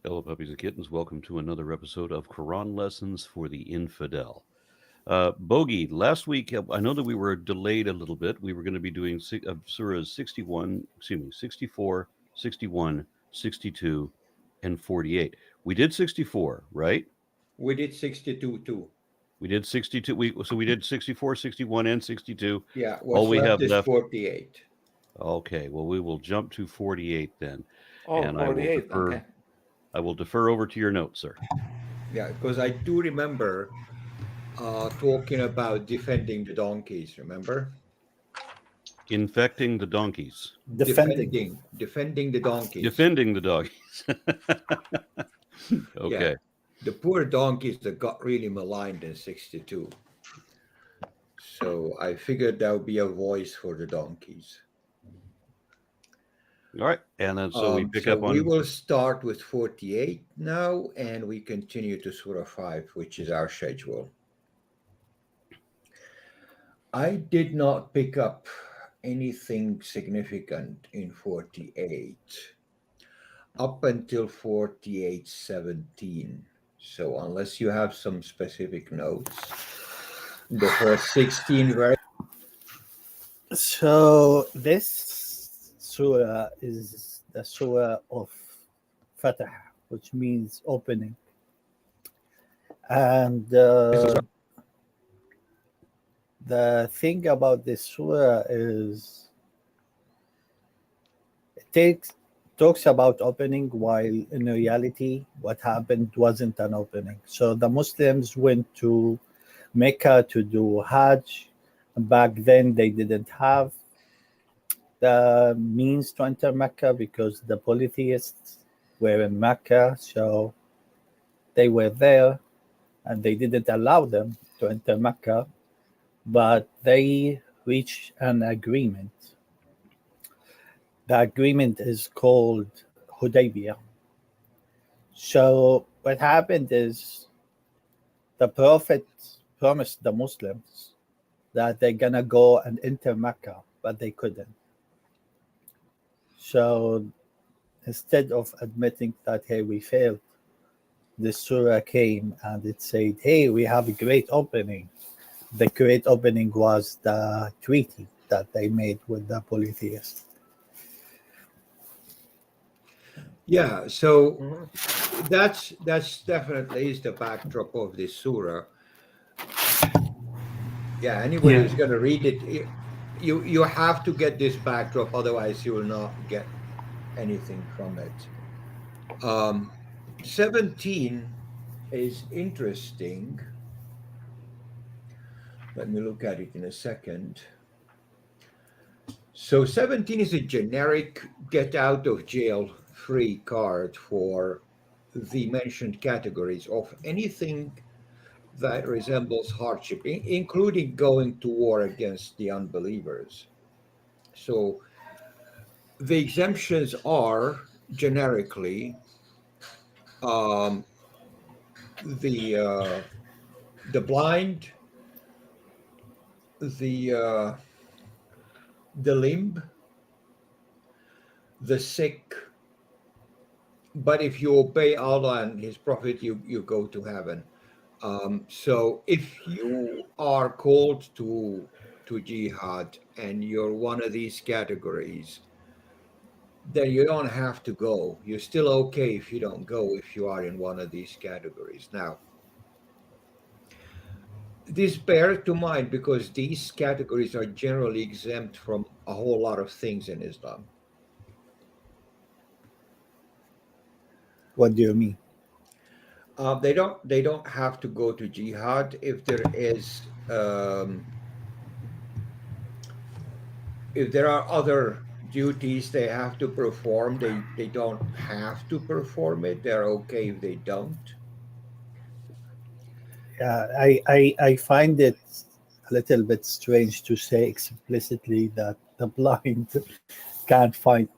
Hello, puppies and kittens. Welcome to another episode of Quran Lessons for the Infidel. Bogey, last week, I know that we were delayed a little bit. We were going to be doing Surahs 61, excuse me, 64, 61, 62, and 48. We did 64, right? We did 62 too. We did 62. So we did 64, 61, and 62. Yeah, All what's we left have is left. 48. Okay, well, we will jump to 48 then. Oh, And I will 48. defer. Okay. I will defer over to your notes, sir. Yeah, because I do remember talking about defending the donkeys, remember? Infecting the donkeys. Defending. Defending the donkeys. Defending the doggies. Yeah, Okay. the poor donkeys that got really maligned in 62. So I figured that would be a voice for the donkeys. All right. And then so we pick So up we on. will start with 48 now, and we continue to Surah 5, which is our schedule. I did not pick up anything significant in 48 up until 48:17. So unless you have some specific notes, the first 16 very So this surah is the surah of Fatah, which means opening. And the thing about this surah is it talks about opening, while in reality, what happened wasn't an opening. So the Muslims went to Mecca to do Hajj. Back then, they didn't have the means to enter Mecca because the polytheists were in Mecca, so they were there and they didn't allow them to enter Mecca, but they reached an agreement. The agreement is called Hudaybiyah. So what happened is the Prophet promised the Muslims that they're gonna go and enter Mecca, but they couldn't. So instead of admitting that, hey, we failed, the surah came and it said, hey, we have a great opening. The great opening was the treaty that they made with the polytheists. yeah. So that's definitely is the backdrop of this surah. Yeah, anybody Yeah. who's going to read it, you have to get this backdrop, otherwise you will not get anything from it. 17 is interesting. Let me look at it in a second. So 17 is a generic get out of jail free card for the mentioned categories of anything that resembles hardship, including going to war against the unbelievers. So the exemptions are generically um, the uh, the blind, the the limb, the sick. But if you obey Allah and His Prophet, you go to heaven. So if you are called to jihad and you're one of these categories, then you don't have to go. You're still okay if you don't go if you are in one of these categories. Now, this bear to mind because these categories are generally exempt from a whole lot of things in Islam. What do you mean? They don't have to go to jihad if there are other duties they have to perform. They don't have to perform it. They're okay if they don't. I find it a little bit strange to say explicitly that the blind can't find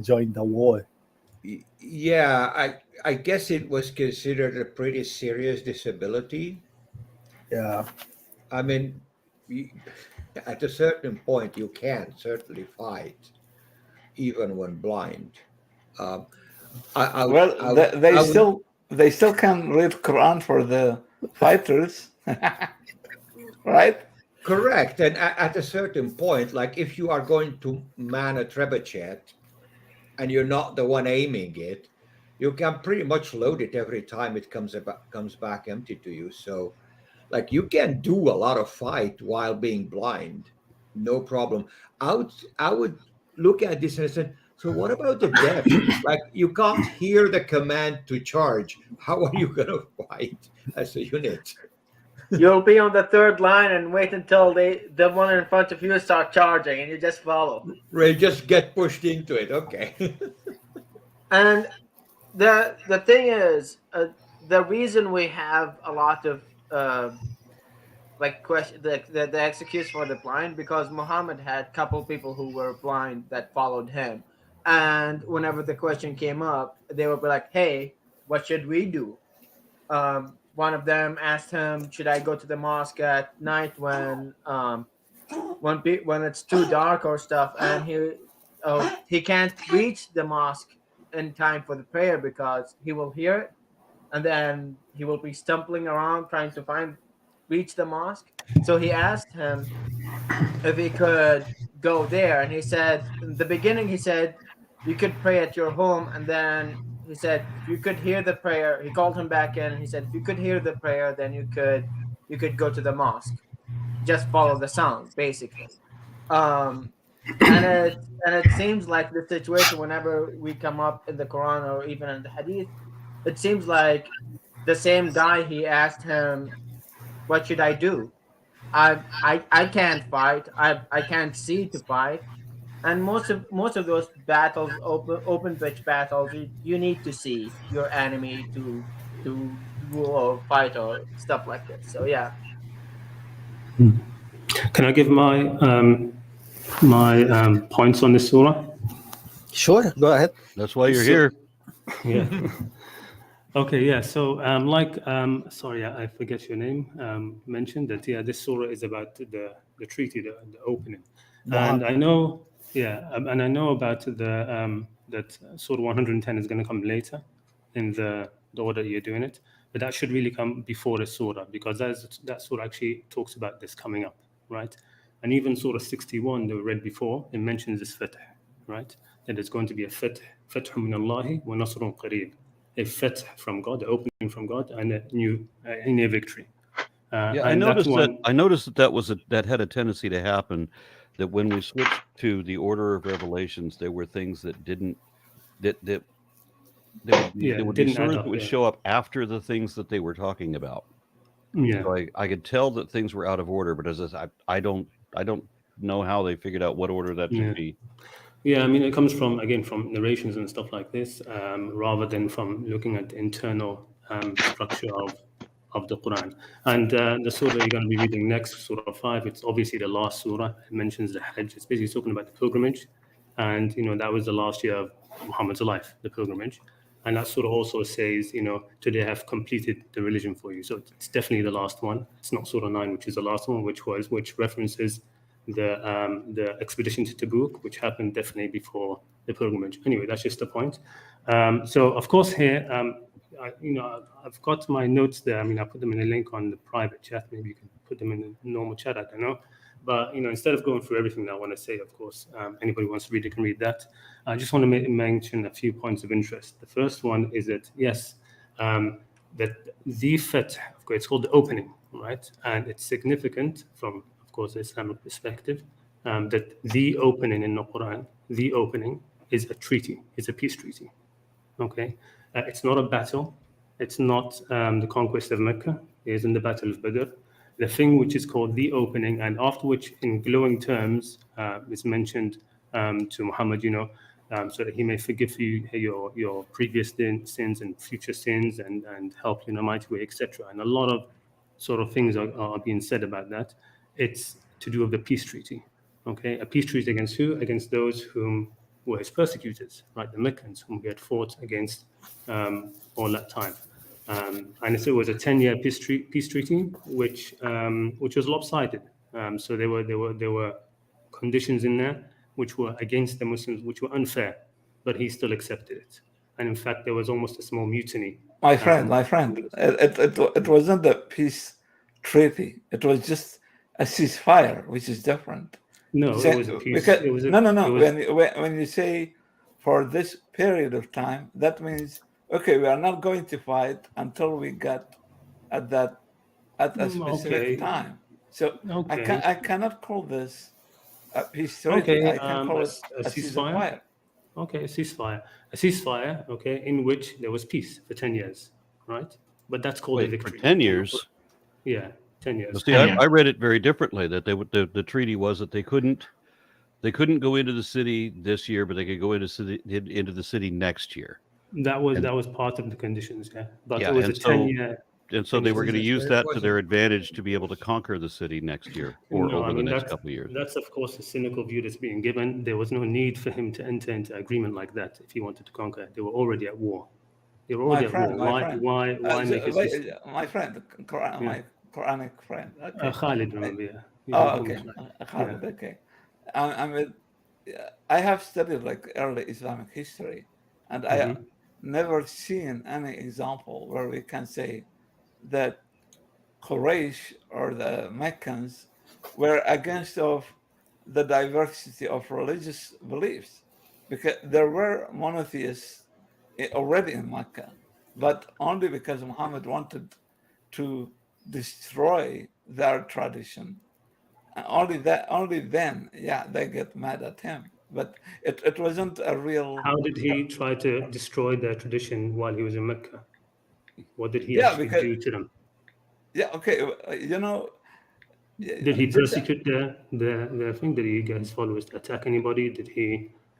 join the war. Yeah, I guess it was considered a pretty serious disability. Yeah, I mean, at a certain point, you can certainly fight even when blind. Um, Well, they still can read Quran for the fighters, right? Correct. And at a certain point, like if you are going to man a trebuchet and you're not the one aiming it, you can pretty much load it every time it comes back empty to you. So, like you can do a lot of fight while being blind, no problem. I would look at this and say, so what about the deaf? Like you can't hear the command to charge. How are you going to fight as a unit? You'll be on the third line and wait until the one in front of you start charging, and you just follow. Right, just get pushed into it. Okay. And the thing is, the reason we have a lot of like question the excuse for the blind, because Muhammad had a couple people who were blind that followed him, and whenever the question came up, they would be like, "Hey, what should we do?" One of them asked him, "Should I go to the mosque at night when it's too dark or stuff?" And he can't reach the mosque in time for the prayer because he will hear it, and then he will be stumbling around trying to reach the mosque. So he asked him if he could go there, and he said in the beginning, he said you could pray at your home, and then he said if you could hear the prayer, he called him back in and he said if you could hear the prayer, then you could go to the mosque, just follow the sound basically. um and it seems like the situation whenever we come up in the Quran or even in the Hadith, it seems like the same guy, he asked him, what should I do? I can't fight. I can't see to fight. And most of those battles, open pitch battles, you need to see your enemy to do or fight or stuff like this. So yeah. Can I give my points on this surah? Sure, go ahead. That's why you're here. Yeah. Okay, yeah. So, sorry, I forget your name. Mentioned that, yeah, this surah is about the treaty, the opening, and I know, and I know about that Surah 110 is going to come later in the order you're doing it, but that should really come before the surah, because that surah actually talks about this coming up, right? And even Surah 61 that we read before, it mentions this fath, right? That there's going to be a fath min Allahi wa nasrun qareeb, a fath from God, the opening from God, and a new victory. Yeah, I noticed that had a tendency to happen. That when we switched to the order of revelations, there were things that didn't that there would be surahs that would show up after the things that they were talking about. Yeah. So I could tell that things were out of order, but as I don't know how they figured out what order that should be. Yeah, I mean, it comes from narrations and stuff like this, rather than from looking at the internal structure of the Quran. And the surah you're going to be reading next, Surah 5, it's obviously the last surah. It mentions the Hajj. It's basically talking about the pilgrimage. And, that was the last year of Muhammad's life, the pilgrimage. And that surah also says, today I have completed the religion for you. So it's definitely the last one. It's not Surah 9, which is the last one, which references the expedition to Tabuk, which happened definitely before the pilgrimage. Anyway, that's just the point. So of course here, I've got my notes there. I mean, I put them in a link on the private chat. Maybe you can put them in the normal chat. I don't know. But instead of going through everything that I want to say, of course, anybody who wants to read it can read that. I just want to mention a few points of interest. The first one is that yes, that the fath, it's called the opening, right? And it's significant from, of course, the Islamic perspective, that the opening in the Quran, the opening is a treaty, it's a peace treaty. Okay, it's not a battle. It's not the conquest of Mecca. It isn't the Battle of Badr. The thing which is called the opening, and after which, in glowing terms, is mentioned to Muhammad, so that he may forgive you your previous sins and future sins, and help you in a mighty way, etc. And a lot of sort of things are being said about that. It's to do with the peace treaty. Okay, a peace treaty against who? Against those whom were his persecutors, right? The Meccans, whom he had fought against all that time. And it was a 10-year peace treaty, which was lopsided. So there were conditions in there which were against the Muslims, which were unfair, but he still accepted it. and in fact there was almost a small mutiny. My friend, it wasn't a peace treaty. It was just a ceasefire, which is different. No, it was a peace. Because, when you say for this period of time, that means, okay, we are not going to fight until we get at a specific time. So I cannot call this a peace treaty. I can call it a ceasefire. Okay, a ceasefire, okay, in which there was peace for 10 years, right? But that's called a victory. For 10 years? Yeah, 10 years. Well, see, I read it very differently, that the treaty was that they couldn't go into the city this year, but they could go into the city next year. That was part of the conditions, yeah. But it was a 10-year. And so they were going to use that to their advantage to be able to conquer the city next year or over the next couple of years. That's, of course, a cynical view that's being given. There was no need for him to enter into agreement like that if he wanted to conquer. They were already at war. They were already at war. Why make it? My friend, my Quranic friend. Okay. Khalid, remember? Yeah. Oh, okay. Khalid, okay. I have studied like early Islamic history, and I have never seen any example where we can say that Quraysh or the Meccans were against of the diversity of religious beliefs, because there were monotheists already in Mecca, but only because Muhammad wanted to destroy their tradition. Only then, they get mad at him. But it wasn't a real. How did he try to destroy their tradition while he was in Mecca? What did he actually do to them? Yeah, okay. Did he persecute the thing? Did he get his followers to attack anybody?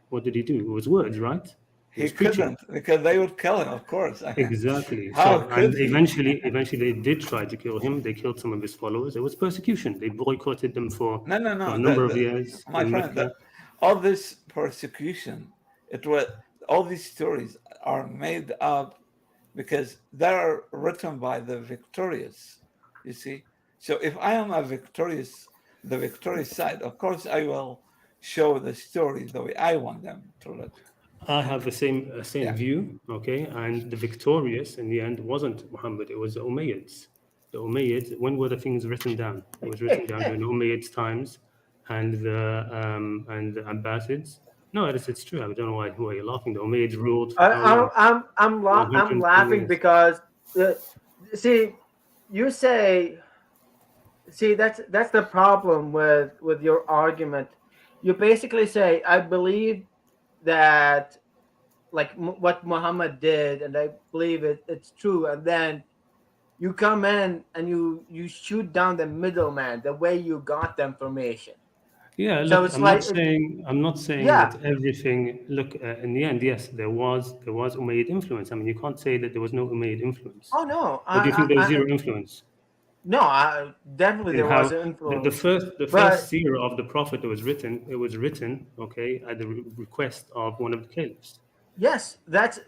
What did he do? It was words, right? He couldn't, because they would kill him, of course. Exactly. And eventually they did try to kill him. They killed some of his followers. It was persecution. They boycotted them for a number of years. My friend, all this persecution, all these stories are made up because they are written by the victorious, you see. So if I am the victorious side, of course I will show the stories the way I want them to look. I have the same view, okay? And the victorious in the end wasn't Muhammad, it was the Umayyads. The Umayyads, when were the things written down? It was written down during the Umayyads' times and the Abbasids. No, it's true. I don't know why you're laughing. The Umayyads ruled. I'm laughing because you say that's the problem with your argument. You basically say, I believe that like what Muhammad did, and I believe it's true, and then you come in and you shoot down the middleman, the way you got the information. Yeah, look, so it's I'm not saying that everything. Look, in the end, yes, there was Umayyad influence. I mean, you can't say that there was no Umayyad influence. Oh no! Or do you think there was zero influence? No, definitely there was influence. The first seerah of the Prophet that was written, okay, at the request of one of the caliphs. Yes, that's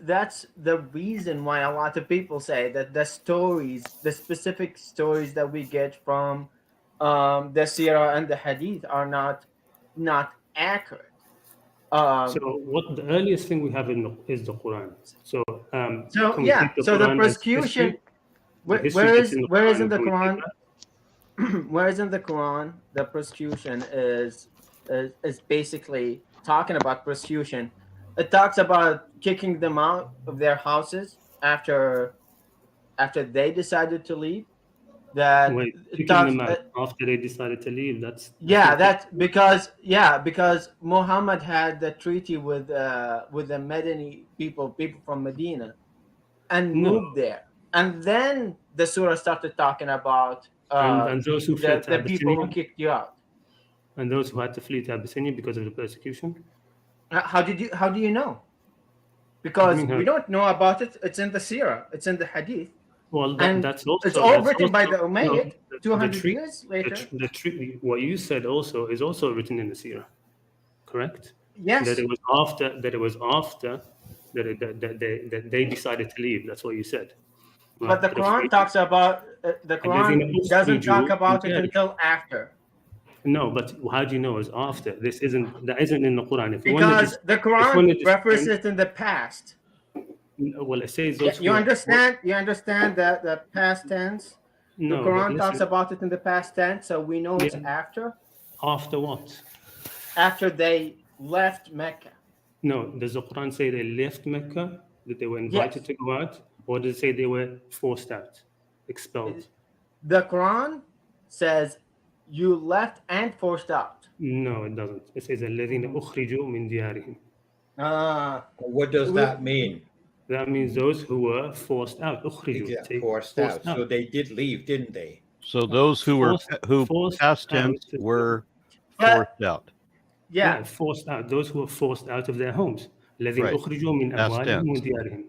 the reason why a lot of people say that the specific stories that we get from the Sūrah and the Hadith are not accurate. So what the earliest thing we have is the Quran. So the persecution. Where is in the Quran? Where is in the Quran the persecution is basically talking about persecution. It talks about kicking them out of their houses after they decided to leave. Kicking them out after they decided to leave. That's because Muhammad had the treaty with the Medini people from Medina, and moved there. And then the surah started talking about and those who fled to the people who kicked you out, and those who had to flee to Abyssinia because of the persecution. How do you know? Because we don't know about it. It's in the Sūrah. It's in the Hadith. Well, that's also it's all written by the Umayyad 200 years later. The treaty, what you said also is also written in the Sūrah, correct? Yes. That it was after that they decided to leave. That's what you said. But the Quran talks about the Quran doesn't talk about it until after. No, but how do you know it's after? That isn't in the Quran. Because the Quran refers it in the past. Well, it says Yeah, those you who are- understand? You understand that the past tense? No, The but Quran talks listen, about it in the past tense, so we know it's Yeah. after. after what? After they left Mecca. No, does the Quran say they left Mecca, that they were invited Yes. to go out, or does it say they were forced out, expelled? The Quran says you left and forced out. No, it doesn't. It says الذين أخرجوا من ديارهم. What does that mean? That means those who were forced out. أخرجوا, Forced out. So they did leave, didn't they? So those who Forced past out. tense were But- forced out. Yeah. forced out. Those who were forced out of their homes. الذين Right. أخرجوا من Past أموالهم tense. وديارهم.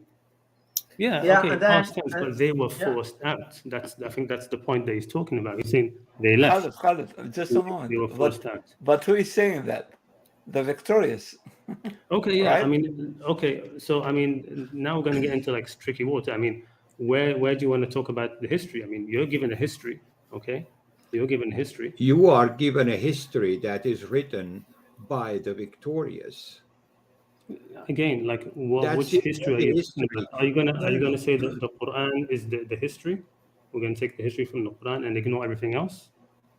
Yeah, Yeah, okay, and then- past tense, but they were yeah. forced out. I think that's the point that he's talking about. He's saying they left. Khalid, just a moment. They were forced out. But who is saying that? The victorious. Okay, yeah. Right? I mean, okay. So, I mean, now we're going to get into like tricky water. I mean, where do you want to talk about the history? I mean, you're given a history, okay? You're given history. You are given a history that is written by the victorious. Again, like That's which it, history are the you history. talking about? Are you gonna say that the Quran is the history? We're going to take the history from the Quran and ignore everything else?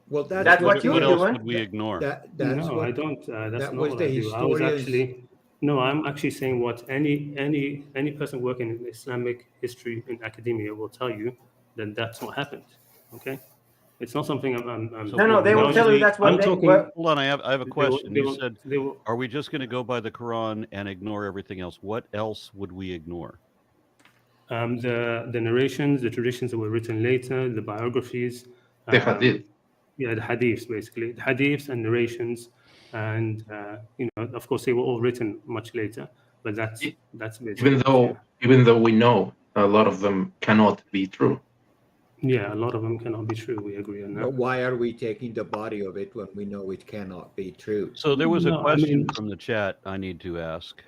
Well, That's what you're What else doing. would we ignore? That's No, what I don't. That's that not was what the I do. I was historians- actually no. I'm actually saying what any person working in Islamic history in academia will tell you that that's what happened. Okay, it's not something I'm So No, they will now tell you we- that's what I'm they talking- were. Hold on, I have a question. You said, they will, are we just going to go by the Quran and ignore everything else? What else would we ignore? the narrations, the traditions that were written later, the biographies, The hadith. yeah, the hadiths basically, the hadiths and narrations, and of course they were all written much later, but that's basically Even though we know a lot of them cannot be true. yeah, a lot of them cannot be true. We agree on that. But why are we taking the body of it when we know it cannot be true? So there was a No, I question mean- from the chat I need to ask.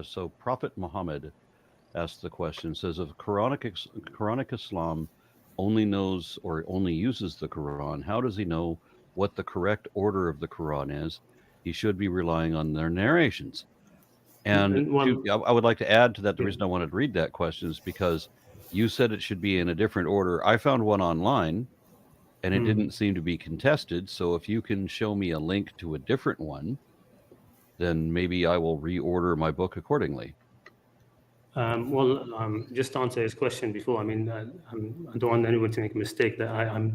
So Prophet Muhammad asked the question, says if Quranic Islam only knows or only uses the Quran, how does he know what the correct order of the Quran is? He should be relying on their narrations. And I would like to add to that, the reason I wanted to read that question is because you said it should be in a different order. I found one online and it didn't seem to be contested. So if you can show me a link to a different one, then maybe I will reorder my book accordingly. Just to answer his question before, I mean, I don't want anyone to make a mistake that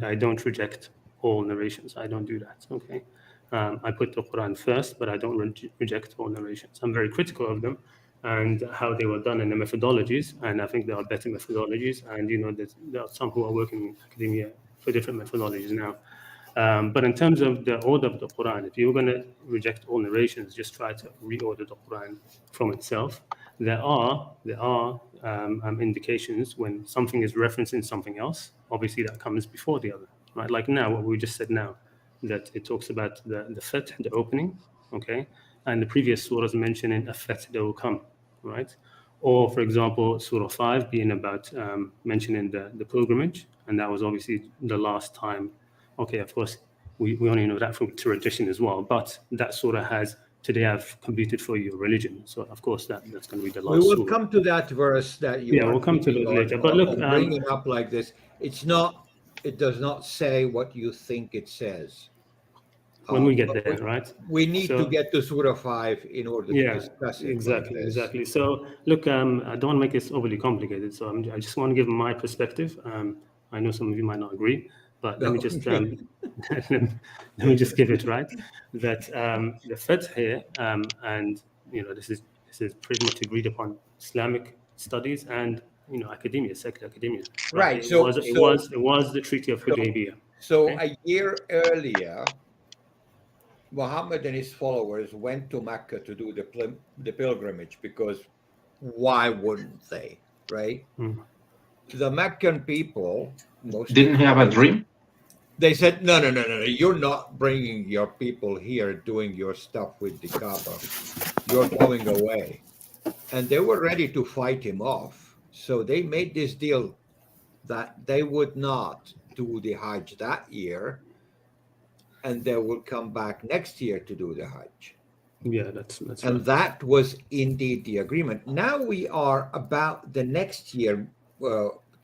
I don't reject all narrations. I don't do that, okay? I put the Quran first, but I don't reject all narrations. I'm very critical of them and how they were done in the methodologies, and I think there are better methodologies, and there are some who are working in academia for different methodologies now. But in terms of the order of the Quran, if you're going to reject all narrations, just try to reorder the Quran from itself. There are indications when something is referencing something else. Obviously, that comes before the other, right? Like now, what we just said now, that it talks about the fath, the opening, okay, and the previous surahs mentioning a fath that will come, right? Or, for example, Surah 5 being about mentioning the pilgrimage, and that was obviously the last time. Okay, of course, we only know that from tradition as well, but that surah has, today I've completed for you religion. So, of course, that's going to be the last We will surah. come to that verse that you are we'll come to picking that on- later. But look, on bringing up like this. It does not say what you think it says. when we get But there, right? we need So- to get to Surah 5 in order to discuss it. exactly, like this. exactly. So, look, I don't want to make this overly complicated. So, I just want to give my perspective. I know some of you might not agree, but let me just let me just give it right. That the fath here, and this is pretty much agreed upon Islamic studies and academia, secular academia. Right, It so- was the Treaty of Hudaybiyah. So Okay. a year earlier, Muhammad and his followers went to Mecca to do the pilgrimage because why wouldn't they, right? Hmm. The Meccan people, Didn't he have a dream? they said, no, you're not bringing your people here doing your stuff with the Kaaba. You're going away. And they were ready to fight him off. So they made this deal that they would not do the Hajj that year, and they will come back next year to do the Hajj. Yeah, that's And right. that was indeed the agreement. Now we are about the next year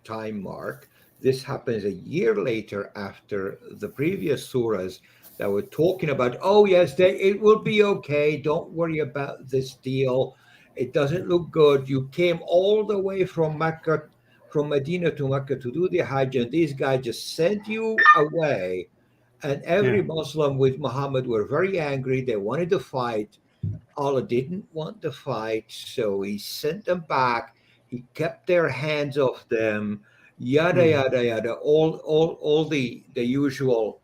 time mark. This happens a year later after the previous surahs that were talking about, oh yes, it will be okay. Don't worry about this deal. It doesn't look good. You came all the way from Mecca, from Medina to Mecca to do the Hajj, and these guys just sent you away. And every Yeah. Muslim with Muhammad were very angry. They wanted to fight. Allah didn't want to fight, so he sent them back. He kept their hands off them, yada Mm. yada yada. All the usual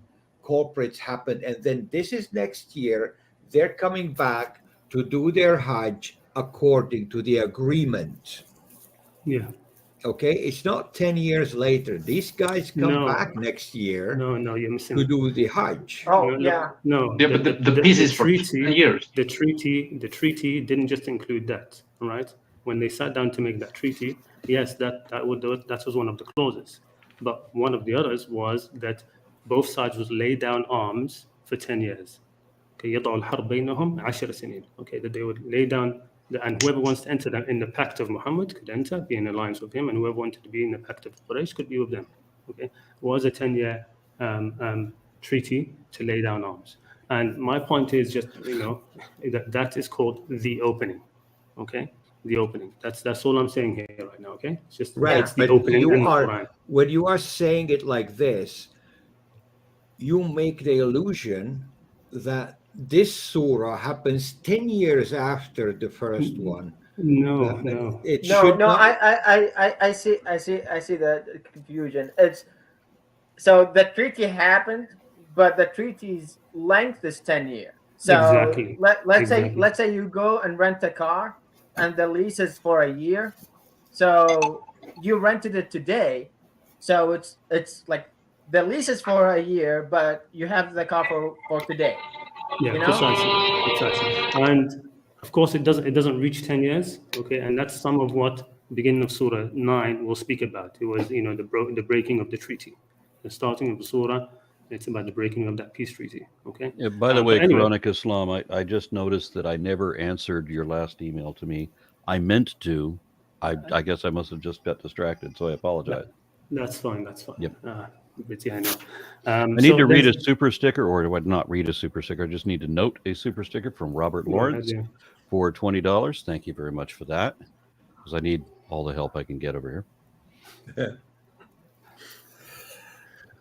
culprits happened, and then this is next year. They're coming back to do their Hajj according to the agreement. Yeah. Okay, it's not 10 years later. These guys come No, back next year no, you're missing to it. do the Hajj. Oh No, yeah. no. Yeah, but the peace The is for 10 years. the treaty didn't just include that, right? When they sat down to make that treaty, yes, that was one of the clauses, but one of the others was that both sides would lay down arms for 10 years. Okay, يضع الحرب بينهم 10 سنين. Okay, that they would lay down, and whoever wants to enter in the pact of Muhammad could enter, be in alliance with him, and whoever wanted to be in the pact of Quraysh could be with them. Okay, it was a 10-year treaty to lay down arms. And my point is just, that is called the opening. Okay, the opening. That's all I'm saying here right now. Okay, it's just Right, it's the but opening you in the are Quran. when you are saying it like this, you make the illusion that this surah happens 10 years after the first one. No, That no. it No, should no, not. I see the confusion. It's so the treaty happened, but the treaty's length is 10 years. So Exactly. Exactly. let's say you go and rent a car, and the lease is for a year. So you rented it today, so it's like the lease is for a year, but you have the car for today. Yeah, You know? precisely. And of course, it doesn't reach 10 years. Okay, and that's some of what the beginning of Surah 9 will speak about. It was, the breaking of the treaty. The starting of the Surah, it's about the breaking of that peace treaty. Okay. Yeah, by the way, But anyway, Quranic Islam, I just noticed that I never answered your last email to me. I meant to. I guess I must have just got distracted, so I apologize. that's fine. That's fine. Yep. But yeah, I know. I need So to read a there's- super sticker, or do I not read a super sticker? I just need to note a super sticker from Robert Go ahead, Lawrence yeah. for $20. Thank you very much for that, because I need all the help I can get over here.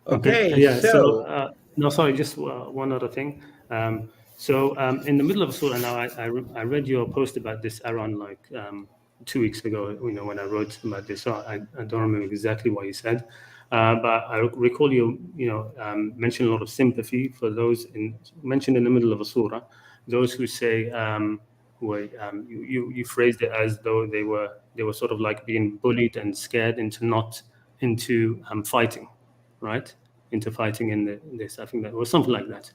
Okay, Yeah. So so no, sorry. Just one other thing. In the middle of Surah now, I read your post about this around like 2 weeks ago. When I wrote about this, so I don't remember exactly what you said, but I recall you mentioned a lot of sympathy for those mentioned in the middle of a surah, those who say you phrased it as though they were sort of like being bullied and scared into fighting, right? Into fighting in this. I think that was something like that.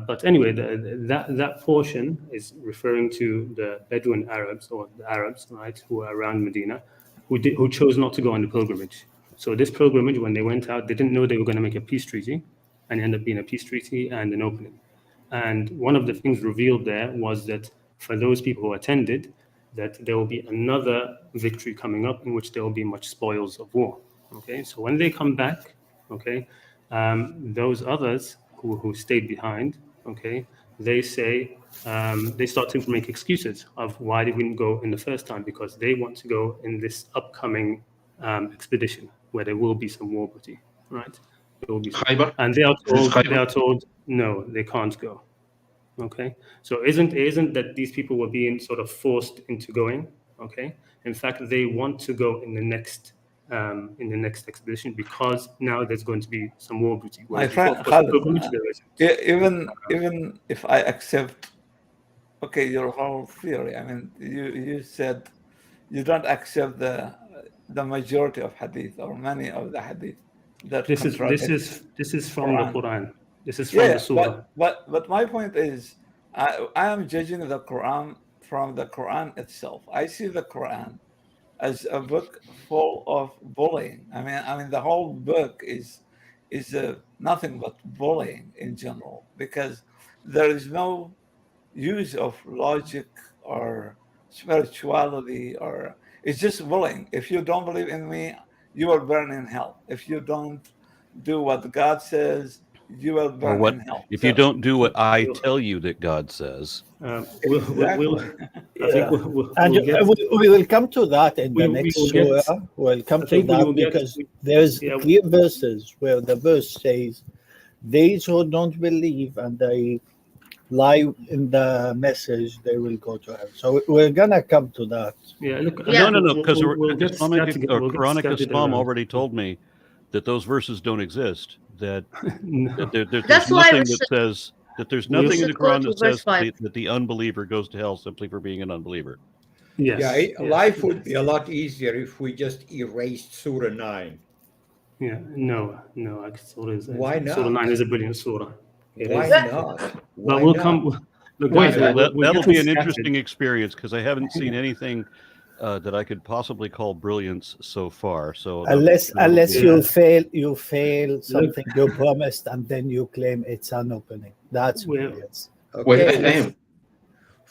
But anyway, that portion is referring to the Bedouin Arabs, or the Arabs, right, who were around Medina, who chose not to go on the pilgrimage. So this pilgrimage, when they went out, they didn't know they were going to make a peace treaty, and it ended up being a peace treaty and an opening. And one of the things revealed there was that for those people who attended, that there will be another victory coming up in which there will be much spoils of war. Okay, so when they come back, okay, those others who stayed behind, okay, they say they start to make excuses of why they didn't go in the first time, because they want to go in this upcoming expedition where there will be some war booty, right? There will be some, Khaybar? and they are told no, they can't go. Okay, so isn't that these people were being sort of forced into going? Okay, in fact, they want to go in the next expedition, because now there's going to be some war booty. My Whereas before, friend of course, the Khalid, pilgrimage there isn't. even if I accept, okay, your whole theory. I mean, you said you don't accept the majority of hadith, or many of the hadith that This is from the Quran. Quran. This is from the Surah. but my point is, I am judging the Quran from the Quran itself. I see the Quran as a book full of bullying. I mean, the whole book is nothing but bullying in general, because there is no use of logic or spirituality, or it's just willing. If you don't believe in me, you will burn in hell. If you don't do what God says, you will Or burn what in hell. if you don't do what I We'll- tell you that God says? we'll I think we'll And get. we will come to that in the We next will get- surah. We'll come I to think we that will get- because there's yeah. clear verses where the verse says, "Those who don't believe and they lie in the message, they will go to hell." So we're gonna come to that. Yeah, look. I Yeah. think No, because we'll get scattered. or We'll get Quranic scattered Islam around. already told me that those verses don't exist. That, No. there's That's why nothing we that should- says that there's We nothing in the should go Quran to that verse says 5. that the unbeliever goes to hell simply for being an unbeliever. Yes. Yeah, yes, life would yes. be a lot easier if we just erased Surah 9. Yeah. No. Surah is. Why Surah not? 9 is a brilliant surah. It Why is. not? But Why we'll not? come. Look, Wait, guys, That'll we'll get be an scattered. interesting experience because I haven't seen anything that I could possibly call brilliance so far. So Unless be- you fail something you promised and then you claim it's an opening. That's Well, brilliance. Wait, Okay.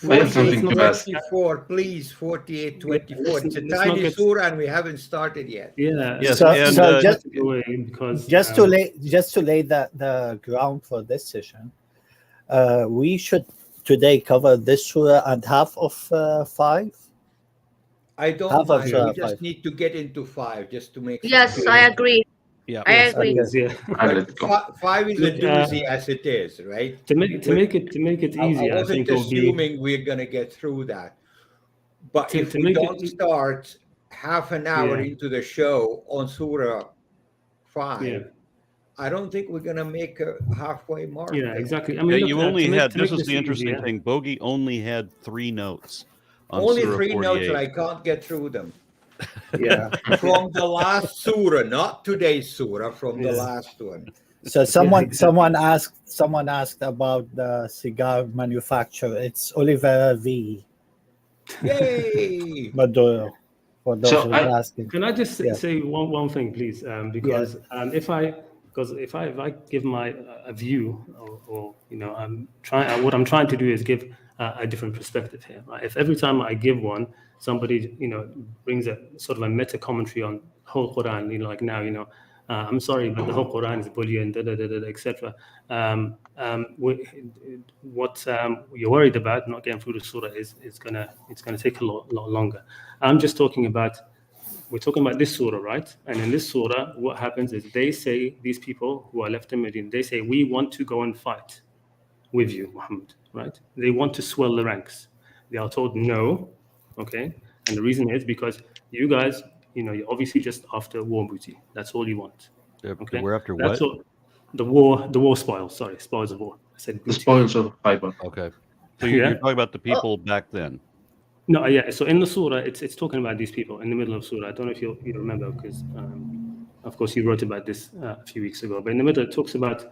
I have something to ask. 48:24, please. 48:24. It's a let's not tiny get- surah and we haven't started yet. Yeah. Yes, So- and so just- away because Just to lay the ground for this session, we should today cover this surah and half of 5. I don't Half of mind. We Surah just 5. need to get into 5 just to make Yes, sense. I agree. yeah, I agree. Yeah. I'll let it go. 5 is a Look, doozy as it is, right? To make it I easy, I wasn't think it'll be assuming we're going to get through that. But To- if to we make it don't e- start half an hour Yeah. into the show on Surah 5, Yeah. I don't think we're going to make a halfway mark. Yeah, there. exactly. I Yeah, mean, look, you only to make- had. to make This is the interesting easier- thing. Bogey only had 3 notes. On Only Surah 3 notes 48. and I can't get through them. Yeah. From the last surah, not today's surah, from the Yeah. last one. So someone asked about the cigar manufacturer. It's Oliver V. Yay! Maduro. For those So who are I- asking. Can I just Yeah. say one thing, please? Because if I give my a view, or what I'm trying to do is give a different perspective here. Right? If every time I give one, somebody brings a sort of a meta commentary on the whole Quran, like now, I'm sorry, but the whole Quran is bullion, etc. What you're worried about, not getting through the surah, is it's gonna take a lot longer. I'm just talking about. We're talking about this surah, right? And in this surah, what happens is they say, these people who are left in Medina, they say, we want to go and fight with you, Muhammad, right? They want to swell the ranks. They are told no, okay? And the reason is because you guys, you're obviously just after war booty. That's all you want. Okay? We're after That's what? all. The war spoils. Sorry, spoils of war. I said The booty. spoils of Bible. Okay. So you're Yeah. talking about the people back then. No, yeah. So in the surah, it's talking about these people in the middle of surah. I don't know if you remember, because of course you wrote about this a few weeks ago. But in the middle, it talks about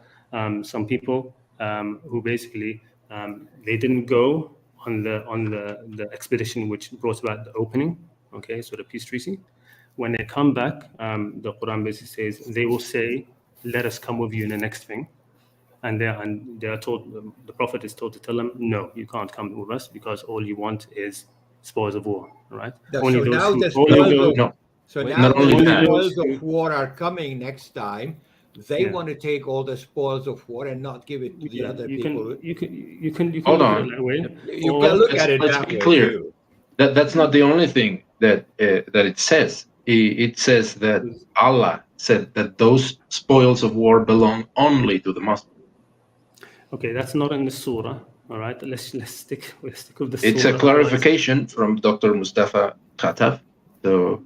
some people who basically they didn't go on the expedition which brought about the opening. Okay, so the peace treaty. When they come back, the Quran basically says they will say, "Let us come with you in the next thing." And they are told, the Prophet is told to tell them, no, you can't come with us because all you want is spoils of war, right? So Only those now who- the only spoils those- of- No, So Wait, now not only the that. spoils of war are coming next time. They Yeah. want to take all the spoils of war and not give it to the yeah, other you people. can Hold look on. at it that way. You Or- can look let's- at it let's that be way clear. too. that's not the only thing that it says. It says that Allah said that those spoils of war belong only to the Muslims. Okay, that's not in the surah. All right, let's stick with the surah. It's a otherwise- clarification from Dr. Mustafa Khataf. So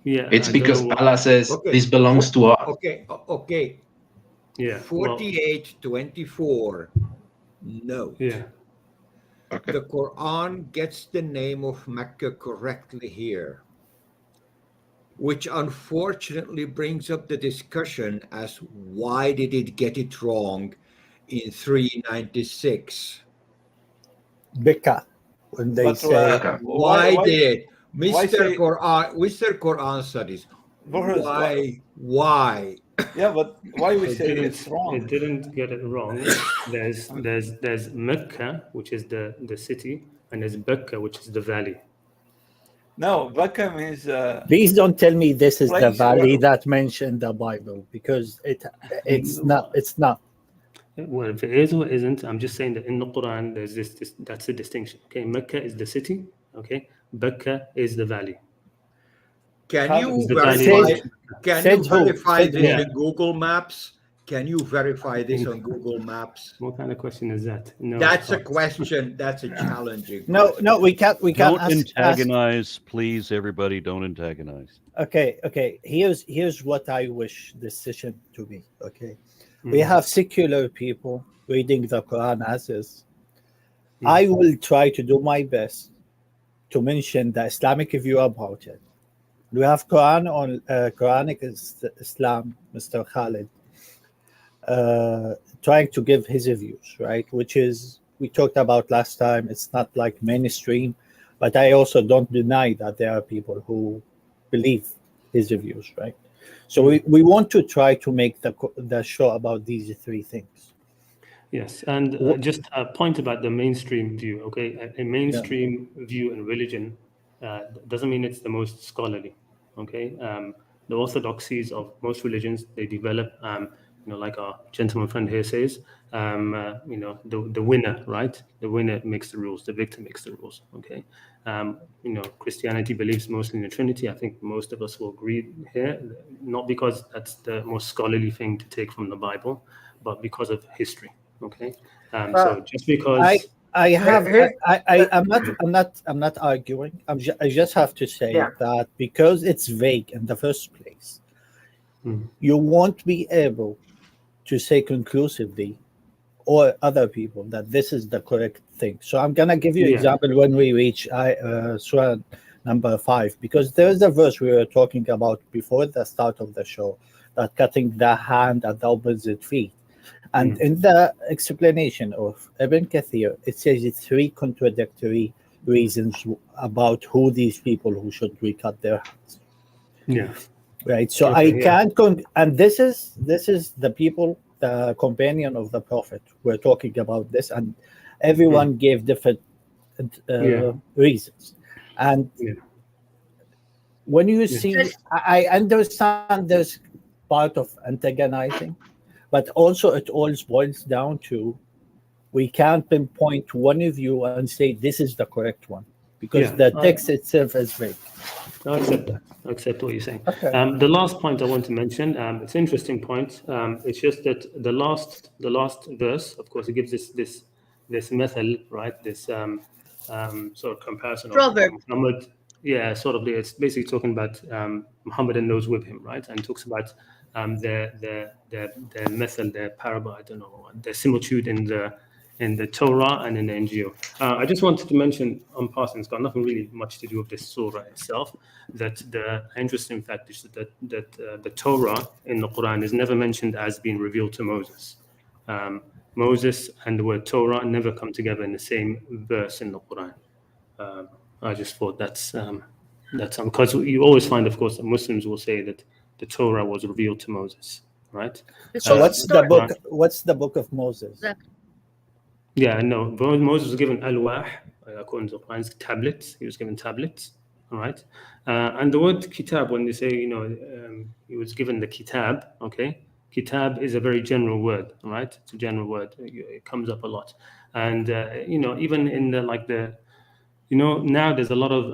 Yeah, it's I don't because know what- Allah says Okay. this belongs to us. Okay. Yeah, 48:24. No. yeah, Okay. The Quran gets the name of Mecca correctly here, which unfortunately brings up the discussion as why did it get it wrong in 396? Bika, when they But, say Why did why Mr. say- Quran Studies? Boris, Why Yeah, but why we It say didn't. it's wrong? It didn't get it wrong. There's Mecca, which is the city, and there's Becca, which is the valley. No, Becca means Please don't tell me this is the place valley where that mentioned in the Bible, because it's not. It's not. Well, if it is or isn't, I'm just saying that in the Quran, there's this that's a distinction. Okay, Mecca is the city. Okay, Becca is the valley. Can How- you Is the valley Said- verify? which- Can said you who? verify Said this who? in Google Maps? Can you verify this on Google Maps? What kind of question is that? No, I That's a can't. question. That's a challenging No, question. no, we can't. We can't Don't ask. antagonize, please, everybody. Don't antagonize. Okay. Here's what I wish this session to be. Okay, we Mhm. have secular people reading the Quran as is. Mhm. I will try to do my best to mention the Islamic view about it. We have Quranic Islam, Mr. Khalid, trying to give his views, right? Which is, we talked about last time, it's not like mainstream, but I also don't deny that there are people who believe his views, right? So we want to try to make the show about these three things. Yes, and just a point about the mainstream view. Okay, a mainstream view in religion doesn't mean it's the most scholarly. Okay, the orthodoxies of most religions, they develop, like our gentleman friend here says, the winner, right? The winner makes the rules. The victor makes the rules. Okay, Christianity believes mostly in the Trinity. I think most of us will agree here, not because that's the most scholarly thing to take from the Bible, but because of history. Okay, so just because I'm not arguing. I just have to say that because it's vague in the first place, you won't be able to say conclusively, or other people, that this is the correct thing. So I'm gonna give you an example when we reach Surah number 5, because there's a verse we were talking about before the start of the show, that cutting the hand at the opposite feet. And in the explanation of Ibn Kathir, it says it's 3 contradictory reasons about who these people who should recut their hands. Yeah. Right. So I can't and this is the people, the companion of the Prophet, were talking about this, and everyone gave different reasons. And when you see, I understand there's part of antagonizing, but also it all boils down to, we can't pinpoint one of you and say this is the correct one, because the text itself is vague. I accept that. I accept what you're saying. Okay. The last point I want to mention, it's an interesting point. It's just that the last verse, of course, it gives this method, right? This sort of comparison of Muhammad. Yeah, sort of. It's basically talking about Muhammad and those with him, right? And talks about their method, their parable. I don't know, their similitude in the Torah and in the Injil. I just wanted to mention on passing, it's got nothing really much to do with this surah itself, that the interesting fact is that the Torah in the Quran is never mentioned as being revealed to Moses. Moses and the word Torah never come together in the same verse in the Quran. I just thought that's because you always find, of course, that Muslims will say that the Torah was revealed to Moses, right? So what's the book? What's the book of Moses? Yeah, no. Moses was given alwah, according to the Quran's tablets. He was given tablets, all right. And the word kitab, when they say, he was given the kitab, okay. Kitab is a very general word, all right. It's a general word. It comes up a lot, and even in now there's a lot of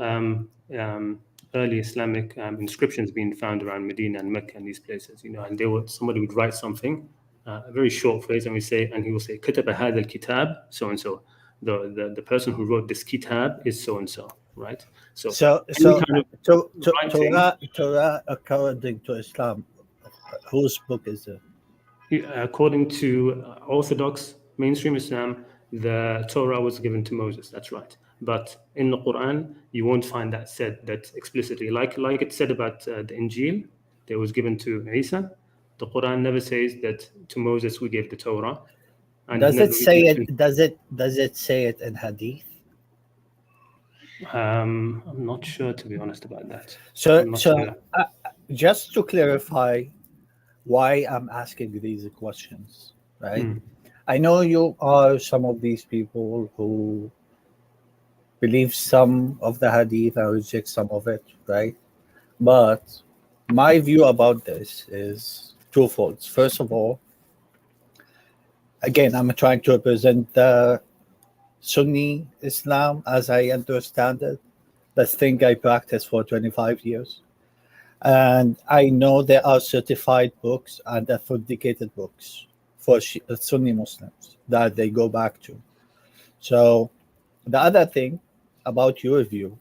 early Islamic inscriptions being found around Medina and Mecca and these places, and somebody would write something, a very short phrase, and he will say, "Kataba hadha al-kitab," so and so. The person who wrote this kitab is so and so, right? So Torah, according to Islam, whose book is it? According to Orthodox mainstream Islam, the Torah was given to Moses. That's right. But in the Quran, you won't find that said that explicitly. Like it said about the Injil, that was given to Isa. The Quran never says that to Moses we gave the Torah. And does it say it? Does it say it in Hadith? I'm not sure, to be honest, about that. So just to clarify, why I'm asking these questions, right? Mm. I know you are some of these people who believe some of the hadith and reject some of it, right? But my view about this is twofold. First of all, again, I'm trying to represent the Sunni Islam as I understand it. The thing I practiced for 25 years. And I know there are certified books and authenticated books for Sunni Muslims that they go back to. So the other thing about your view,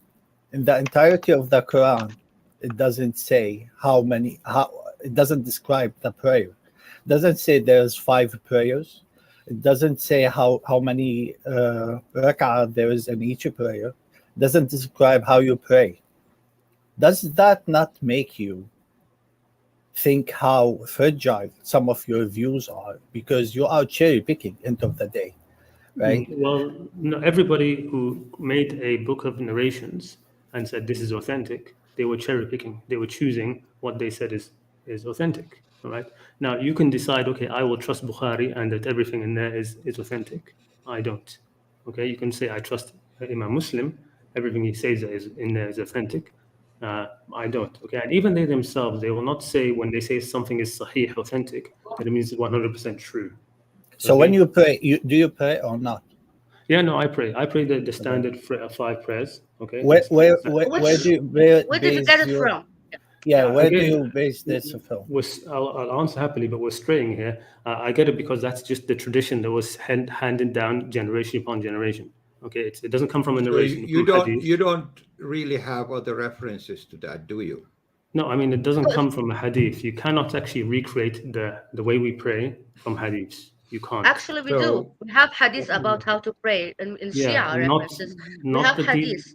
in the entirety of the Quran, it doesn't say how it doesn't describe the prayer. It doesn't say there's 5 prayers. It doesn't say how many rak'ah there is in each prayer. It doesn't describe how you pray. Does that not make you think how fragile some of your views are? Because you are cherry picking end of the day, right? Well, no, everybody who made a book of narrations and said this is authentic, they were cherry picking. They were choosing what they said is authentic. All right. Now you can decide, okay, I will trust Bukhari and that everything in there is authentic. I don't. Okay, you can say I trust Imam Muslim, everything he says is in there is authentic. I don't. Okay, and even they themselves, they will not say when they say something is sahih, authentic, that it means 100% true. So when Okay. you pray, do you pray or not? Yeah, no, I pray. I pray the standard 5 prayers. Okay. Where That's- where do you where Where did you base get it your from? yeah where do again, you base this from? I'll answer happily, but we're straying here. I get it because that's just the tradition that was handed down generation upon generation. Okay, it doesn't come from a So narration you from don't hadith. you don't really have other references to that, do you? No, I mean it doesn't come from a hadith. You cannot actually recreate the way we pray from hadiths. You can't. Actually, we do. So We have hadith about how to pray in Yeah, Shia references. We not have the deep. hadith.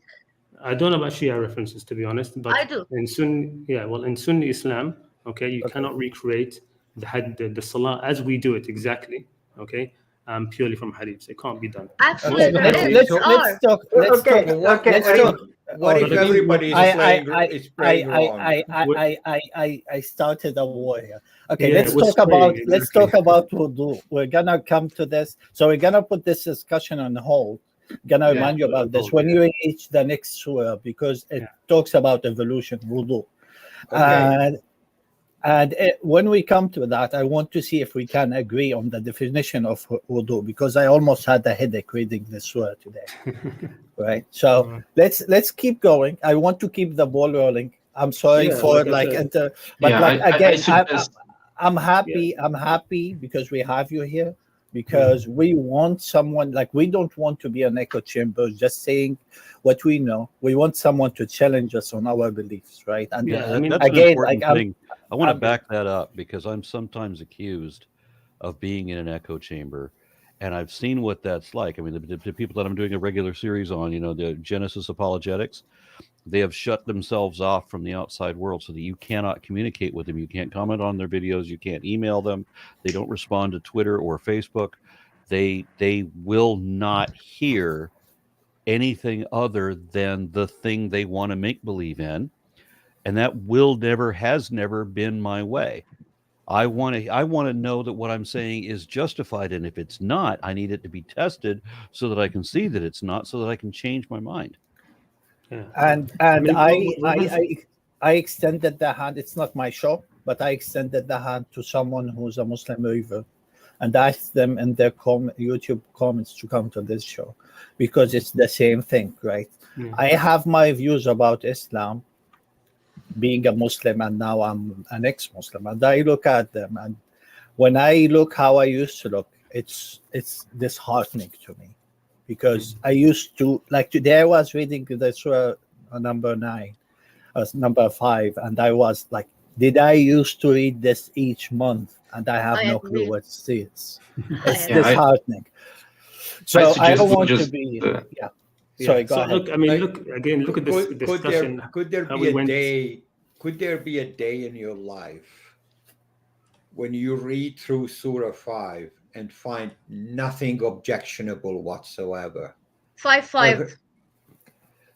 I don't know about Shia references, to be honest, but I do. in Sunni Islam, okay, you cannot recreate the salah as we do it exactly, okay, purely from hadiths. It can't be done. Actually, Most of the there hadiths- is. So- let's talk Okay, but what, okay, what let's if, talk. what if But again, everybody is praying wrong? I started a war here. Okay, Yeah, let's we're talk straying, about exactly. wudu. We're gonna come to this, so we're gonna put this discussion on hold. Gonna Yeah, remind you put it on about this hold, when yeah. you reach the next surah because it Yeah. talks about evolution, wudu, Okay. and when we come to that, I want to see if we can agree on the definition of wudu because I almost had a headache reading this surah today. Right, so let's keep going. I want to keep the ball rolling. I'm sorry Yeah, for like I said. but Yeah, like I again, suggest I'm happy. I'm happy because we have you here because we want someone like we don't want to be an echo chamber just saying what we know. We want someone to challenge us on our beliefs, right? And Yeah, I mean, that's an again, important like thing. I want to I'm- back that up because I'm sometimes accused of being in an echo chamber, and I've seen what that's like. I mean, the people that I'm doing a regular series on, the Genesis apologetics, they have shut themselves off from the outside world so that you cannot communicate with them. You can't comment on their videos. You can't email them. They don't respond to Twitter or Facebook. They will not hear anything other than the thing they want to make believe in, and that has never been my way. I want to know that what I'm saying is justified, and if it's not, I need it to be tested so that I can see that it's not, so that I can change my mind. Yeah. and I and mean, I extended the hand. It's not my show, but I extended the hand to someone who's a Muslim believer, and asked them in their YouTube comments to come to this show because it's the same thing, right? Yeah. I have my views about Islam, being a Muslim, and now I'm an ex-Muslim, and I look at them, and when I look how I used to look, it's disheartening to me because I used to like today I was reading the Surah number 9, number 5, and I was like, did I used to read this each month? And I have I no clue agree. what it is. I It's agree. Yeah, disheartening. I So I suggest don't we want to just be. uh, Yeah. Yeah. Sorry. Go So ahead. look, I mean, Like, look at this discussion. Could there how be we a went. day? Could there be a day in your life when you read through Surah 5 and find nothing objectionable whatsoever? 5-5.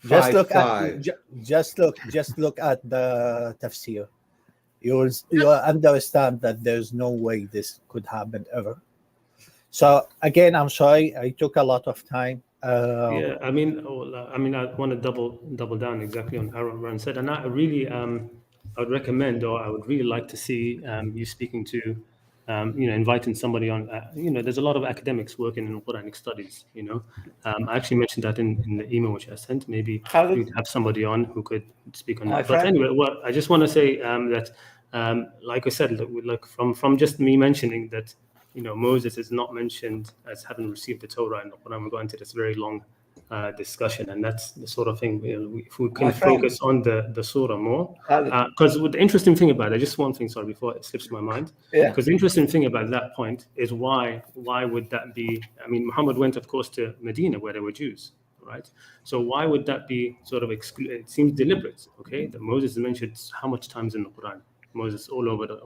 Just 5 look at 5. just look at the tafsir. you understand that there's no way this could happen ever. So again, I'm sorry I took a lot of time. Yeah, I mean, I want to double down exactly on Aaron said, and I really, I would recommend, or I would really like to see you speaking to, inviting somebody on. There's a lot of academics working in Quranic studies. I actually mentioned that in the email which I sent. Maybe Khalid, we'd have somebody on who could speak on my that. But friend, anyway, well, I just want to say that, like I said, like from just me mentioning that. Moses is not mentioned as having received the Torah in the Quran. We're going into this very long discussion, and that's the sort of thing if we can my friend, focus on the Surah more. Khalid. Because the interesting thing about it, just one thing, sorry, before it slips my mind. Yeah. Because the interesting thing about that point is why would that be? I mean, Muhammad went, of course, to Medina where there were Jews, right? So why would that be sort of excluded? It seems deliberate, okay? That Moses is mentioned how much times in the Quran? Moses all over the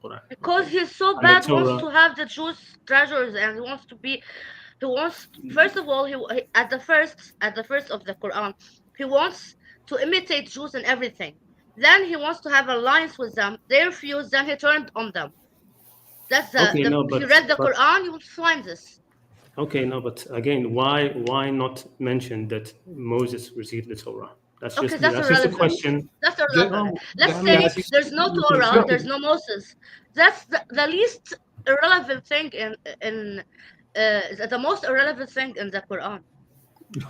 Quran. Because he's so And the bad, Torah- wants to have the Jews' treasures, and he wants. First of all, he at the first of the Quran, he wants to imitate Jews in everything. Then he wants to have alliance with them. They refuse. Then he turned on them. That's Okay, if no, you read the but- Quran, you will find this. Okay, no, but again, why not mention that Moses received the Torah? That's Okay, just that's a irrelevant. question. That's irrelevant. Let's I say mean, there's no Torah, there's no Moses. That's the least irrelevant thing the most irrelevant thing in the Quran.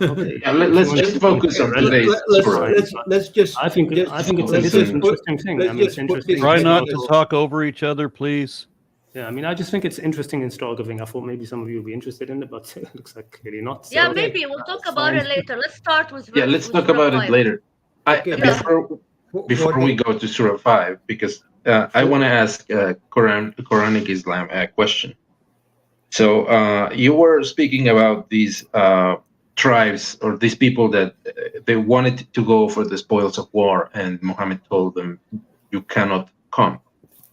Okay, Yeah, let's focus on today's Surah. Let's just. I think it's let's an just interesting thing. let's I mean, it's just put this interesting. Try in not context. to talk over each other, please. Yeah, I mean, I just think it's interesting historical thing. I thought maybe some of you would be interested in it, but it looks like clearly not. So, Yeah, Okay. maybe we'll talk about it later. Let's start with Yeah, verse- let's with talk Surah about it 5. later. Okay, Before we go to Surah 5, because I want to ask Quranic Islam a question. So you were speaking about these tribes or these people that they wanted to go for the spoils of war, and Muhammad told them, "You cannot come."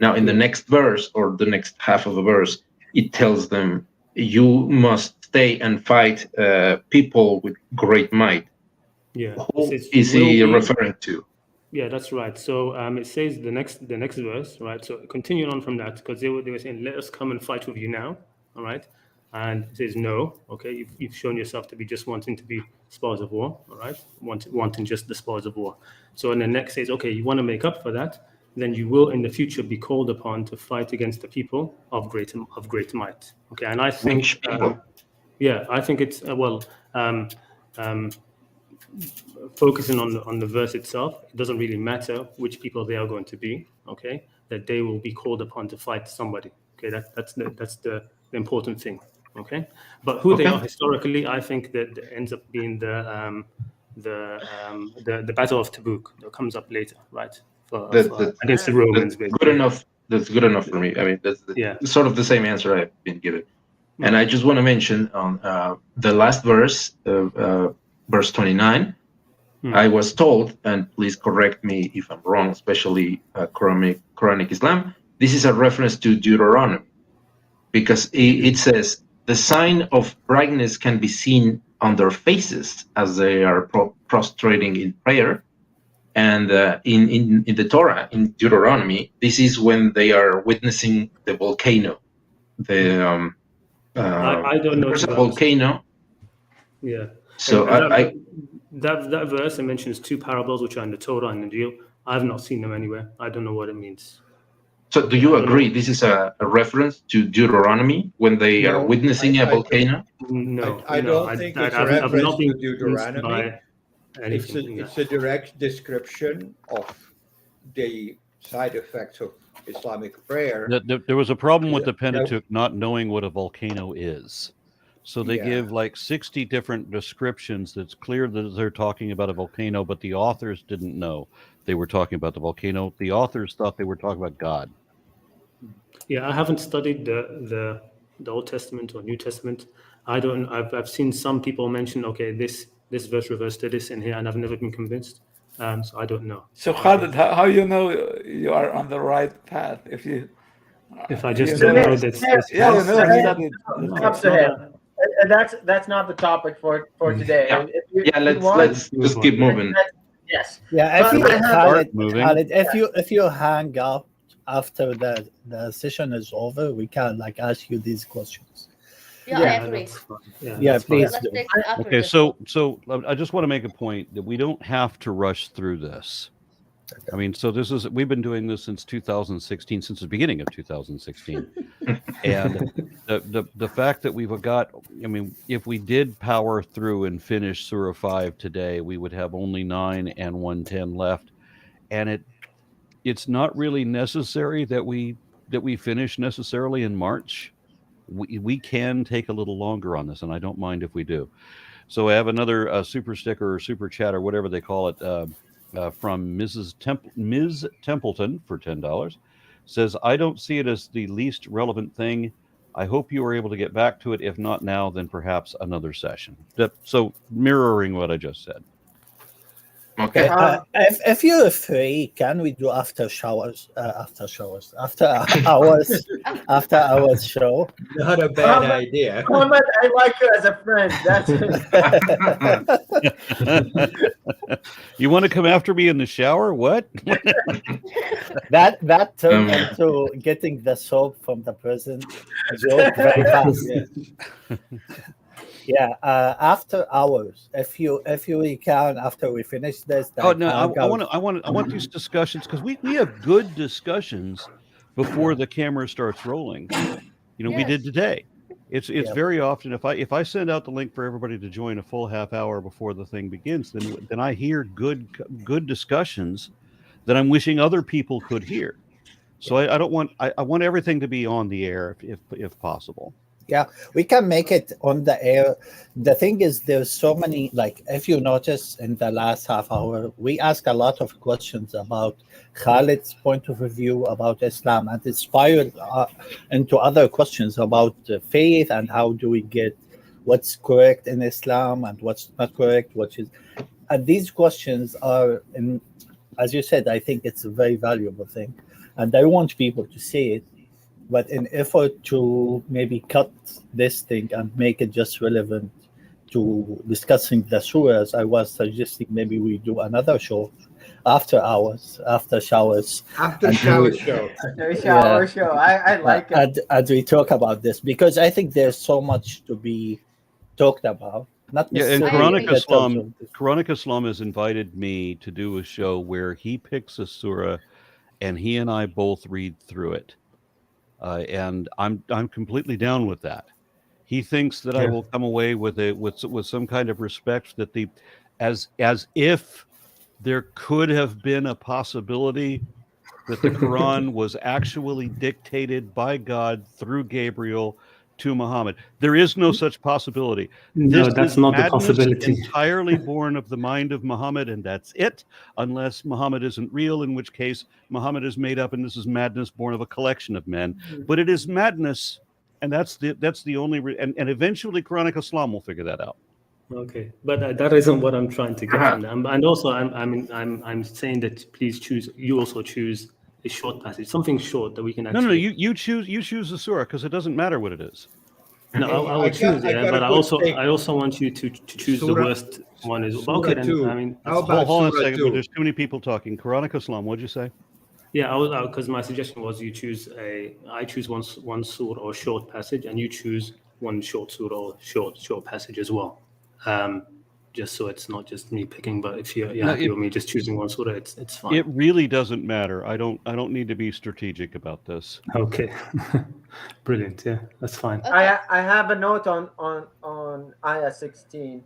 Now, in the next verse or the next half of the verse, it tells them, "You must stay and fight people with great might." yeah, Who it says, is he "Will be-" referring to? Yeah, that's right. So it says the next verse, right? So continuing on from that, because they were saying, "Let us come and fight with you now," all right? And it says, "No, okay, you've shown yourself to be just wanting to be spoils of war, all right? Wanting just the spoils of war." So in the next says, "Okay, you want to make up for that, then you will in the future be called upon to fight against the people of great might." Okay, and I think, Which people? I think it's focusing on the verse itself. It doesn't really matter which people they are going to be. Okay, that they will be called upon to fight somebody. Okay, that's the important thing. Okay, but who they Okay. are historically, I think that ends up being the Battle of Tabuk that comes up later, right? Against the Romans. That's good enough. That's good enough for me. I mean, that's sort of the same answer I've been given. And I just want to mention on the last verse, verse 29, I was told, and please correct me if I'm wrong, especially Quranic Islam, this is a reference to Deuteronomy, because it says, "The sign of brightness can be seen on their faces as they are prostrating in prayer." And in the Torah, in Deuteronomy, this is when they are witnessing the volcano. I don't know. There's a volcano. Yeah. So that verse mentions two parables which are in the Torah and the Injil. I've not seen them anywhere. I don't know what it means. So do you agree this is a reference to Deuteronomy when they are No, witnessing a volcano? No, I don't think it's a I've reference not been to convinced Deuteronomy. by anything. It's a direct description of the side effects of Islamic prayer. There was a problem with Yeah, the Pentateuch not knowing what a volcano is. So they Yeah. give like 60 different descriptions that's clear that they're talking about a volcano, but the authors didn't know they were talking about the volcano. The authors thought they were talking about God. Yeah, I haven't studied the Old Testament or New Testament. I've seen some people mention, okay, this verse refers to this in here, and I've never been convinced. So I don't know. So Khalid, how you know you are on the right path If I just you don't know, know that. yeah, you never Yeah. studied. Up to him. And that's not the topic for today. Yeah. If you Yeah, want, let's just keep moving. Yes. Yeah, if But you I have- Khalid, if you hang out after the session is over, we can like ask you these questions. Yeah, Yeah, I agree. that's fine. Yeah, that's please fine. Let's do. take it after Okay, this. so I just want to make a point that we don't have to rush through this. I mean, so we've been doing this since 2016, since the beginning of 2016, and the fact that we've got, I mean, if we did power through and finish Surah 5 today, we would have only 9 and 110 left, and it's not really necessary that we finish necessarily in March. We can take a little longer on this, and I don't mind if we do. So I have another super sticker or super chat or whatever they call it from Ms. Templeton for $10. Says, I don't see it as the least relevant thing. I hope you are able to get back to it. If not now, then perhaps another session. So mirroring what I just said. Okay. If you're free, can we do after hours after hours show? Not a bad idea. Muhammad, I like you as a friend. That's You want to come after me in the shower? What? that turned into getting the soap from the prison joke very fast. Yeah. After hours, if you can, after we finish this. Oh no, I want these discussions because we have good discussions before the camera starts rolling. You know, we did today. It's very often if I send out the link for everybody to join a full half hour before the thing begins, then I hear good discussions that I'm wishing other people could hear. So I don't want I want everything to be on the air if possible. Yeah, we can make it on the air. The thing is, there's so many, like, if you notice in the last half hour, we ask a lot of questions about Khalid's point of view about Islam, and it spiraled into other questions about faith and how do we get what's correct in Islam and what's not correct, and these questions are, as you said, I think it's a very valuable thing, and I want people to see it. But in effort to maybe cut this thing and make it just relevant to discussing the surahs, I was suggesting maybe we do another show after hours, after showers. After shower show. show. I like it. And we talk about this because I think there's so much to be talked about. Not and necessarily Quranic Islam has invited me to do a show where he picks a surah and he and I both read through it. And I'm completely down with that. He thinks that I will come away with some kind of respect that as if there could have been a possibility that the Quran was actually dictated by God through Gabriel to Muhammad. There is no such possibility. No, that's not the possibility. Entirely born of the mind of Muhammad, and that's it. Unless Muhammad isn't real, in which case Muhammad is made up, and this is madness born of a collection of men. But it is madness, and that's the only. And eventually, Quranic Islam will figure that out. Okay, but that isn't what I'm trying to get from them. And also, I'm saying that please choose. You also choose a short passage, something short that we can actually. No. You choose the surah because it doesn't matter what it is. No, I will choose it, but I also want you to choose the worst one. Okay, then I mean, how about hold on a Surah second. 2? There's too many people talking. Quranic Islam. What'd you say? Yeah, I was because my suggestion was I choose one surah or short passage, and you choose one short surah or short passage as well. Just so it's not just me picking, but if you're happy with me just choosing one surah, it's fine. It really doesn't matter. I don't need to be strategic about this. Okay, brilliant. Yeah, that's fine. I have a note on ayah 16,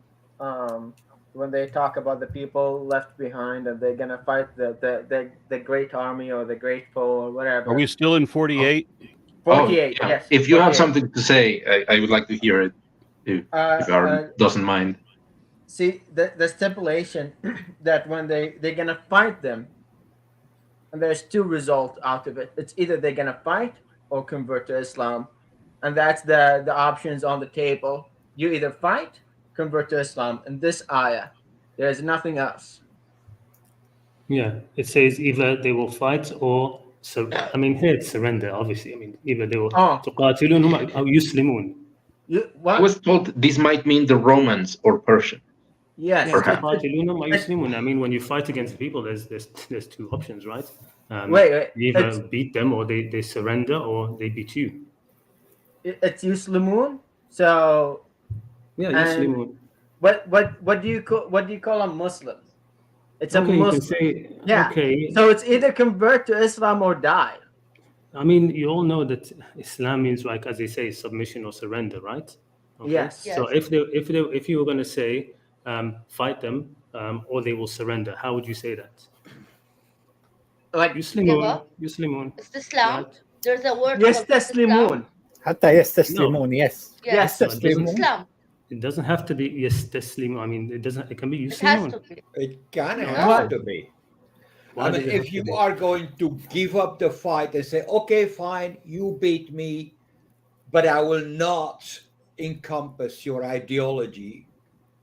when they talk about the people left behind and they're gonna fight the great army or the great foe or whatever. Are we still in 48? 48. Yes. If you 48. have something to say, I would like to hear it. If Aaron doesn't mind. See the stipulation that when they're gonna fight them, and there's two results out of it. It's either they're gonna fight or convert to Islam, and that's the options on the table. You either fight, convert to Islam. In this ayah, there's nothing else. Yeah, it says either they will fight or here it's surrender. Obviously, I mean either they will تقاتلونهم أو يسلمون. I was told this might mean the Romans or Persian. Yes. I mean, when you fight against people, there's two options, right? Wait. You either beat them, or they surrender, or they beat you. It's Yuslimun. So yeah, Yuslimun. What do you call a Muslim? It's a Muslim. You can say, yeah. Okay. So it's either convert to Islam or die. I mean, you all know that Islam means, like, as they say, submission or surrender, right? Okay. Yes. So if you were going to say fight them or they will surrender, how would you say that? Like Yuslimun. It's Islam. Right? There's a word. Yastaslimun. حتى يستسلمون. Yes. Islam. It doesn't have to be yastaslimun. I mean, it doesn't. It can be yuslimun. It has to be. It can have to be. I mean, if you are going to give up the fight and say, okay, fine, you beat me, but I will not encompass your ideology,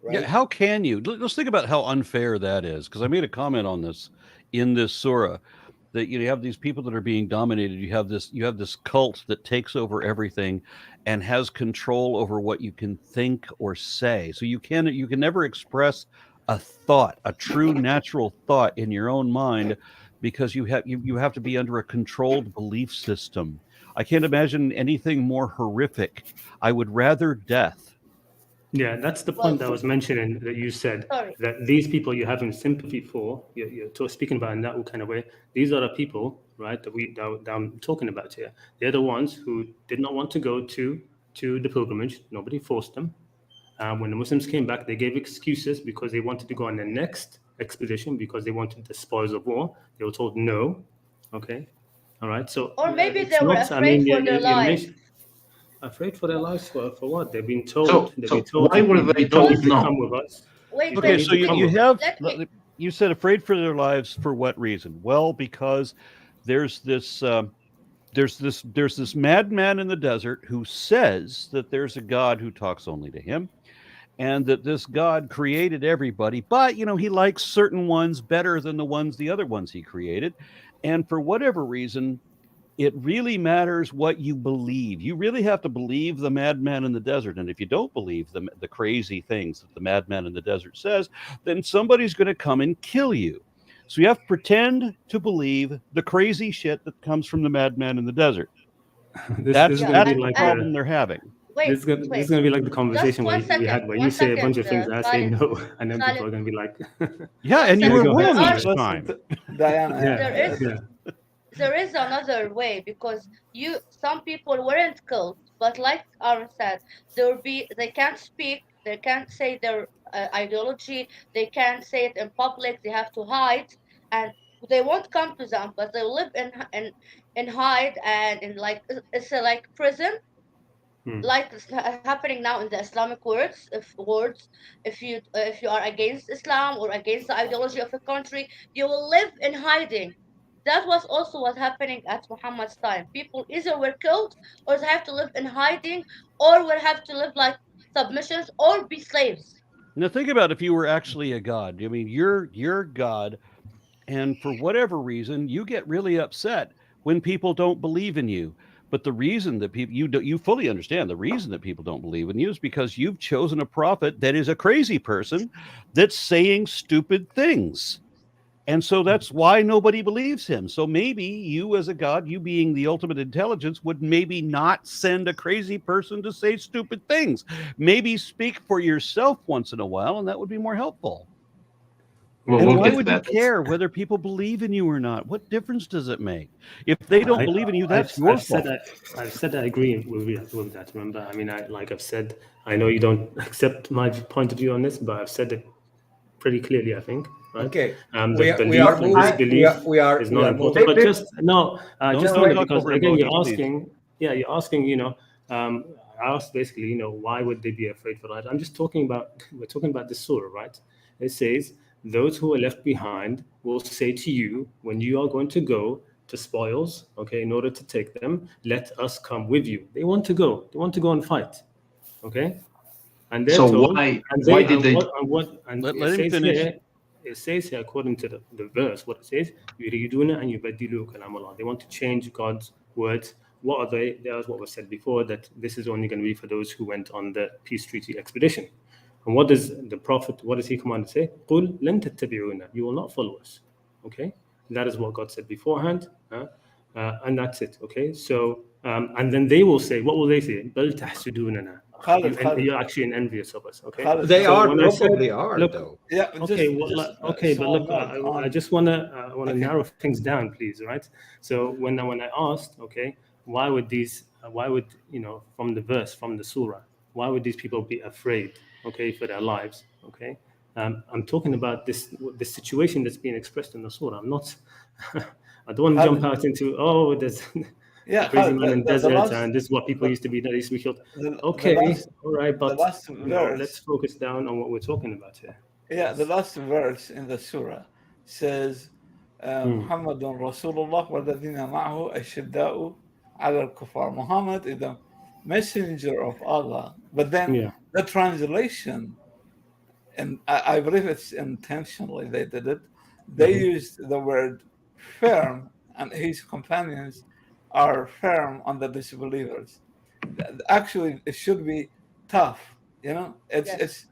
right? Yeah, how can you? Let's think about how unfair that is, because I made a comment on this in this surah, that you have these people that are being dominated. You have this cult that takes over everything and has control over what you can think or say. So you can never express a thought, a true natural thought in your own mind, because you have to be under a controlled belief system. I can't imagine anything more horrific. I would rather death. Yeah, that's the point that was mentioning, that you said that these people you're having sympathy for, you're speaking about in that kind of way. These are the people, right, that I'm talking about here. They're the ones who did not want to go to the pilgrimage. Nobody forced them. When the Muslims came back, they gave excuses because they wanted to go on the next expedition because they wanted the spoils of war. They were told no. Okay, all right. So or maybe they were afraid for their lives. Afraid for their lives for what? They've been told. Why were they told no? Come with us. Wait. Okay, so you said afraid for their lives for what reason? Well, because there's this madman in the desert who says that there's a God who talks only to him, and that this God created everybody, but he likes certain ones better than the other ones he created, and for whatever reason, it really matters what you believe. You really have to believe the madman in the desert. And if you don't believe the crazy things that the madman in the desert says, then somebody's going to come and kill you. So you have to pretend to believe the crazy shit that comes from the madman in the desert. That's the problem they're having. This is going to be like the conversation we had where you say a bunch of things and I say no, and then people are going to be like, yeah, and you were wrong each time. Diana, there is another way, because some people weren't killed, but like Aaron said, they can't speak, they can't say their ideology, they can't say it in public, they have to hide, and they won't come to them, but they live in hide, and in it's like prison. Like it's happening now in the Islamic words. If you are against Islam or against the ideology of a country, you will live in hiding. That was also what's happening at Muhammad's time. People either were killed, or they have to live in hiding, or will have to live like submissions or be slaves. Now think about if you were actually a god. I mean, you're God, and for whatever reason, you get really upset when people don't believe in you. But the reason that you fully understand the reason that people don't believe in you is because you've chosen a prophet that is a crazy person that's saying stupid things. And so that's why nobody believes him. So maybe you as a god, you being the ultimate intelligence, would maybe not send a crazy person to say stupid things. Maybe speak for yourself once in a while, and that would be more helpful. Well, and why would you care whether people believe in you or not? What difference does it make? If they don't believe in you, that's your fault. I've said I agree with that. Remember, I mean, I've said, I know you don't accept my point of view on this, but I've said it pretty clearly, I think. Right? Okay. We are is not important. But just because again, you're asking. I asked basically, why would they be afraid for that? We're talking about the surah, right? It says, those who are left behind will say to you, when you are going to go to spoils, okay, in order to take them, let us come with you. They want to go. They want to go and fight, okay? And they're told, why did they? Let him finish. It says here, according to the verse, what it says, they want to change God's words. What are they? There's what was said before, that this is only going to be for those who went on the peace treaty expedition. And what does the Prophet, what does he command to say? قُلْ لَن تَتَّبِعُونَ. You will not follow us. Okay? That is what God said beforehand. And that's it. Okay? So, and then they will say, what will they say? بَلْ تَحْسُدُونَنا. You're actually envious of us. Okay? They So are when I probably said, are look, though. Yeah. okay, but look, I just want to narrow things down, please, right? So when I asked, okay, why would from the verse, from the surah, why would these people be afraid, okay, for their lives, okay? I'm talking about this situation that's being expressed in the surah. I'm not. I don't want to jump out into there's a crazy man in the desert, and this is what people used to be. That used to be killed. Okay, all right, but let's focus down on what we're talking about here. Yeah, the last verse in the surah says, "Muhammad Rasulullah والذين معه أشداء على الكفار." Muhammad is the messenger of Allah, but then the translation, and I believe it's intentionally they did it. They used the word firm, and his companions are firm on the disbelievers. Actually, it should be tough. It's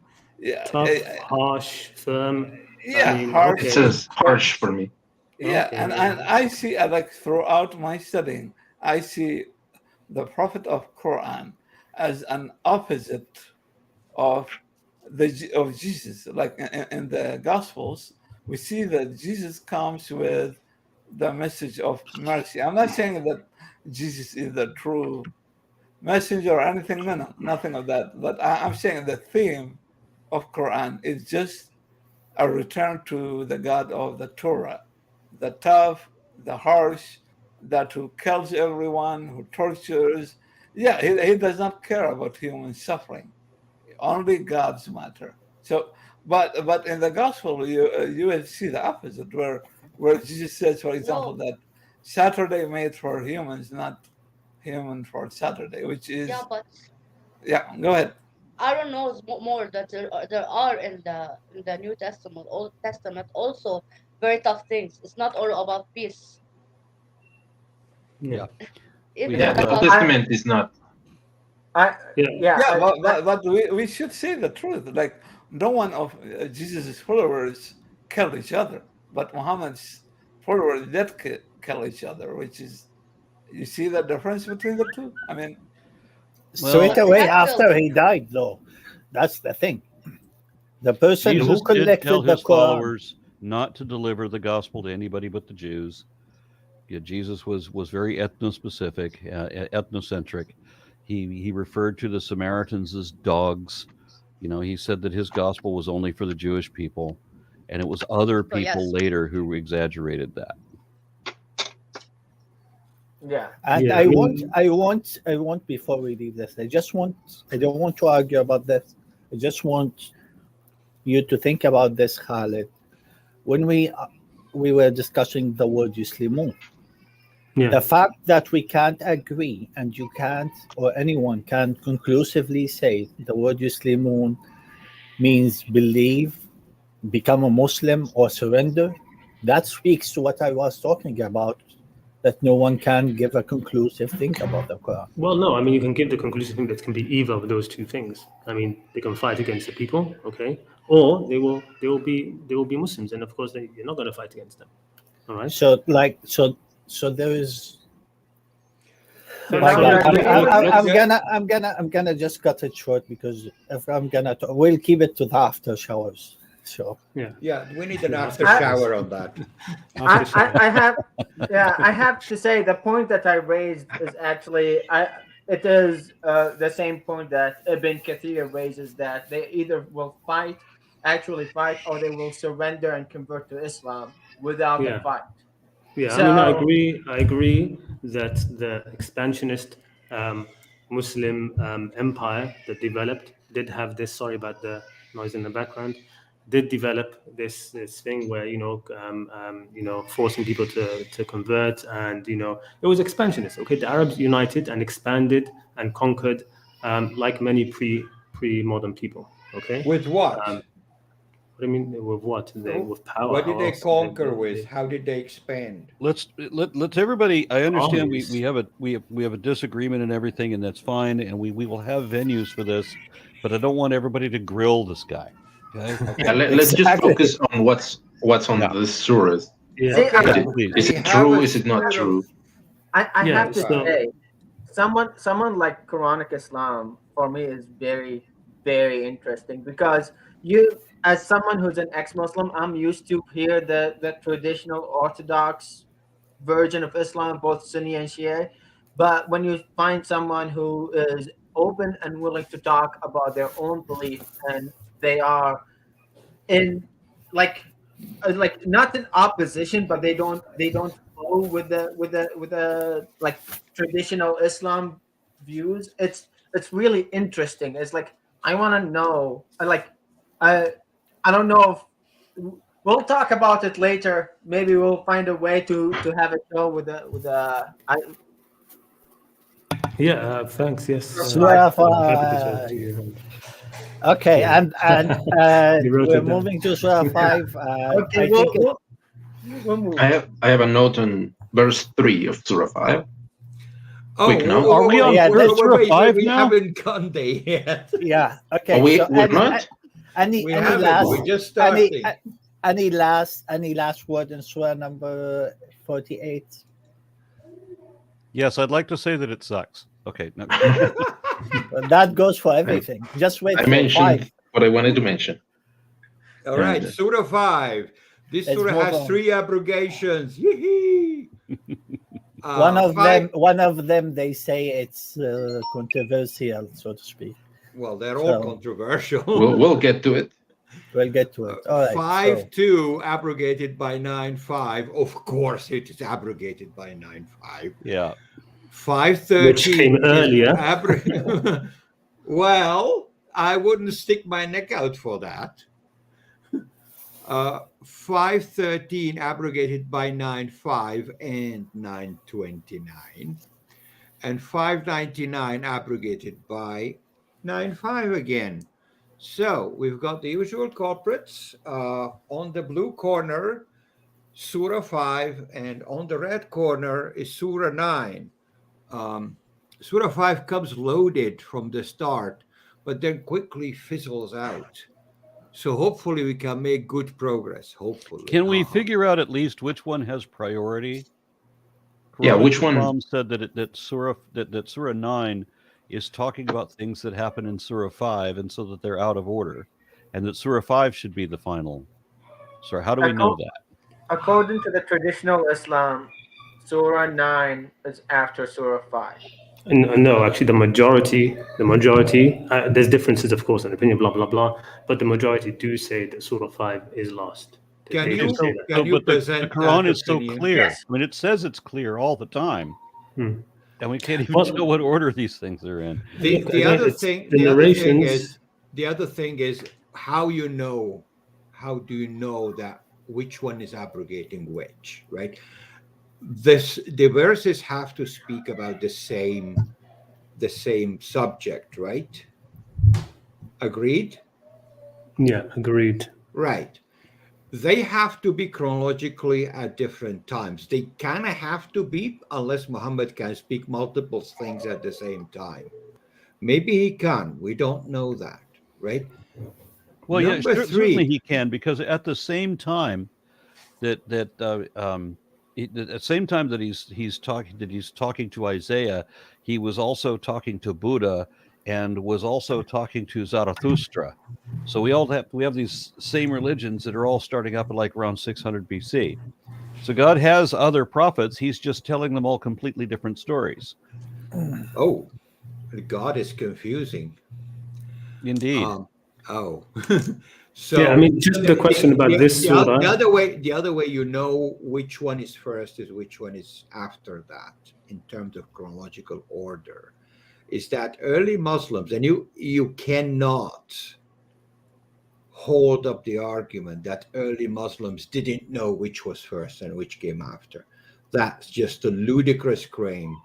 tough, harsh, firm. Yeah, I mean, harsh. It says harsh for me. Yeah, and I see, like throughout my studying, I see the Prophet of Quran as an opposite of Jesus. Like in the Gospels, we see that Jesus comes with the message of mercy. I'm not saying that Jesus is the true messenger or anything, nothing of that. But I'm saying the theme of Quran is just a return to the God of the Torah, the tough, the harsh, that who kills everyone, who tortures. Yeah, he does not care about human suffering. Only God's matter. So, but in the gospel, you will see the opposite, where Jesus says, for example, that Saturday made for humans, not human for Saturday, which is go ahead. I don't know more that there are in the New Testament, Old Testament also very tough things. It's not all about peace. Yeah. Even The Old Testament is not. But we should say the truth. Like, no one of Jesus' followers killed each other, but Muhammad's followers did kill each other, which is, you see the difference between the two? I mean, straight away after he died, though, that's the thing. The person Jesus who collected did tell his the Quran, followers not to deliver the gospel to anybody but the Jews. Yeah, Jesus was very ethno-specific, ethnocentric. He referred to the Samaritans as dogs. He said that his gospel was only for the Jewish people, and it was other people later who exaggerated that. Yeah. And I want before we leave this, I don't want to argue about this. I just want you to think about this, Khalid. When we were discussing the word Yuslimun, the fact that we can't agree and you can't, or anyone can conclusively say the word Yuslimun means believe, become a Muslim, or surrender, that speaks to what I was talking about, that no one can give a conclusive thing about the Quran. Well, no, I mean, you can give the conclusive thing that can be either of those two things. I mean, they can fight against the people, okay, or they will be Muslims, and of course you're not going to fight against them. All right. So there is. So My God, I'm I'm gonna just cut it short, because if I'm gonna we'll keep it to the after showers. So yeah, we need an after shower on that. I have to say the point that I raised is actually it is the same point that Ibn Kathir raises, that they either will actually fight, or they will surrender and convert to Islam without a fight. Yeah, so, I mean, I agree that the expansionist Muslim empire that developed did have this. Sorry about the noise in the background. Did develop this thing where forcing people to convert, and it was expansionist. Okay, the Arabs united and expanded and conquered, like many pre-modern people. Okay, with what? What do you mean with what? With power. What did they conquer with? How did they expand? Let's everybody. I understand we have a disagreement and everything, and that's fine, and we will have venues for this. but I don't want everybody to grill this guy. Okay. Yeah, let's just focus on what's on the surahs. Yeah. Okay. Is it true? Is it not true? I have to say, someone like Quranic Islam for me is very, very interesting, because you, as someone who's an ex-Muslim, I'm used to hear the traditional Orthodox version of Islam, both Sunni and Shia. But when you find someone who is open and willing to talk about their own belief, and they are in like not in opposition, but they don't go with the like traditional Islam views. It's really interesting. It's like, I want to know. I don't know if we'll talk about it later. Maybe we'll find a way to have a show with the. Yeah. Thanks. Yes. Surah okay, and we're moving to Surah 5. Okay, we'll move. I have a note on verse 3 of Surah 5. Oh, Quick note. Are we on Surah 5 we now? haven't gone there yet. Yeah. Okay. We're not. We haven't. We're just starting. Any last word in Surah number 48? Yes, I'd like to say that it sucks. Okay. No. That goes for everything. Just wait I for mentioned 5. what I wanted to mention. All right, Surah 5. This Let's surah move has on. 3 abrogations. Yee-hee. One of five- them, they say it's controversial, so to speak. Well, they're all So- controversial. We'll get to it. We'll get to it. All right. 5.2 abrogated by 9.5. Of course, it is abrogated by 9.5. Yeah. 5.13. Which came earlier. Well, I wouldn't stick my neck out for that. 5.13 abrogated by 9.5 and 9.29. And 5.99 abrogated by 9.5 again. So we've got the usual culprits. On the blue corner, Surah 5, and on the red corner is Surah 9. Surah 5 comes loaded from the start, but then quickly fizzles out. So hopefully we can make good progress. Hopefully. Can we figure out at least which one has priority? Yeah, which one? Islam said that Surah 9 is talking about things that happen in Surah 5, and so that they're out of order, and that Surah 5 should be the final. So how do we know that? According to the traditional Islam, Surah 9 is after Surah 5. No, actually, the majority. There's differences, of course, in opinion, blah blah blah. But the majority do say that Surah 5 is last. Can They you do say that. can you But the present Quran that is so opinion? clear. Yes. I mean, it says it's clear all the time, and we can't even Well- tell what order these things are in. The Again, other it's thing, the the narrations. other thing is how do you know that which one is abrogating which, right? The verses have to speak about the same subject, right? Agreed? Yeah, agreed. Right. They have to be chronologically at different times. They kind of have to be, unless Muhammad can speak multiple things at the same time. Maybe he can. We don't know that, right? Well, yeah, Number certainly three. he can, because at the same time that at the same time that he's talking to Isaiah, he was also talking to Buddha and was also talking to Zarathustra. So we have these same religions that are all starting up at like around 600 BC. So God has other prophets. He's just telling them all completely different stories. Oh, God is confusing. Indeed. So yeah, I mean, just the question about this surah. The other way you know which one is first is which one is after that in terms of chronological order, is that early Muslims, and you cannot hold up the argument that early Muslims didn't know which was first and which came after. That's just a ludicrous claim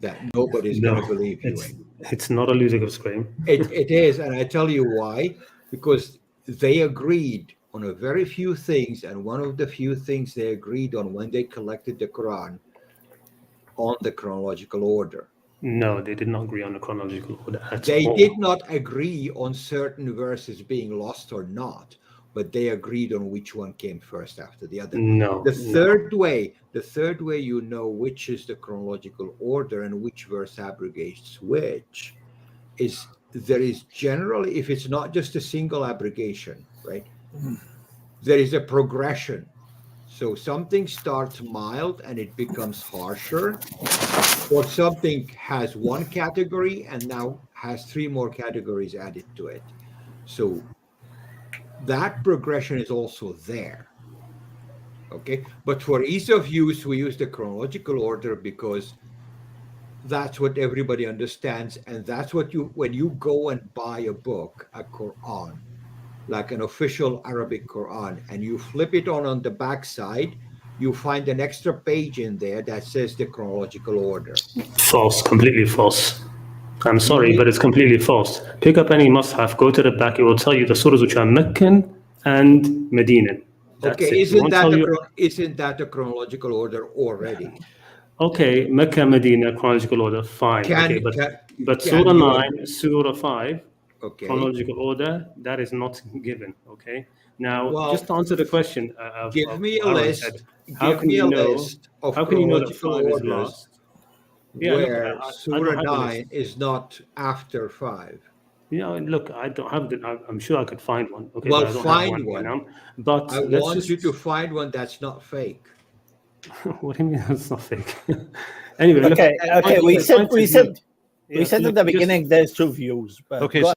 that nobody's going to believe you in. It's not a ludicrous claim. It is, and I tell you why. Because they agreed on a very few things, and one of the few things they agreed on when they collected the Quran on the chronological order. No, they did not agree on the chronological order at They all. did not agree on certain verses being lost or not, but they agreed on which one came first after the other. No. The third way you know which is the chronological order and which verse abrogates which is there is generally, if it's not just a single abrogation, right, there is a progression. So something starts mild and it becomes harsher, or something has one category and now has 3 more categories added to it. So that progression is also there. Okay, but for ease of use, we use the chronological order because that's what everybody understands, and that's what when you go and buy a book, a Quran, like an official Arabic Quran, and you flip it on the back side, you find an extra page in there that says the chronological order. False, completely false. I'm sorry, but it's completely false. Pick up any mushaf, go to the back, it will tell you the surahs which are Meccan and Medinan. Okay, isn't that the chronological order already? Okay, Mecca, Medina, chronological order, fine. But Surah 9, Surah 5, chronological order, that is not given. Okay. Now, just to answer the question of give me a Aaron list. said, how can you know that 5 is lost? Yeah, where Surah 9 is not after 5. Look, I don't have I'm sure I could find one. Okay, well, but I don't find have one. one. Now. But I want you to find one that's not fake. What do you mean that's not fake? Anyway, okay. We said at the beginning there's 2 views. But okay, so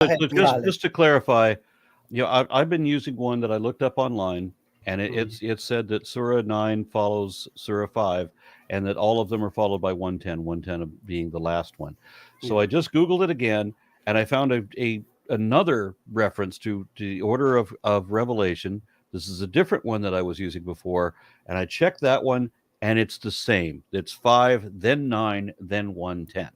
just to clarify, I've been using one that I looked up online, and it said that Surah 9 follows Surah 5, and that all of them are followed by 110 being the last one. So I just Googled it again, and I found another reference to the order of revelation. This is a different one that I was using before, and I checked that one, and it's the same. It's 5, then 9, then 110.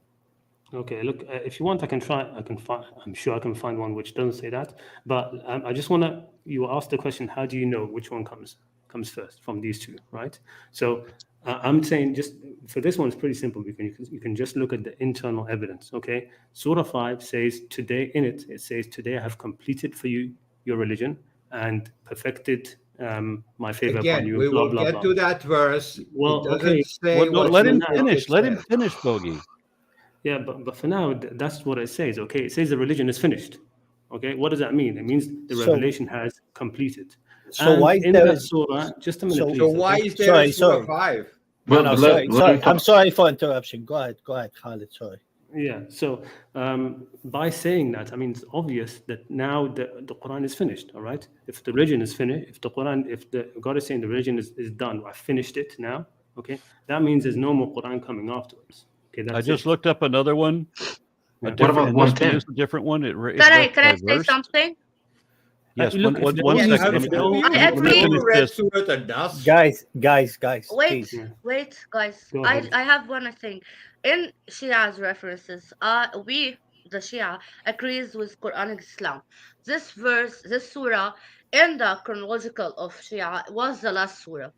Okay, look, if you want, I can find. I'm sure I can find one which doesn't say that. But I just want to. You asked the question, how do you know which one comes first from these 2, right? So I'm saying just for this one, it's pretty simple. You can just look at the internal evidence. Okay, Surah 5 says today in it. It says today I have completed for you your religion and perfected my favor upon you. We will get to that verse. Well, okay. Let him finish. Let him finish, Bogey. Yeah, but for now, that's what it says. Okay, it says the religion is finished. Okay, what does that mean? It means the revelation has completed. So why in that surah? Just a minute, please. So why is there Surah 5? Sorry. I'm sorry for interruption. Go ahead, Khalid. Sorry. Yeah. So by saying that, I mean it's obvious that now the Quran is finished. All right. If the religion is finished, if the God is saying the religion is done, I finished it now. Okay, that means there's no more Quran coming afterwards. Okay, I just looked up another one. What about 110? It's a different one. Can I say something? Yes, look, one second. I agree. Guys. Wait, guys. I have one thing. In Shia's references, the Shia agrees with Quranic Islam. This surah, in the chronological of Shia, was the last surah.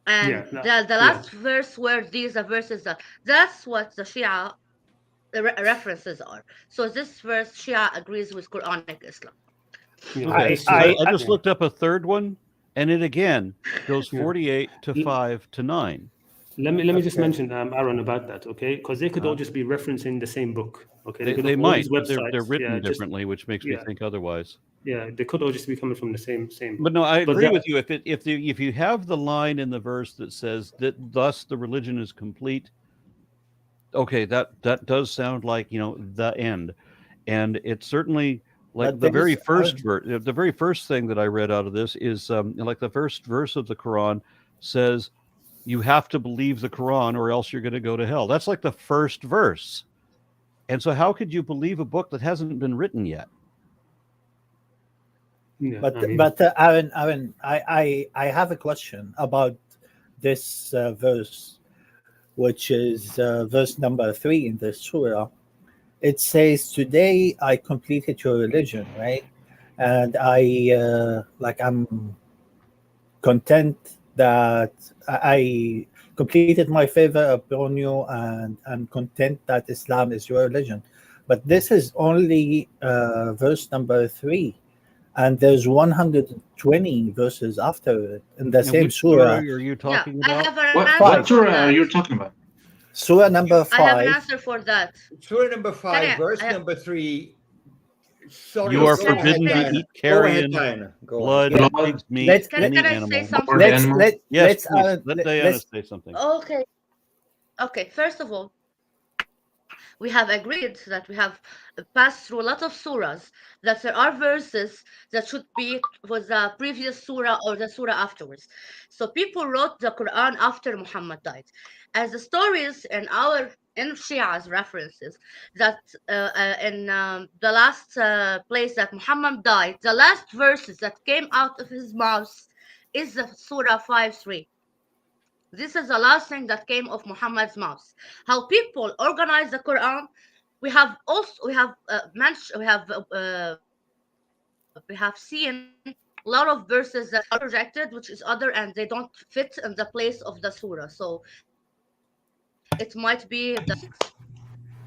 And the last verse where these are verses that's what the Shia references are. So this verse, Shia agrees with Quranic Islam. Okay, I just looked up a third one, and it again goes 48 to 5 to 9. Let me just mention Aaron about that, okay? Because they could all just be referencing the same book. Okay, they might. They're written differently, which makes me think otherwise. Yeah, they could all just be coming from the same. But no, I agree with you. If you have the line in the verse that says that thus the religion is complete, okay, that does sound like the end, and it's certainly like the very first thing that I read out of this is like the first verse of the Quran says you have to believe the Quran or else you're going to go to hell. That's like the first verse, and so how could you believe a book that hasn't been written yet? Yeah, but Aaron, I have a question about this verse, which is verse number 3 in the surah. It says, "Today I completed your religion," right? And I'm content that I completed my favor upon you, and I'm content that Islam is your religion. But this is only verse number 3, and there's 120 verses after it in the And same which surah surah. are you Yeah, talking I about? have an What answer for surah are that. you talking about? Surah number I have an 5. answer for that. Surah number Can 5, I? verse number 3. Sorry, You Please, are go ahead, forbidden to can Diana. eat Go ahead, carrion, Diana. Go ahead. blood, Yeah, Blood, pig's meat, let's can any I say animal. something? board let's animal. Yes, let's please. Let Diana let's say something. Okay. Okay. First of all, we have agreed that we have passed through a lot of surahs, that there are verses that should be with the previous surah or the surah afterwards. So people wrote the Quran after Muhammad died. As the stories in Shia's references that in the last place that Muhammad died, the last verses that came out of his mouth is the Surah 5:3. This is the last thing that came of Muhammad's mouth. How people organize the Quran, we have seen a lot of verses that are projected, which is other, and they don't fit in the place of the surah. So it might be the.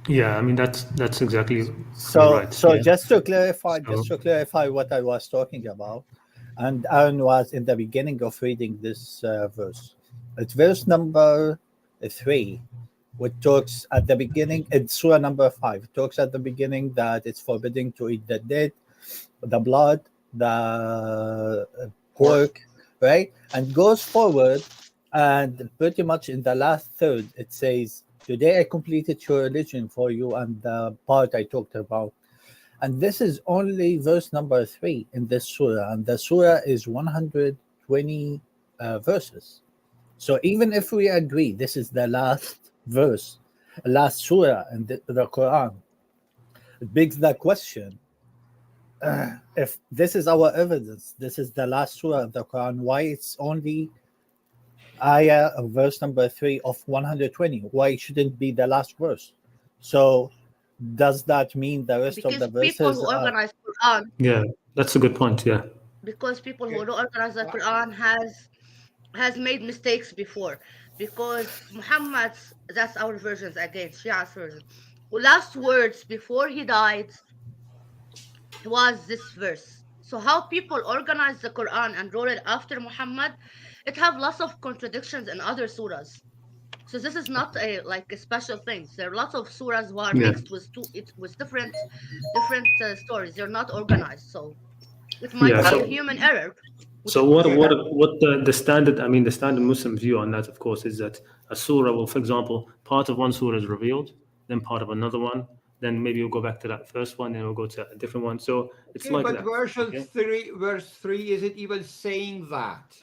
Yeah, I mean that's exactly so right. so Yeah. just So to clarify what I was talking about, and Aaron was in the beginning of reading this verse. It's verse number 3, which talks at the beginning. It's surah number 5. It talks at the beginning that it's forbidding to eat the dead, the blood, the pork, right? And goes forward, and pretty much in the last third, it says, "Today I completed your religion for you," and the part I talked about. And this is only verse number 3 in this surah, and the surah is 120 verses. So even if we agree this is the last verse, last surah in the Quran, it begs the question: if this is our evidence, this is the last surah of the Quran, why it's only ayah of verse number 3 of 120? Why shouldn't be the last verse? So does that mean the rest of Because the people verses who are? organize Quran, yeah, that's a good point. Yeah. because people who Okay. don't organize the Quran has made mistakes before. Because Muhammad's, that's our versions again, Shia's version. Last words before he died was this verse. So how people organize the Quran and wrote it after Muhammad, it have lots of contradictions in other surahs. So this is not a like a special thing. There are lots of surahs who are Yeah. mixed with different stories. They're not organized, so it might Yeah. be a So human error, which so what Okay. what what the standard, I mean the standard Muslim view on that, of course, is that a surah will, for example, part of one surah is revealed, then part of another one, then maybe we'll go back to that first one, then we'll go to a different one. So it's Okay, like but that. Okay. verse 3 isn't even saying that.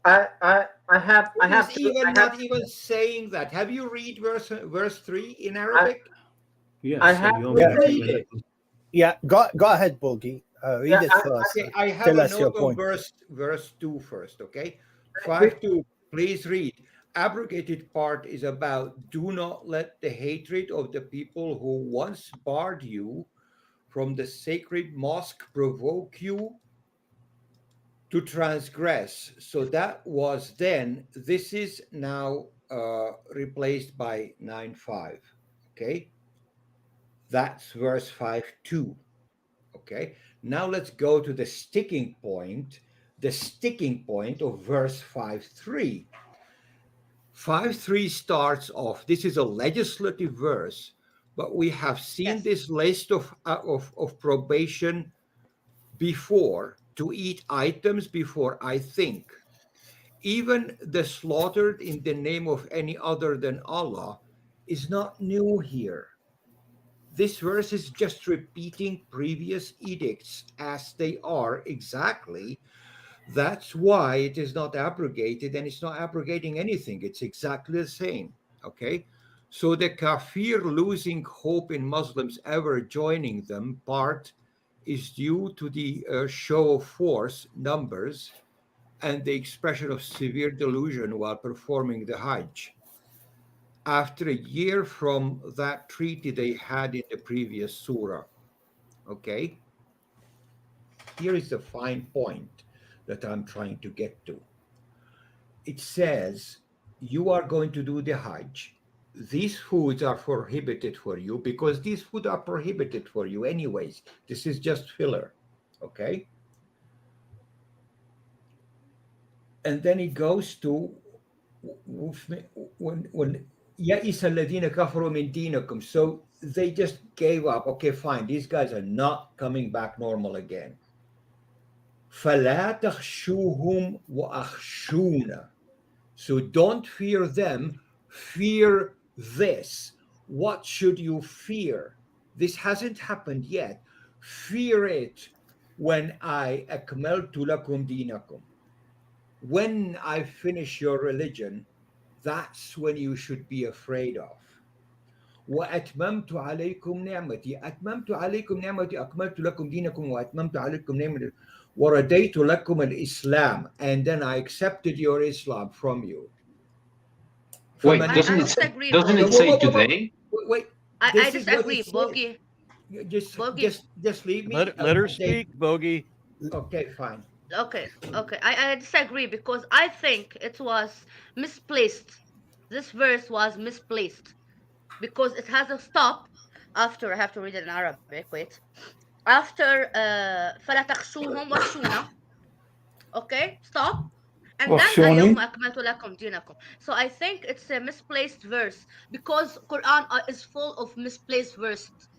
I It have is to even I have not even saying that. Have you read verse 3 in I, Arabic? I Yes, have you want to me Yeah, to Read say it. read yeah. Go ahead, Bogi. Read yeah it first. Okay, I have Tell a us your note on point. verse 2 first, okay? we, 5:2, please read. Abrogated part is about do not let the hatred of the people who once barred you from the sacred mosque provoke you to transgress. So that was then. This is now replaced by 9:5. Okay, that's verse 5:2. Okay, now let's go to the sticking point. The sticking point of verse 5:3. 5:3 starts off. This is a legislative verse, but we have seen yes, this list of probation before, to eat items before I think. Even the slaughtered in the name of any other than Allah is not new here. This verse is just repeating previous edicts as they are exactly. That's why it is not abrogated, and it's not abrogating anything. It's exactly the same. Okay. So the kafir losing hope in Muslims ever joining them part is due to the show of force, numbers, and the expression of severe delusion while performing the Hajj. After a year from that treaty they had in the previous surah. Okay, here is the fine point that I'm trying to get to. it says you are going to do the Hajj. These foods are prohibited for you because these foods are prohibited for you anyways. This is just filler. Okay? And then it goes to when يَئِسَ الَّذِينَ كَفَرُوا مِنْ دِينِكُمْ. So they just gave up. Okay, fine. These guys are not coming back normal again. فَلَا تَخْشُوهُمْ وَأَخْشُونَ. So don't fear them, fear this. What should you fear? This hasn't happened yet. Fear it when I أكملت لكم دينكم. When I finish your religion, that's when you should be afraid of. وأتممت عليكم نعمتي. أتممت عليكم نعمتي أكملت لكم دينكم وأتممت عليكم نعمتي ورديت لكم الإسلام. And then I accepted your Islam from you. Wait, doesn't it say today? Wait, I disagree, Bogey. Just leave me. Let her speak, Bogey. Okay, fine. Okay. I disagree because I think it was misplaced. This verse was misplaced because it has a stop after. I have to read it in Arabic. Wait. After فلا تخشوهم وخشونا. Okay, stop. And then اليوم أكملت لكم دينكم. So I think it's a misplaced verse because Quran is full of misplaced verses.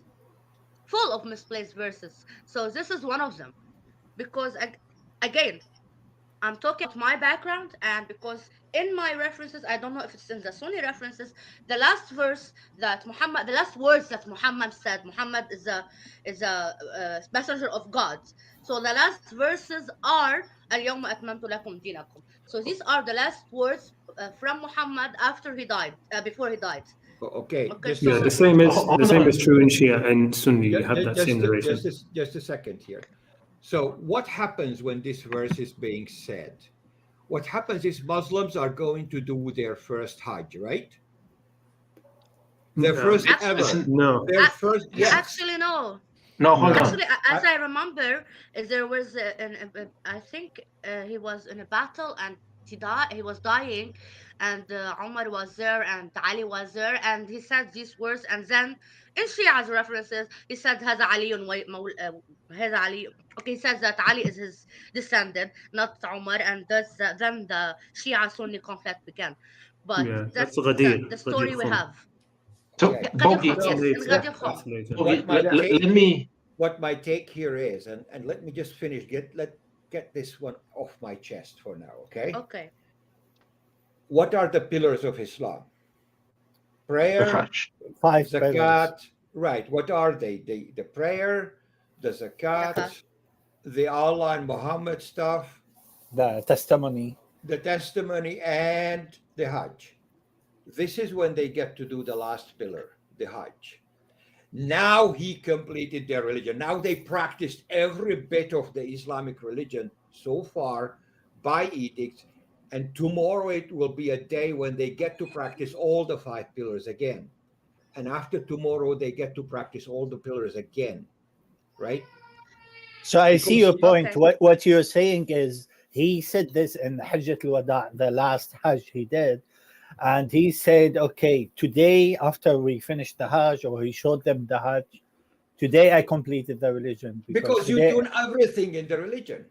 Full of misplaced verses. So this is one of them. Because again, I'm talking about my background, and because in my references, I don't know if it's in the Sunni references, the last words that Muhammad said, Muhammad is a messenger of God. So the last verses are اليوم أكملت لكم دينكم. So these are the last words from Muhammad after he died, before he died. Okay. Yeah, the same is true in Shia and Sunni. You have that same narration. Just a second here. So what happens when this verse is being said? What happens is Muslims are going to do their first Hajj, right? Their first ever. No. Their first. Yes. Actually, no. No, hold on. Actually, as I remember, there was I think he was in a battle and he was dying, and Umar was there and Ali was there, and he said these words, and then in Shia's references he said هذا علي هذا علي. Okay, he says that Ali is his descendant, not Umar, and then the Shia Sunni conflict began. But that's the story we have. So, Bogey, what my take here is, and let me just finish, get this one off my chest for now, okay? Okay. What are the pillars of Islam? Prayer, 5 zakat, pillars. right? What are they? The prayer, the zakat, the Allah and Muhammad stuff, the testimony, and the Hajj. This is when they get to do the last pillar, the Hajj. Now he completed their religion. Now they practiced every bit of the Islamic religion so far by edict. And tomorrow it will be a day when they get to practice all the 5 pillars again. And after tomorrow, they get to practice all the pillars again, right? So I see your point. Okay. What you're saying is he said this in Hajjat al-Wada, the last Hajj he did. And he said, okay, today, after we finished the Hajj, or he showed them the Hajj, today I completed the religion. Because you're doing everything in the religion.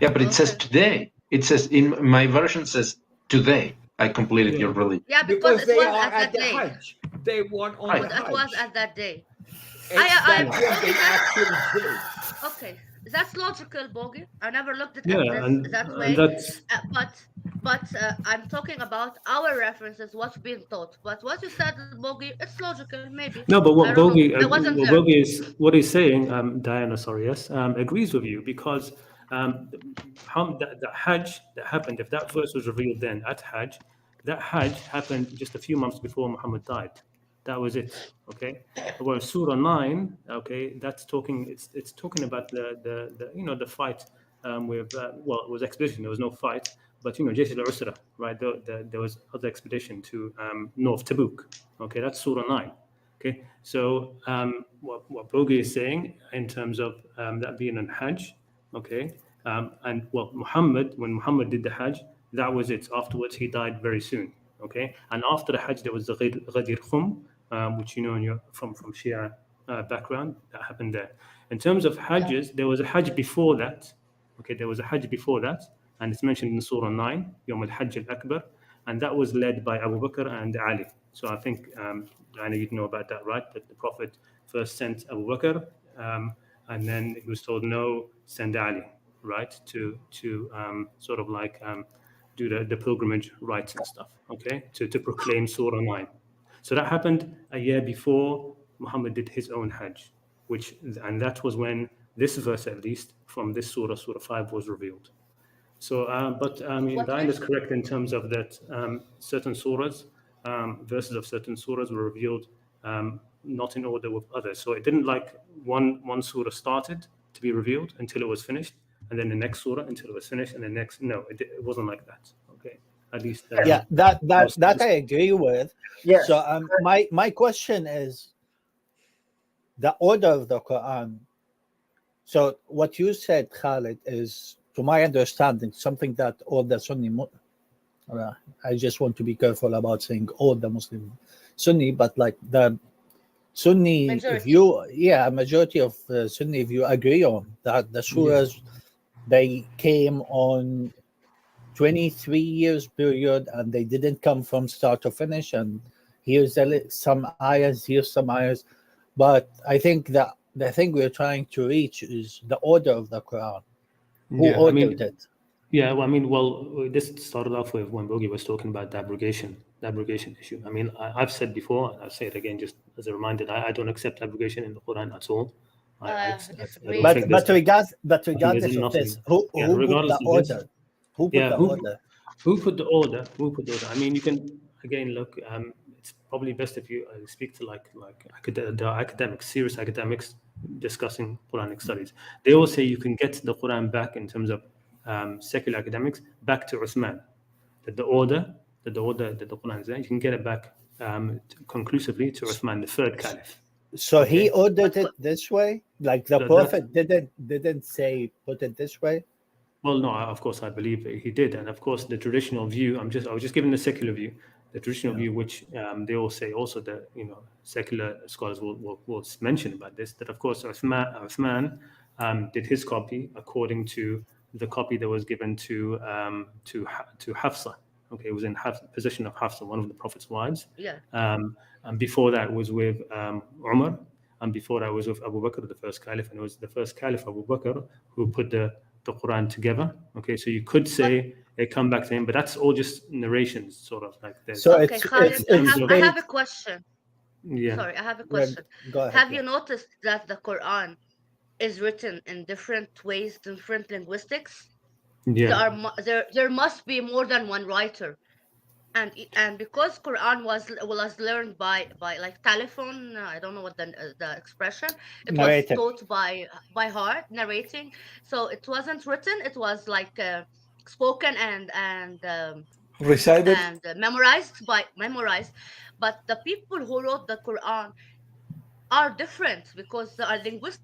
Yeah, but it says today. It says, in my version says, today I completed your religion. Yeah, because they are at the Hajj. They want on the Hajj. It was at that day. Okay, that's logical, Bogey. I never looked at it that way. But I'm talking about our references, what's being taught. But what you said, Bogey, it's logical, maybe. No, but what Bogey is, what he's saying, Diana, sorry, yes, agrees with you, because the Hajj that happened, if that verse was revealed then at Hajj, that Hajj happened just a few months before Muhammad died. That was it. Okay. Well, Surah 9. Okay, that's talking. It's talking about the fight with it was expedition. There was no fight, but Jaysh al-Usra, right? There was other expedition to North Tabuk. Okay, that's Surah 9. Okay, so what Bogey is saying in terms of that being an Hajj. Okay, when Muhammad did the Hajj, That was it. Afterwards, he died very soon. Okay, and after the Hajj, there was the Ghadir Khum, which from Shia background, that happened there. In terms of Hajjs, there was a Hajj before that. Okay, there was a Hajj before that, and it's mentioned in Surah 9, Yawm al-Hajj al-Akbar, and that was led by Abu Bakr and Ali. So I think, I know you know about that, right? That the Prophet first sent Abu Bakr, and then he was told, no, send Ali, right? To sort of like do the pilgrimage rites and stuff, okay? To proclaim Surah 9. So that happened a year before Muhammad did his own Hajj, and that was when this verse, at least, from this Surah, Surah 5, was revealed. So, but I mean, Diane is correct in terms of that certain surahs, verses of certain surahs were revealed not in order with others. So it didn't like one surah started to be revealed until it was finished, and then the next surah until it was finished, and the next. No, it wasn't like that. Okay, at least. That I agree with. Yes. So my question is the order of the Quran. So what you said, Khalid, is, to my understanding, something that all the Sunni, I just want to be careful about saying all the Muslim Sunni, but like the Sunni view, a majority of Sunni view agree on that the surahs, they came on 23 years period, and they didn't come from start to finish, and here's some ayahs, but I think that the thing we're trying to reach is the order of the Quran. Who ordered it? Yeah, well, this started off with when Bogi was talking about the abrogation issue. I mean, I've said before, and I'll say it again just as a reminder, I don't accept abrogation in the Quran at all. But regardless of this, who put the order? Who put the order? Who put the order? I mean, you can, again, look, it's probably best if you speak to like the academics, serious academics discussing Quranic studies. They all say you can get the Quran back in terms of secular academics back to Uthman. That the order that the Quran is there, you can get it back conclusively to Uthman, the third caliph. So he ordered it this way, like the Prophet didn't say put it this way. Well, no, of course I believe he did, and of course the traditional view. I was just giving the secular view. The traditional view, which they all say, also that secular scholars will mention about this, that of course Uthman did his copy according to the copy that was given to Hafsa. Okay, it was in possession of Hafsa, one of the Prophet's wives. Yeah. And before that was with Umar, and before that was with Abu Bakr, the first caliph, and it was the first caliph Abu Bakr who put the Quran together. Okay, so you could say they come back to him, but that's all just narrations, sort of like this. So okay, Khalid, I have a question. Yeah. Sorry, I have a question. Go ahead, have you noticed that the Quran is written in different ways, different linguistics? Yeah. There must be more than one writer, and because Quran was learned by like telephone, I don't know what the expression. It was taught by heart, narrating. So it wasn't written. It was like spoken and recited and memorized. But the people who wrote the Quran are different because they are linguists.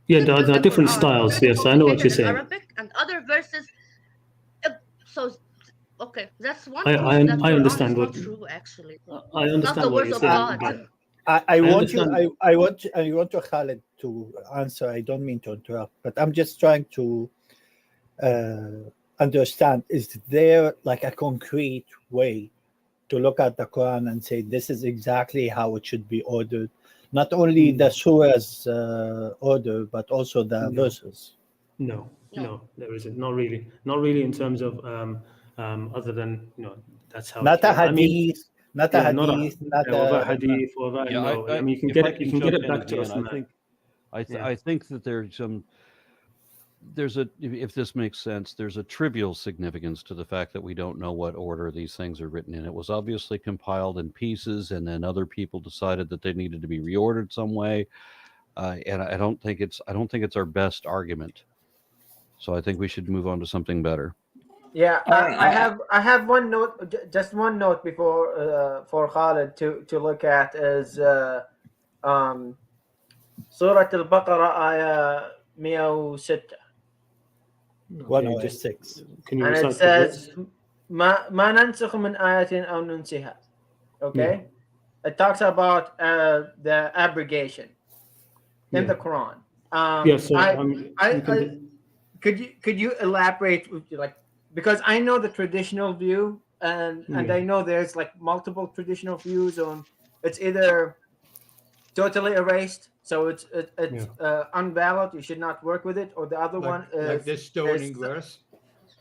Yeah, there are different styles. Yes, I know what you're saying. Arabic and other verses. So, okay, that's one. I understand what. True, actually. I understand what you're saying. I want to Khalid to answer. I don't mean to interrupt, but I'm just trying to understand. Is there like a concrete way to look at the Quran and say this is exactly how it should be ordered? Not only the surah's order, but also the verses. No, there isn't. Not really in terms of other than that's how. Not a hadith, not a hadith. I mean, you can get it back to us. I think that there's a, if this makes sense, there's a trivial significance to the fact that we don't know what order these things are written in. It was obviously compiled in pieces, and then other people decided that they needed to be reordered some way. And I don't think it's our best argument. So I think we should move on to something better. Yeah, I have one note, just one note before for Khalid to look at is Surah Al-Baqarah ayah 106. 106. Can you And recite it says, the verse? ما ننسخ من آية أو ننسها. Okay? It talks about the abrogation in the Quran. Could you elaborate with, like, because I know the traditional view and I know there's like multiple traditional views on it's either totally erased, so it's unvalid, you should not work with it, or the other one is like the stoning verse.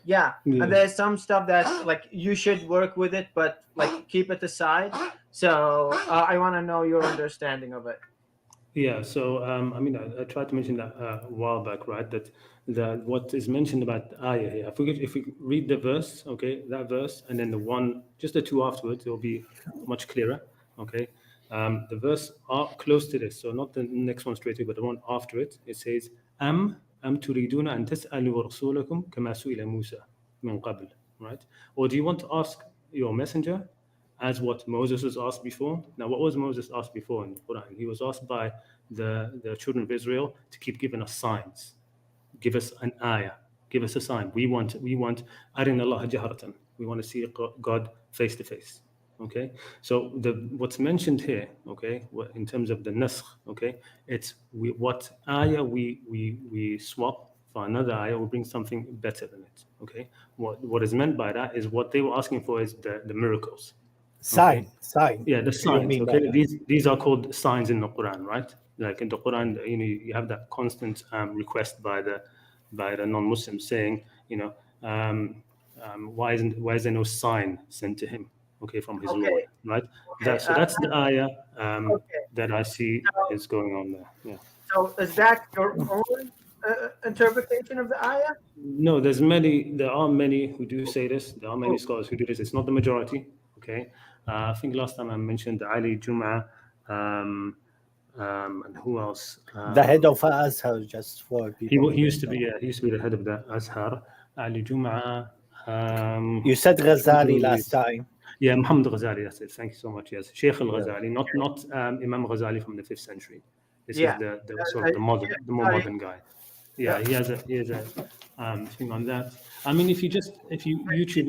Yeah, and there's some stuff that like you should work with it, but like keep it aside. So I want to know your understanding of it. Yeah, so I mean, I tried to mention that a while back, right? That what is mentioned about ayah here. If we read the verse, okay, that verse, and then the one, just the two afterwards, it will be much clearer, okay. The verse close to this, so not the next one straight away, but the one after it. It says, "Am turiduna an tas'alu rasulakum kama su'ila Musa min qabl," right? Or do you want to ask your messenger as what Moses was asked before? Now, what was Moses asked before in the Quran? He was asked by the children of Israel to keep giving us signs. Give us an ayah. Give us a sign. We want Arina Allah jaharatan. We want to see God face to face. Okay. So what's mentioned here, okay, in terms of the naskh, okay, it's what ayah we swap for another ayah, we bring something better than it. Okay. What is meant by that is what they were asking for is the miracles. Sign. Yeah, the signs. Okay, these are called signs in the Quran, right? Like in the Quran, you have that constant request by the non-Muslims saying, why is there no sign sent to him? Okay, from his Lord, right? That's the ayah that I see is going on there. Yeah. So is that your own interpretation of the ayah? No, there are many who do say this. There are many scholars who do this. It's not the majority. Okay, I think last time I mentioned Ali Jum'ah, and who else? The head of Azhar, just for people. He used to be the head of the Azhar. Ali Jum'ah. You said Ghazali last time. Yeah, Muhammad Ghazali. That's it. Thank you so much. Yes, Sheikh al-Ghazali, not Imam Ghazali from the 5th century. This is the sort of the more modern guy. Yeah, he has a thing on that. I mean, if you YouTube,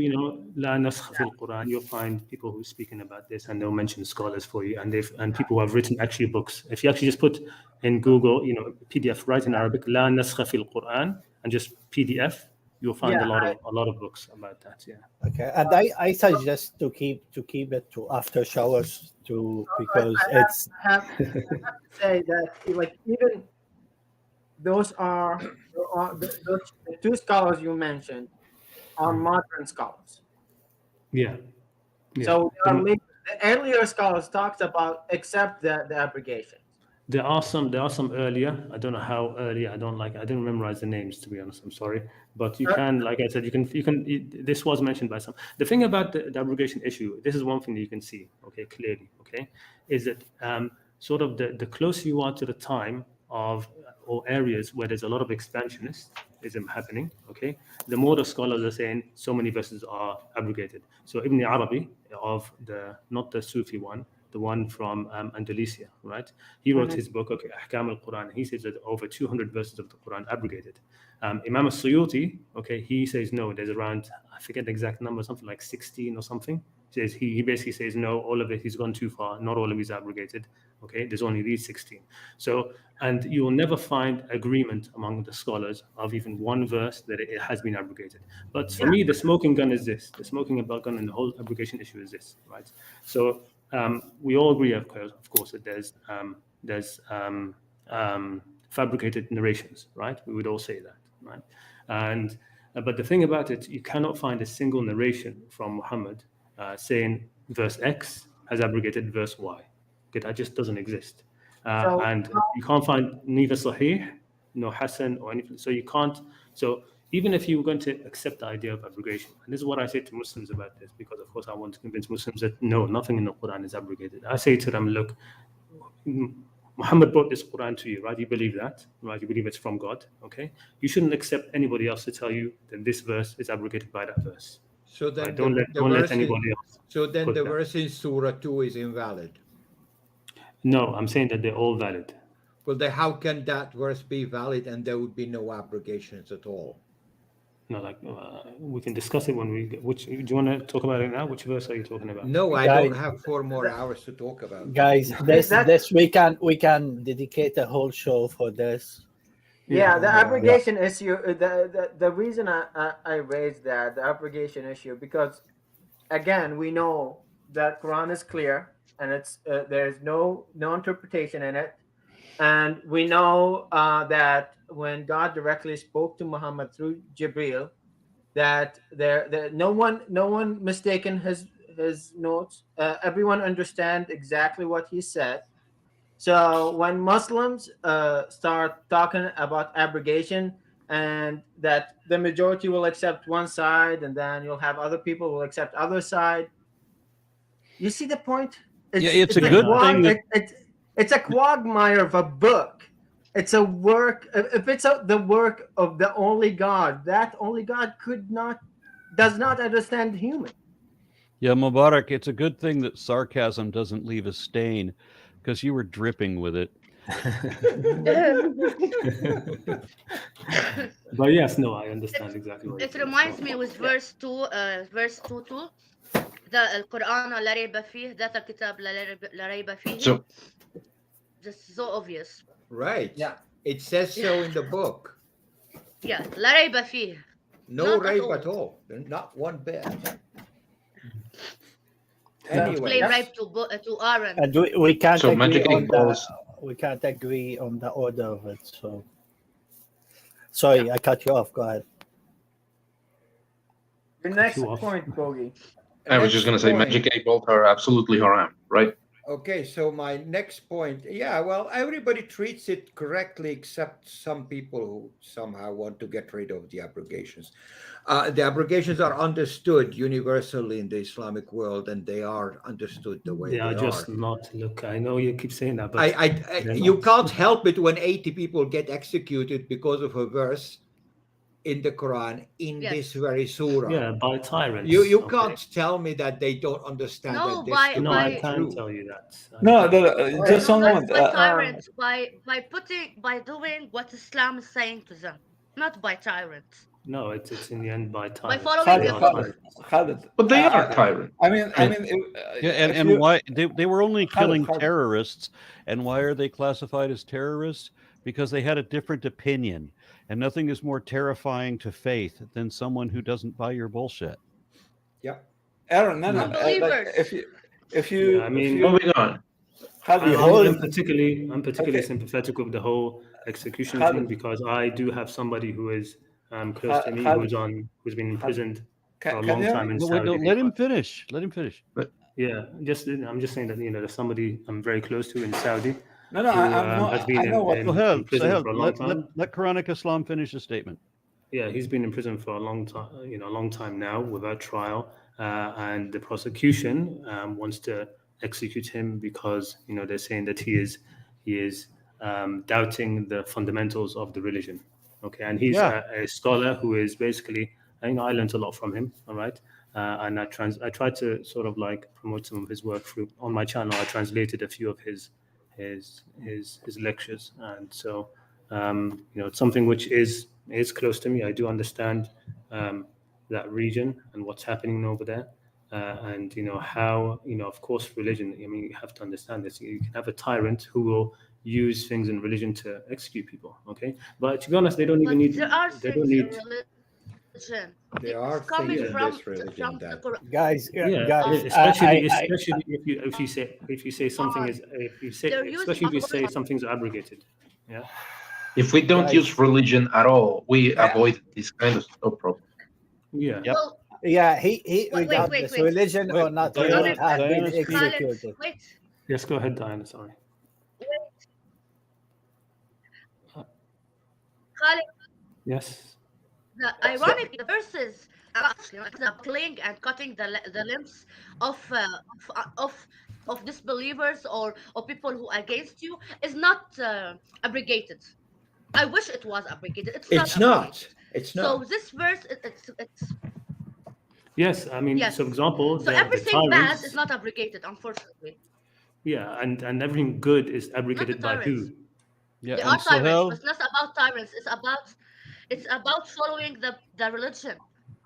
La Naskh fil Quran, you'll find people who are speaking about this, and they'll mention scholars for you, and people who have written actually books. If you actually just put in Google, PDF, write in Arabic, La Naskh fil Quran, and just PDF, you'll find a lot of books about that. Yeah. Okay, and I suggest to keep it to after showers because it's. I have to say that like even those are the two scholars you mentioned are modern scholars. Yeah. So the earlier scholars talked about except the abrogation. There are some earlier. I don't know how early. I didn't memorize the names, to be honest. I'm sorry, but you can, like I said, you can. This was mentioned by some. The thing about the abrogation issue, this is one thing that you can see, okay, clearly, okay, is that sort of the closer you are to the time of or areas where there's a lot of expansionism happening, okay, the more the scholars are saying so many verses are abrogated. So Ibn Arabi not the Sufi one, the one from Andalusia, right? He wrote his book, okay, Ahkam al-Quran. He says that over 200 verses of the Quran abrogated. Imam al-Suyuti, okay, he says no, there's around, I forget the exact number, something like 16 or something. He basically says no, all of it, he's gone too far, not all of it is abrogated. Okay, there's only these 16. So, and you will never find agreement among the scholars of even one verse that it has been abrogated. But for me, the smoking gun is this. The smoking gun and the whole abrogation issue is this, right? So we all agree, of course, that there's fabricated narrations, right? We would all say that, right? And but the thing about it, you cannot find a single narration from Muhammad saying verse X has abrogated verse Y. Okay, that just doesn't exist. And you can't find neither Sahih nor Hasan or anything. So you can't. So even if you were going to accept the idea of abrogation, and this is what I say to Muslims about this, because of course I want to convince Muslims that no, nothing in the Quran is abrogated. I say to them, look, Muhammad brought this Quran to you, right? You believe that, right? You believe it's from God, okay? You shouldn't accept anybody else to tell you that this verse is abrogated by that verse. So then right? Don't let anybody else. So then the verse in Surah 2 is invalid. No, I'm saying that they're all valid. Well, then how can that verse be valid and there would be no abrogations at all? we can discuss it when we. Which do you want to talk about it now? Which verse are you talking about? No, I don't have 4 more hours to talk about. Guys, this we can dedicate a whole show for this. Yeah, the abrogation issue. The reason I raised that, the abrogation issue, because again we know that Quran is clear and it's there's no interpretation in it, and we know that when God directly spoke to Muhammad through Jibril, that there no one mistaken his notes. Everyone understand exactly what he said. So when Muslims start talking about abrogation, and that the majority will accept one side, and then you'll have other people who will accept other side. You see the point? It's a good thing. It's a quagmire of a book. It's a work. If it's the work of the only God, that only God does not understand human. Yeah, Mubarak, it's a good thing that sarcasm doesn't leave a stain, because you were dripping with it. But yes, no, I understand exactly what it reminds me with verse 2, verse 2:2. القرآن لا ريب فيه ذات الكتاب لا ريب فيه. So, just so obvious. Right. Yeah. It says so in the book. Yeah, لا ريب فيه. No Not at rape all. at all. Not one bit. Play Anyway, rape to Aaron. And we can't So agree magic on balls. we can't agree on the order of it. So sorry, I cut you off. Go ahead. Your next you off. point, Bogey. I was just going to say, Next magic 8 Bolt are absolutely haram, right? okay, so my next point, yeah, well, everybody treats it correctly except some people who somehow want to get rid of the abrogations. The abrogations are understood universally in the Islamic world, and they are understood the way They are they just are. not. Look, I know you keep saying that, but You can't help it when 80 people get executed because of a verse in the Quran in Yes. this very surah. yeah, by tyrants. You okay? can't tell me that they don't understand No, that this by- could No, be I can true. tell you that. No, just No, one not moment. by tyrants, by doing what Islam is saying to them, not by tyrants. No, it's in the end by By tyrants. following They the are book. tyrants. Khalid. But they are tyrants. I mean, And why they were only killing Khalid. terrorists, and why are they classified as terrorists? Because they had a different opinion, and nothing is more terrifying to faith than someone who doesn't buy your bullshit. Yep. Aaron, no. Unbelievers. If you, Yeah, I mean, Moving on. Khalid, I'm particularly Okay. sympathetic with the whole execution Khalid. thing, because I do have somebody who is close to me Khalid. who's been imprisoned for a Can long you hear time me? in No, wait, Saudi. no, let him finish. Let him finish. Yeah, I'm just saying that there's somebody I'm very close to in Saudi No, who I'm not. has been I know what. in Sahel, prison Sahel, for a long time. let Quranic Islam finish the statement. Yeah, he's been in prison for a long time, a long time now without trial, and the prosecution wants to execute him because they're saying that he is doubting the fundamentals of the religion. Okay, and he's a scholar who is basically, I learned a lot from him. All right, and I tried to sort of like promote some of his work on my channel. I translated a few of his lectures, and so it's something which is close to me. I do understand that region and what's happening over there, and how of course religion. I mean, you have to understand this. You can have a tyrant who will use things in religion to execute people. Okay, but to be honest, they don't even need. There are They things don't need. in religion. There It's are coming things in from this religion the that Quran. Guys, Yeah, guys, especially I- if you say something is They're using especially if you say other- something's abrogated. Yeah. If we don't Guys. use religion at all, we Yeah. avoid this kind of stuff problem. Yeah. Yep. Well, yeah, he wait, regardless wait. religion or Wait, not, Diana- he has been Diana's speaking. executed. wait. Yes. Go ahead, Diana. Sorry. Khalid, Yes. the ironic the verses about killing and cutting the limbs of disbelievers or people who are against you is not abrogated. I wish it was abrogated. It's it's not. not. Abrogated. It's So not. this verse, it's Yes. I mean, yes. so example, So the everything bad tyrants. is not abrogated, unfortunately. Yeah, and everything good is abrogated by tyrants. who? Yeah, They and are tyrants, Sahel, but it's not about tyrants. It's about It's about following the religion,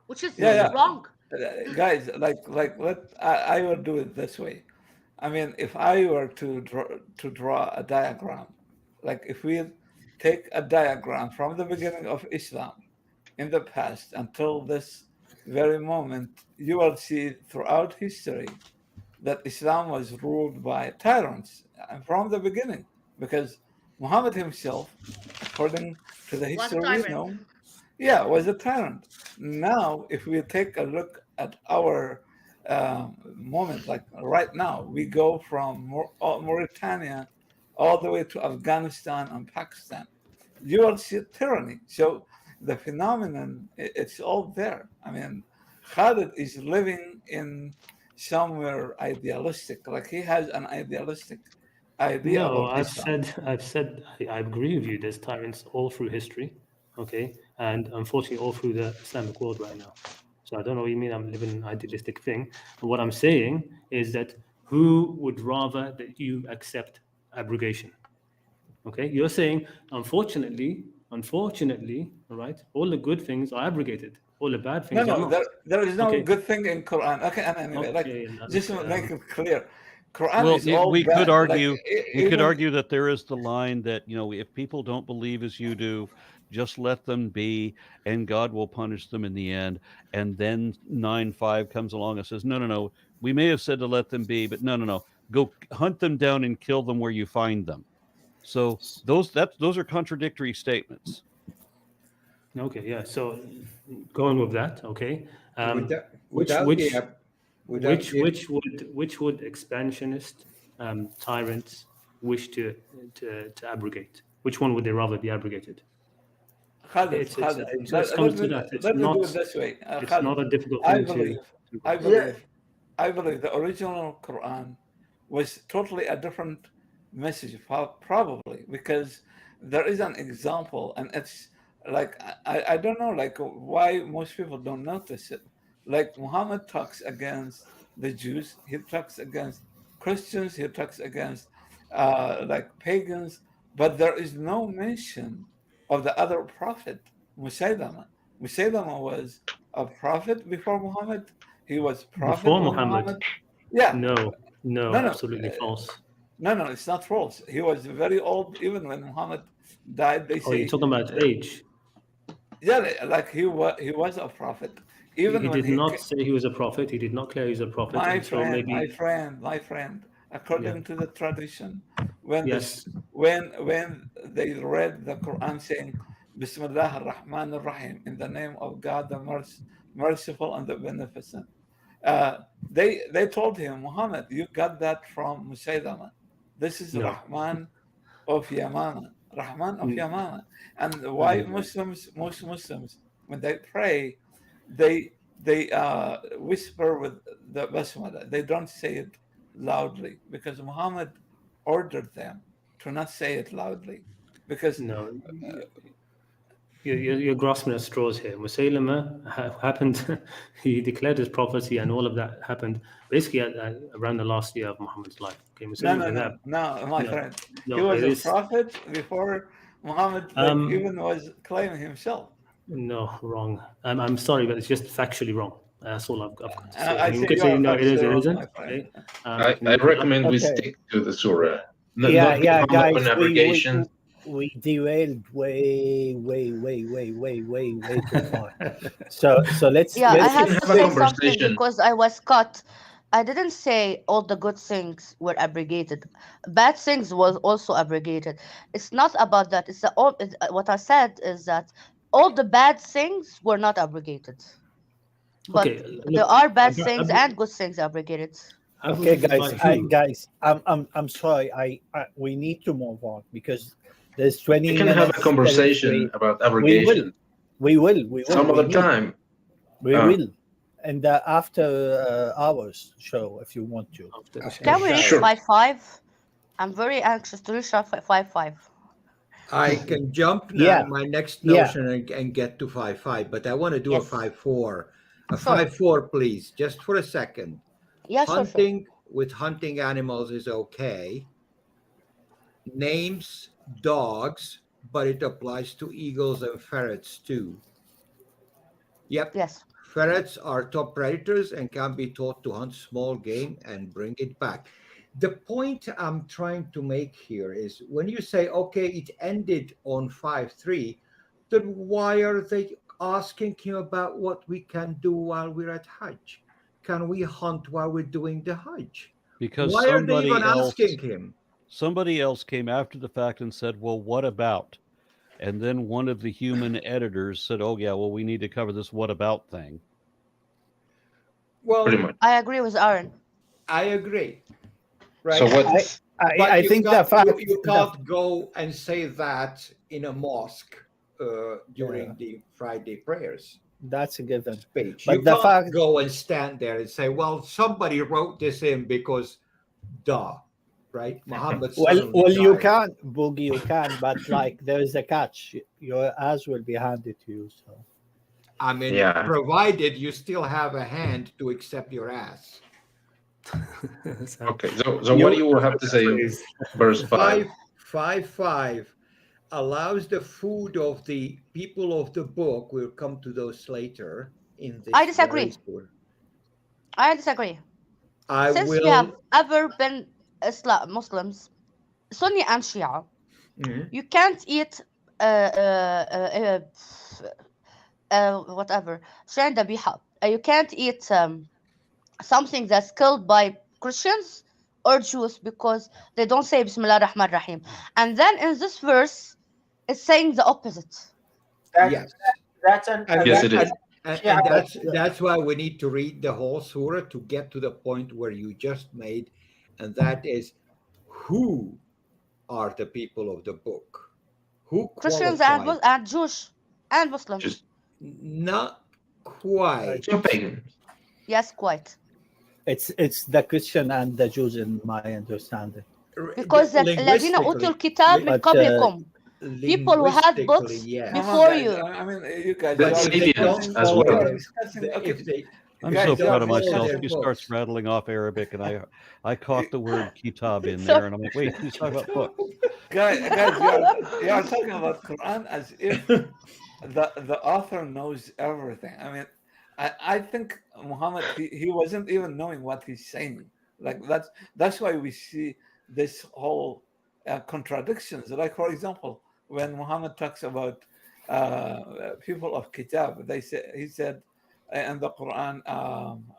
which is Yeah. wrong. Guys, I will do it this way. I mean, if I were to draw a diagram, like if we take a diagram from the beginning of Islam in the past until this very moment, you will see throughout history that Islam was ruled by tyrants from the beginning, because Muhammad himself, according to the Was a history we tyrant. know, was a tyrant. Now, if we take a look at our moment, like right now, we go from Mauritania all the way to Afghanistan and Pakistan. You will see tyranny. So the phenomenon, it's all there. I mean, Khalid is living in somewhere idealistic. Like he has an idealistic idea No, about Islam. I've said, I agree with you. There's tyrants all through history, okay, and unfortunately all through the Islamic world right now. So I don't know what you mean. I'm living an idealistic thing. But what I'm saying is that who would rather that you accept abrogation? Okay, you're saying unfortunately, all right, all the good things are abrogated, all the bad things are No, not. there is no Okay. good thing in Quran. Okay, and anyway, Okay, just to make it clear, Quran Well, is all we bad. could argue. We could Even argue that there is the line that if people don't believe as you do, just let them be, and God will punish them in the end. And then 9:5 comes along and says, no, no, no. We may have said to let them be, but no, no, no. Go hunt them down and kill them where you find them. So those are contradictory statements. Okay, yeah. So going with that, okay. Which would expansionist tyrants wish to abrogate? Which one would they rather be abrogated? Khalid, It let comes me to that. It's let me not. do it this way. It's Khalid, not a difficult I thing believe, to. I believe, I believe the original Quran was totally a different message, probably because there is an example, and it's like I don't know, like why most people don't notice it. Like Muhammad talks against the Jews, he talks against Christians, he talks against like pagans, but there is no mention of the other prophet, Musaylama. Musaylama was a prophet before Muhammad. He was prophet Before when Muhammad? Muhammad. Yeah. No, No, absolutely false. No, it's not false. He was very old even when Muhammad died. They Oh, you're say, talking about age. yeah, like he was a prophet. Even He when did not say he was a prophet. He did not declare he was a prophet my until friend, maybe. my friend, according to the tradition, when Yes. when they read the Quran saying Bismillah ar-Rahman ar-Rahim, in the name of God the merciful and the beneficent, they told him, Muhammad, you got that from Musaylama. This is No. Rahman of Yamama. Rahman of Mm. Yamama. And why most Muslims, when they pray, they whisper with the basmala. They don't say it loudly because Muhammad ordered them to not say it loudly. Because No. You're grasping at straws here. Musaylama happened, he declared his prophecy, and all of that happened basically around the last year of Muhammad's life. Okay, no, my friend. He was it a is. prophet before Muhammad even was claiming himself. No, wrong. I'm sorry, but it's just factually wrong. That's all I've got to say. I We say could you say, are no, it is, it factually wrong, isn't. my friend. Okay. I recommend we Okay. stick to the Surah. Yeah, Not get hung up guys, on abrogation. we derailed way too far. So let's Yeah, I let's have have to a say something conversation. because I was cut. I didn't say all the good things were abrogated. Bad things was also abrogated. It's not about that. It's what I said is that all the bad things were not abrogated, but Okay, there look, are bad things and good things abrogated. Okay, abrogated guys, by who? I'm sorry. We need to move on because there's 20 We can minutes. have a conversation about abrogation We will. some other time. We will. And after hours show, if you want to. After the show. Can we reach Sure. 5-5? I'm very anxious to reach 5-5. I can jump now Yeah. my next Yeah. notion and get to 5-5, but I want to do Yes. a 5-4. A Sure. 5-4, please, just for a second. Yeah, sure. Hunting with hunting animals is okay. Names dogs but it applies to eagles and ferrets too. Yep. Yes. Ferrets are top predators and can be taught to hunt small game and bring it back. The point I'm trying to make here is when you say, okay, it ended on 5-3, then why are they asking him about what we can do while we're at Hajj? Can we hunt while we're doing the Hajj? Because why are they even asking him? Somebody else came after the fact and said, well, what about? And then one of the human editors said, oh, yeah, well, we need to cover this what about thing. Well, pretty much. I agree with Aaron. I agree. Right. So what? I think the fact you can't go and say that in a mosque during the Friday prayers. That's a given. Speech. But you the can't fact go and stand there and say, "Well, somebody wrote this in because, duh." Right? Muhammad. Well, you can, Boogie, you can, but like there is a catch. Your ass will be handed to you. So, I mean, Yeah. provided you still have a hand to accept your ass. Okay, so what do you have to say? Verse 5. 5 allows the food of the people of the book. We'll come to those later. In this, I disagree. I disagree. Since we have ever been Muslims, Sunni and Shia, you can't eat whatever. You can't eat something that's killed by Christians or Jews because they don't say Bismillah ar-Rahman ar-Rahim. And then in this verse, it's saying the opposite. Yes. Yes, it is. And that's why we need to read the whole surah to get to the point where you just made, and that is who are the people of the book? Who Christians qualified? and Jews and Muslims. Just Not quite. pagans. Yes, quite. it's the Christian and the Jews in my understanding. Because الذين أوتوا الكتاب من قبلكم, people who had books before you. I mean, you guys. That's Syrians as well. I'm so proud of myself. He starts rattling off Arabic, and I caught the word kitab in there, and I'm like, wait, he's talking about books. Guys, you are talking about Quran as if the author knows everything. I mean, I think Muhammad he wasn't even knowing what he's saying. Like that's why we see this whole contradictions. Like for example, when Muhammad talks about people of Kitab, he said in the Quran,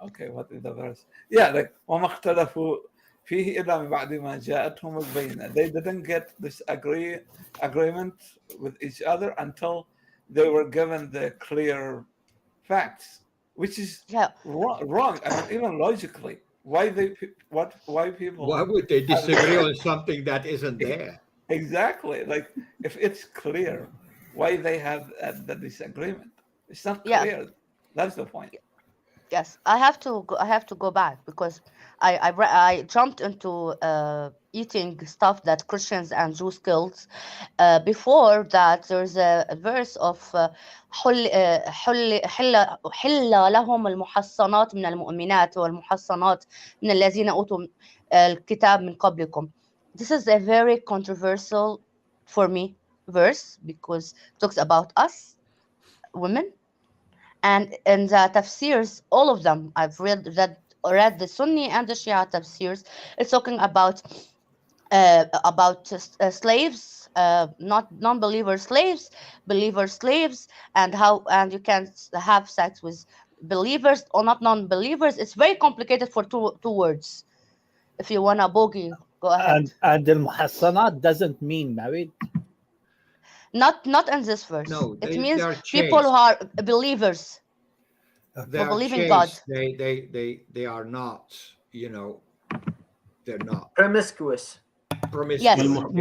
okay, what is the verse? Yeah, like وَمَا اخْتَلَفُوا فِيهِ إِلَّا مِنْ بَعْدِ مَا جَاءَتْهُمُ الْبَيِّنَةُ. They didn't get this agreement with each other until they were given the clear facts, which is wrong. I mean, even logically, why people? Why would they disagree on something that isn't there? Exactly. Like if it's clear, why they have the disagreement? It's not clear. That's the point. Yes, I have to go back because I jumped into eating stuff that Christians and Jews killed. Before that, there's a verse of حل لهم المحصنات من المؤمنات والمحصنات من الذين أوتوا الكتاب من قبلكم. This is a very controversial for me verse because it talks about us, women. And in the tafsirs, all of them, I've read the Sunni and the Shia tafsirs. It's talking about slaves, not non-believer slaves, believer slaves, and you can have sex with believers or not non-believers. It's very complicated for two words. If you want a bogey, go ahead. And al-muhassanat doesn't mean married. Not in this verse. No, it means people who are believers. They are believe in chaste. God. They are not, they're not promiscuous. Yes. They're not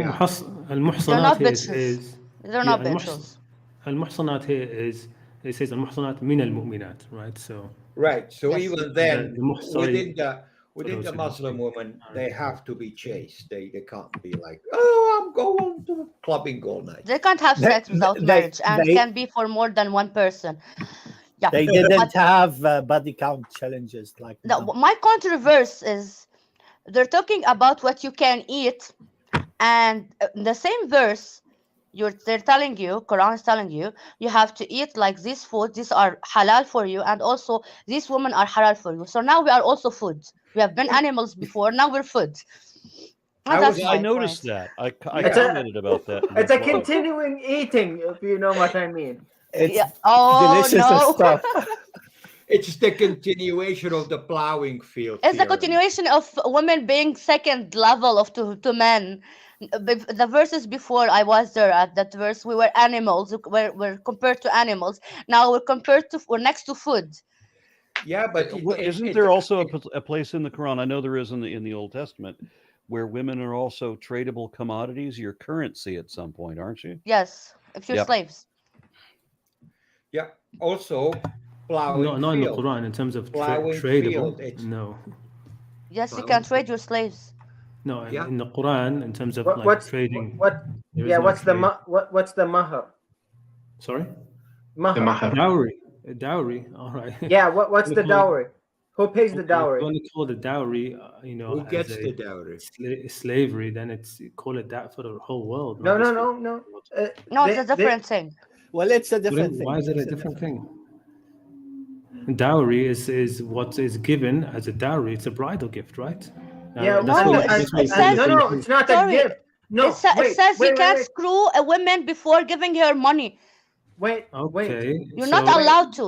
bitches. They're not bitches. المحصنات here is it says المحصنات من المؤمنات, right? So yes. Even then within the sorry. Muslim women, they have to be chaste. They can't be like, oh, I'm going to clubbing all night. They can't have sex without marriage, and can be for more than one person. Yeah. They didn't have body count challenges like that. My controversy is they're talking about what you can eat, and the same verse they're telling you, Quran is telling you, you have to eat like this food. These are halal for you, and also these women are halal for you. So now we are also food. We have been animals before. Now we're food. And that's I my noticed point. that. I Yeah. commented about that. in It's a reply. continuing eating, if you know what I mean. It's Yeah. Oh delicious no. stuff. It's the continuation of the plowing field. It's the theorem. continuation of women being second level of to men. The verses before I was there at that verse, we were animals. We're compared to animals. Now we're next to food. Yeah, but Isn't there also a place in the Quran? I know there is in the Old Testament, where women are also tradable commodities, your currency at some point, aren't you? Yes, if you're Yep. slaves. yeah, also plowing Not in the field. Quran in terms of Plowing tradable. field. It's No, Yes, you can trade your slaves. no. Yeah. In the Quran, in terms of What, like what's trading, what? there is Yeah, no what's the trade. what's the mahar? Sorry, The Mahar. mahar. dowry. All right. Yeah, what's the dowry? Who pays the Okay, if you dowry? want to call the dowry, who as gets a the dowry? slavery, then call it that for the whole world. No, not no, just for- no, no. No, it's a different thing. Well, it's a But different thing. why is it a It's different thing? Dowry is what is given as a dowry. It's a bridal gift, right? Yeah, that's No, what it that's what it says- says. no, it's not a Sorry. gift. No, it wait, says wait, you can't wait, screw a woman before giving her money. wait, wait. Okay, You're so, not allowed to.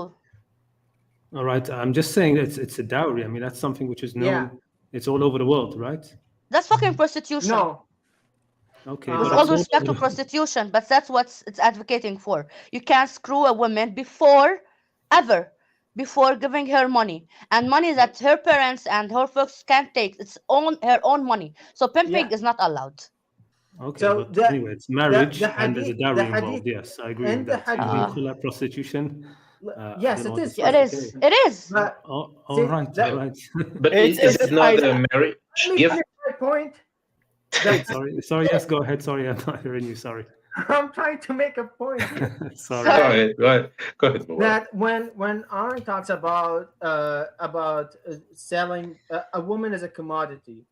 All right, I'm just saying it's a dowry. I mean, that's something which is known. Yeah. It's all over the world, right? That's fucking prostitution. No, Okay, With With but all it's due respect to prostitution, but that's what it's advocating for. You can't screw a woman before giving her money, and money that her parents and her folks can't take. It's her own money. So pimping Yeah. is not allowed. Okay, So but anyway, it's marriage the and there's a hadith- dowry the involved. hadith- Yes, I agree in with the that. You hadith- can call that prostitution. yes, I don't it know is. what It to is. say. It is. But All See, right, that- all right. But It's is just it not I- a marriage let me gift? finish my point. sorry. Yes, go ahead. Sorry, I'm not hearing you. Sorry. I'm trying to make a point. Sorry. Go ahead. That when Aaron talks about selling a woman as a commodity,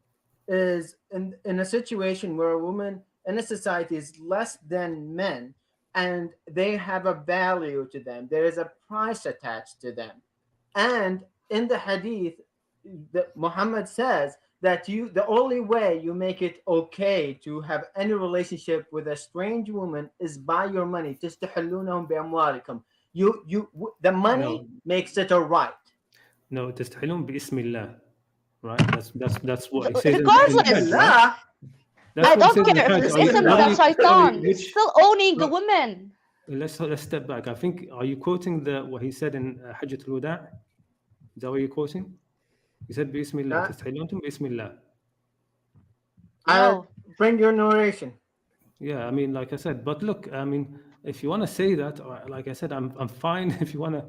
is in a situation where a woman in a society is less than men and they have a value to them, there is a price attached to them. And in the hadith, Muhammad says that the only way you make it okay to have any relationship with a strange woman is by your money. تستحلونهم بأموالكم. The money No. makes it a right. No, تستحلون باسم الله. Right? That's what it says. Regardless. In the Hajj, right? That's I what it don't says in the care Hajj. if Are you- ism are the you- shaitan. which- It's still owning a woman. Let's step back. I think, are you quoting what he said in Hajjat al-Wada'? Is that what you're quoting? He said, Bismillah. تستحلونتم باسم الله. No. Bring your narration. Yeah, I mean, like I said, but look, I mean, if you want to say that, or like I said, I'm fine if you want to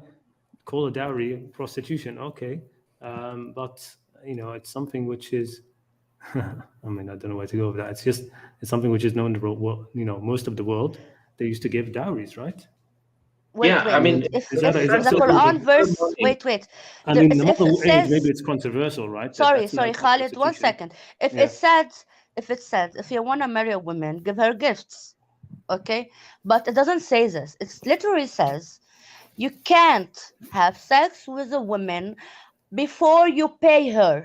call a dowry prostitution, okay. But it's something which is, I mean, I don't know where to go with that. It's something which is known to most of the world. They used to give dowries, right? Wait, Yeah, I mean, if is that the still Quran true? verse, wait. I mean, If the model it says, maybe it's controversial, right? sorry, That's not Khalid, one prostitution. second. If it said, if you want to marry a woman, give her gifts, okay? But it doesn't say this. It literally says you can't have sex with a woman before you pay her.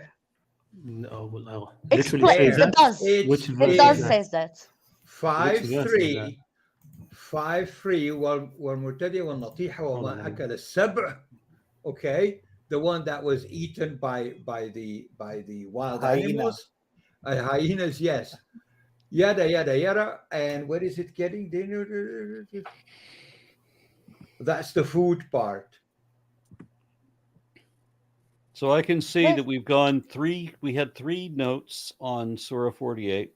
No, well, Explain. literally says It that. does. Which It verse does is say that? that. 5-3 والمرتدي والنطيحة وما أكل السبع. Okay, the one that was eaten by the wild animals, hyenas. Yes, yada yada yada. And what is it getting? That's the food part. So I can see that we've gone we had 3 notes on Surah 48.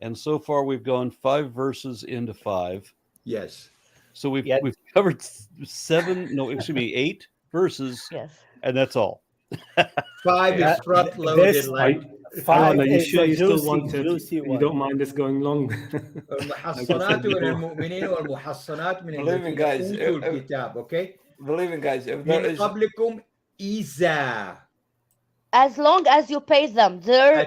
And so far we've gone 5 verses into 5. Yes. So we've covered 8 verses. Yes. And that's all. 5 is front loaded. Five are you is sure you still juicy, want juicy you one. don't mind this going long? المحصنات من المؤمنين والمحصنات من الذين أوتوا الكتاب. Okay. Believing guys, if من there is قبلكم إذا. As long as you pay them their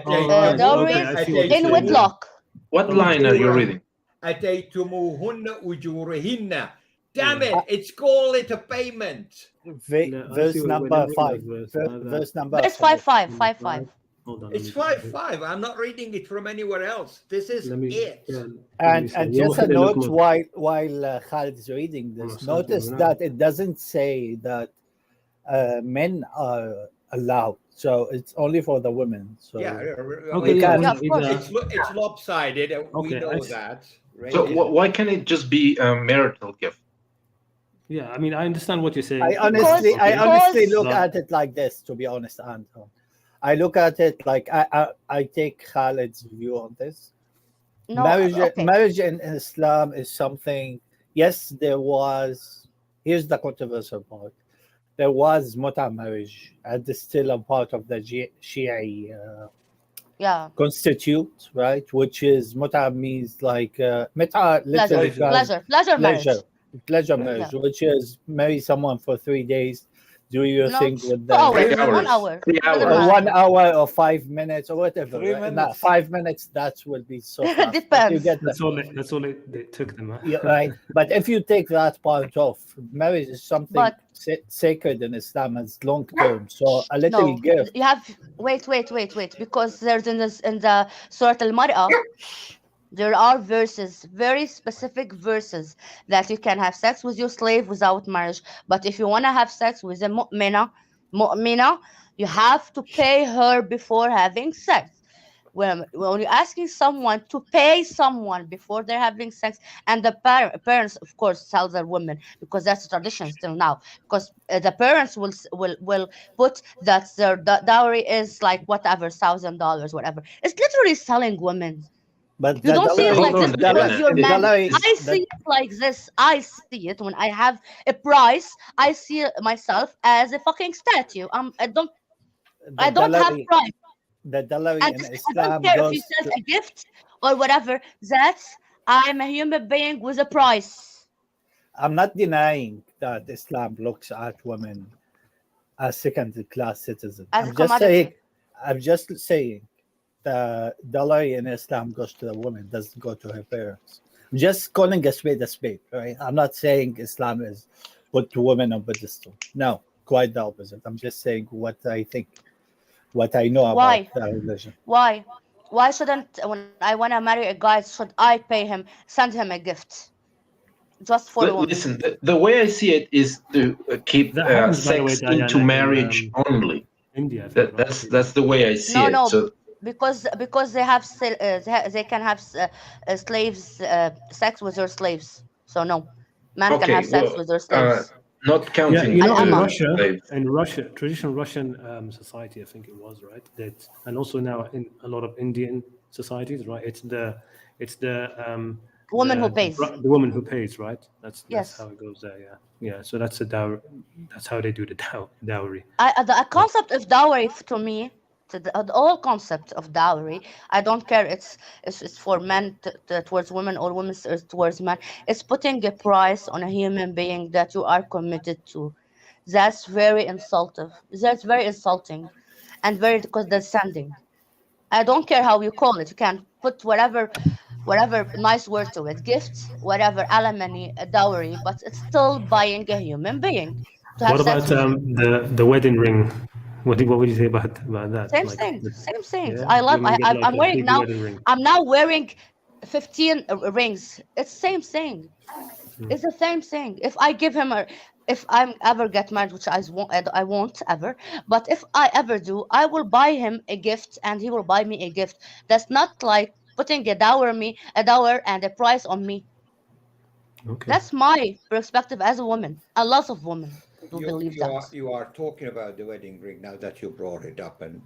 dowries in wedlock. What line are you reading? أتيتموهن أجورهن. Damn it! It's called it a payment. Verse number 5. Verse number Verse 5. 5:5. Hold on. It's 5:5. I'm not reading it from anywhere else. This is it. And just a note while Khalid is reading this, notice that it doesn't say that men are allowed. So it's only for the women. So Yeah, Okay, Yeah, of course. it's lopsided. We know that. Right? So why can't it just be a marital gift? Yeah, I mean, I understand what you're saying. I honestly look at it like this, to be honest, Anton. I look at it like I take Khalid's view on this. No, marriage in Islam is something. Yes, there was. Here's the controversial part. There was muta marriage, and it's still a part of the Shia constitute, right? Which is muta means like muta literally pleasure marriage, which is marry someone for 3 days, do your thing with them. 1 hour, 3 hours. 1 hour or 5 minutes or whatever. 3 right? minutes. 5 minutes, that will be so fast. Depends. That's all it took them. Huh? Yeah, right. But if you take that part off, marriage is something sacred in Islam, it's long term. So a little gift. You have wait, because there's in the Surah Al-Mar'ah, there are verses, very specific verses, that you can have sex with your slave without marriage. But if you want to have sex with a mu'mina, you have to pay her before having sex. When you're asking someone to pay someone before they're having sex, and the parents, of course, tell their women, because that's the tradition still now, because the parents will put that their dowry is like whatever, $1,000, whatever. It's literally selling women. But you don't see it like this because you're man. I see it like this. I see it when I have a price. I see myself as a fucking statue. I don't have price. The dowry in Islam I don't care if you sell a gift or whatever. That's I'm a human being with a price. I'm not denying that Islam looks at women as second-class citizens. I'm just saying the dowry in Islam goes to the woman, doesn't go to her parents. I'm just calling a spade, right? I'm not saying Islam is put women on pedestal. No, quite the opposite. I'm just saying what I think, what I know about the religion. Why shouldn't, when I want to marry a guy, should I pay him, send him a gift? Just for listen, the way I see it is to keep sex into marriage only. India. That's the way I see it. No. So, because they have they can have slaves, sex with their slaves. So no, man can have sex with their slaves. Not counting. In Russia, traditional Russian society, I think it was, right. That, and also now in a lot of Indian societies, right. It's the woman who pays. The woman who pays, right. That's how it goes there. Yeah. So that's a dowry. That's how they do the dowry. The concept of dowry, to me, the whole concept of dowry, I don't care. It's for men towards women or women towards men. It's putting a price on a human being that you are committed to. That's very insulting. That's very insulting, and very condescending. I don't care how you call it. You can put whatever nice word to it, gift, whatever, alimony, a dowry, but it's still buying a human being. What about the wedding ring? What would you say about that? Same thing. Yeah, I'm wearing now. I'm now wearing 15 rings. It's same thing. It's the same thing. If I give him if I ever get married, which I won't ever, but if I ever do, I will buy him a gift and he will buy me a gift. That's not like putting a dower and a price on me. Okay. That's my perspective as a woman. A lot of women believe that. You are talking about the wedding ring now that you brought it up, and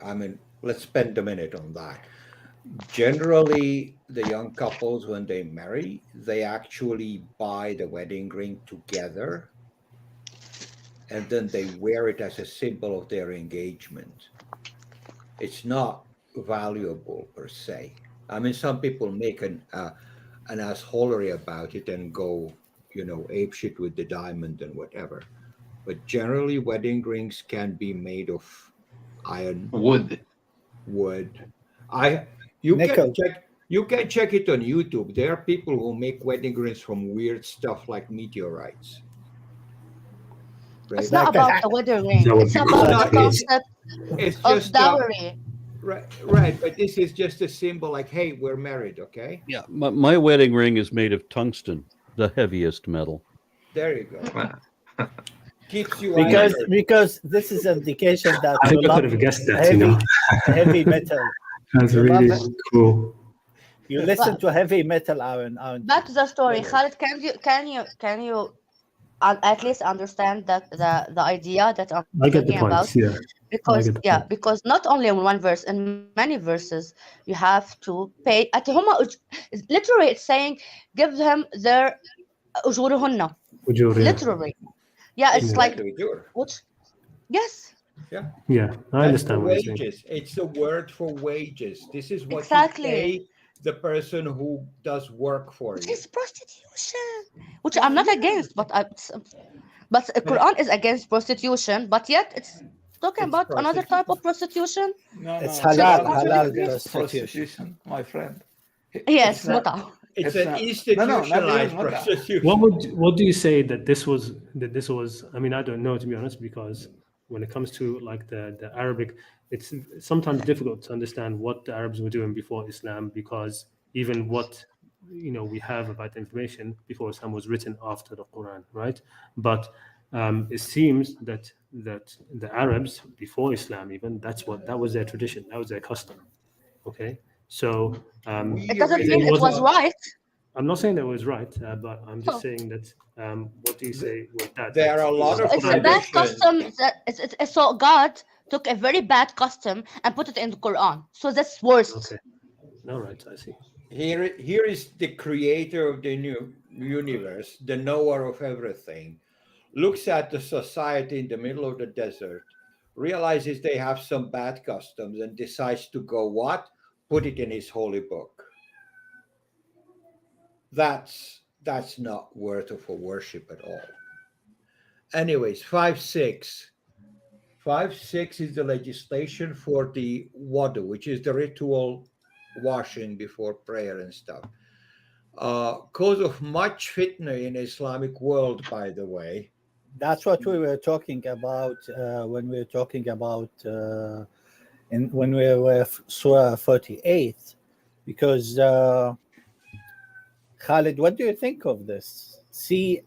I mean, let's spend a minute on that. Generally, the young couples, when they marry, they actually buy the wedding ring together, and then they wear it as a symbol of their engagement. It's not valuable per se. I mean, some people make an assholery about it and go, apeshit with the diamond and whatever. But generally, wedding rings can be made of iron, wood. You can check. You can check it on YouTube. There are people who make wedding rings from weird stuff like meteorites. It's Right? not about the wedding ring. That would It's be about No, the concept it's of just dowry. right. But this is just a symbol, like, hey, we're married, okay? Yeah, my wedding ring is made of tungsten, the heaviest metal. There you go. Keeps you because this is indication that I you think I love could have guessed that. You know, heavy metal. that's You really love it. cool. You listen to heavy metal, Aaron. Back to the story, Khalid. Can you at least understand the idea that I'm I get the talking about? points. Yeah. Because get the point. because not only in one verse, in many verses, you have to pay. Literally, it's saying, give them their أجورهن. Literally, yeah, it's like which, yes. Yeah, I understand what you're saying. wages. It's the word for wages. This is what Exactly. you pay the person who does work for Which you. is prostitution, which I'm not against, but the Quran is against prostitution, but yet it's talking It's about another type of prostitution. No, It's no, halal against prostitution. my friend. Yes, not- muta. It's It's an not- institutionalized no, not even prostitution. What do you say that this was? I mean, I don't know, to be honest, because when it comes to like the Arabic, it's sometimes difficult to understand what the Arabs were doing before Islam, because even what we have about the information before Islam was written after the Quran, right? But it seems that the Arabs before Islam, even that was their tradition, that was their custom. Okay, so It doesn't mean it was right. I'm not saying that was right, but I'm just Oh. saying that. What do you say with that? There are a lot of It's a bad traditions. custom. So God took a very bad custom and put it in the Quran. So that's worst. Okay. All right, I see. Here is the creator of the new universe, the knower of everything, looks at the society in the middle of the desert, realizes they have some bad customs, and decides to go what? Put it in his holy book. That's not worth of a worship at all. Anyways, 5.6. 5.6 is the legislation for the wudu, which is the ritual washing before prayer and stuff. Cause of much fitna in Islamic world, by the way. That's what we were talking about when we were talking about when we were Surah 48, because Khalid, what do you think of this? See,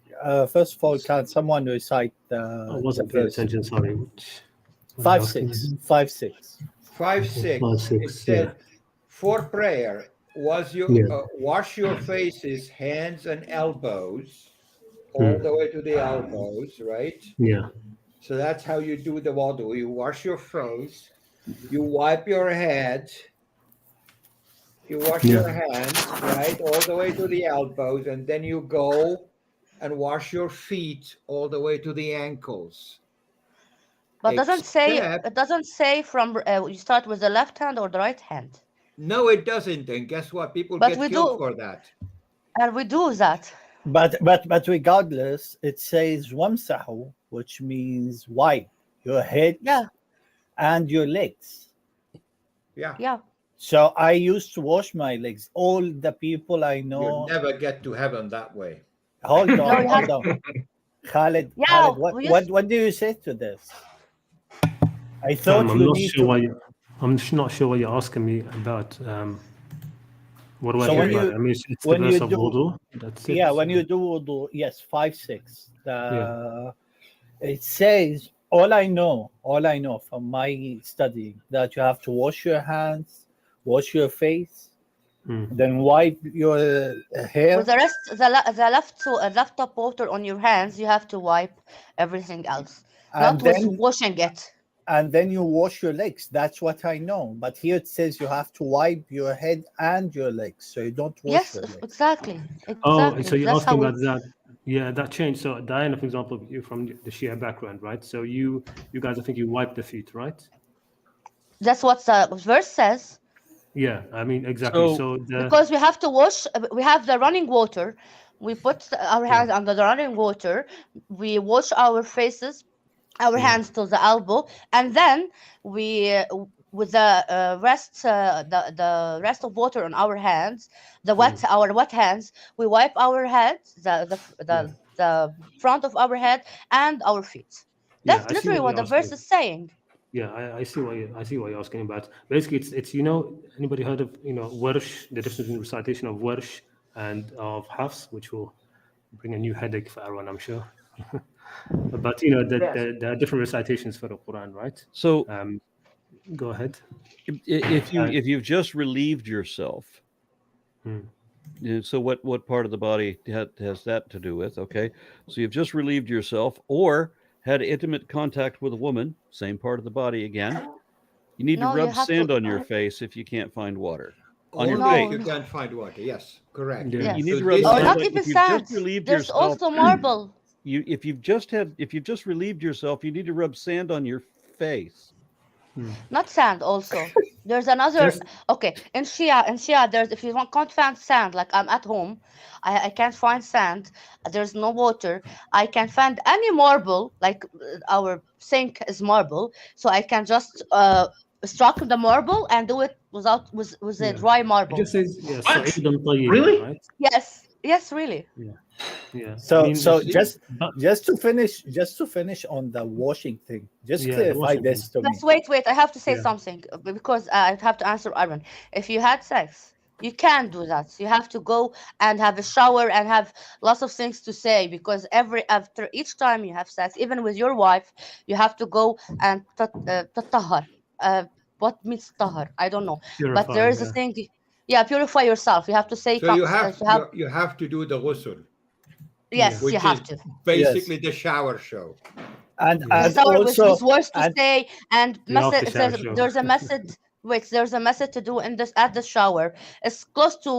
first of all, can someone recite I wasn't paying attention. Sorry. 5.6. 5.6. 5.6. It said, for prayer, wash your faces, hands, and elbows, all the way to the elbows, right? Yeah. So that's how you do the wudu. You wash your face, you wipe your head, you wash your hands, right, all the way to the elbows, and then you go and wash your feet all the way to the ankles. But it doesn't say from you start with the left hand or the right hand. No, it doesn't. And guess what? People get killed for that. And we do that. But regardless, it says wamsahu, which means wipe your head and your legs. Yeah. So I used to wash my legs. All the people I know. You'll never get to heaven that way. Hold on. Khalid, what do you say to this? I thought I'm not sure what you're asking me about. What do I think about it? I mean, it's the when verse you of do wudu. That's it. Yeah, when you do wudu, yes, 5.6. It says, all I know from my studying, that you have to wash your hands, wash your face, then wipe your hair. With the rest, the left top water on your hands, you have to wipe everything else, not with washing it. And then you wash your legs. That's what I know. But here it says you have to wipe your head and your legs, so you don't wash your legs. Exactly. Oh, so you're asking about that? Yeah, that changed. So Diana, for example, you're from the Shia background, right? So you guys, I think you wipe the feet, right? That's what the verse says. Yeah, I mean, exactly. So because we have to wash, we have the running water. We put our hands under the running water. We wash our faces, our hands to the elbow, and then we with the rest of water on our hands, our wet hands, we wipe our heads, the front of our head and our feet. Yeah, That's I see literally what what you're the verse asking. is saying. Yeah, I see what you're asking about. Basically, it's anybody heard of warsh, the difference between recitation of warsh and of hafs, which will bring a new headache for everyone, I'm sure. But there are different recitations for the Quran, right? So go ahead. If you've just relieved yourself, so what part of the body has that to do with? Okay, so you've just relieved yourself, or had intimate contact with a woman, same part of the body again. You need to No, you rub have sand to. on your face if you can't find water. On your Only face. if you can't find water. Yes, correct. Yeah. You Yes. need to So rub this Or sand not on even if you've just sand. relieved There's yourself. also marble. If you've just relieved yourself, you need to rub sand on your face. Not sand also. There's another. Just Okay, in Shia, there's, if you can't find sand, like I'm at home, I can't find sand. There's no water. I can find any marble, like our sink is marble, so I can just struck the marble and do it with a yeah, dry it marble. just says What? Sa'idan tayyiban, Really? right? Yes, really. Yeah. I So mean, so see? just to finish on the washing thing, just Yeah, the clarify washing this to me. Just wait. I have to say Yeah. something because I have to answer Aaron. If you had sex, you can't do that. You have to go and have a shower and have lots of things to say because after each time you have sex, even with your wife, you have to go and tatahar. What means tahar? I don't know, but Purify. there is a Yeah. thing. Yeah, purify yourself. You have to say. So you You have. have to do the ghusl, Yeah. Yes, you which is have to. basically the shower show. And Yeah. The and shower with also words to and say and The after message. shower show. There's a message. Wait, there's a message to do in this at the shower. It's close to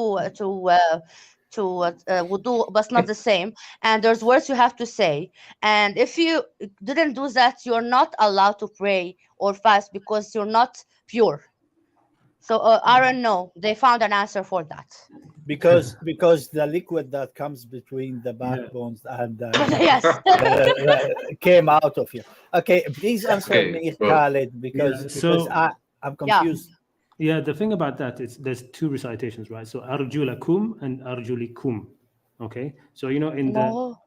wudu, but not the same. And there's words you have to say. And if you didn't do that, you're not allowed to pray or fast because you're not pure. So Aaron, no, they found an answer for that. because the liquid that comes between the Yeah. backbones and Yes. came out of you. Okay, please answer Okay, me, well, Khalid, because Yeah, so- I'm Yeah. confused. Yeah, the thing about that is there's two recitations, right? So arjulakum and arjulikum. Okay, so in No.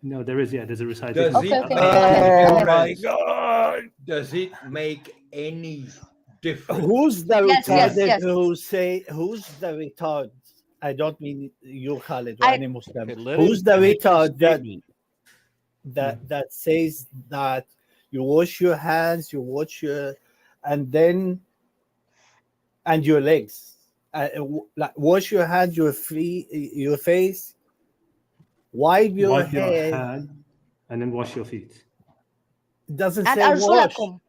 no, there's a recitation. Does Okay, it okay, make go ahead, any go Oh ahead. difference? my God! Does it make any difference? Who's the Yes, retarded yes. who's the retard? I don't mean you, Khalid, or I- any Muslim. Okay, let Who's him the make his retard statement. that says that you wash your hands, you wash your, and your legs, like wash your hands, your feet, your face, wipe your Wipe your head. hand and then wash your feet. Doesn't And say wash. arjulakum.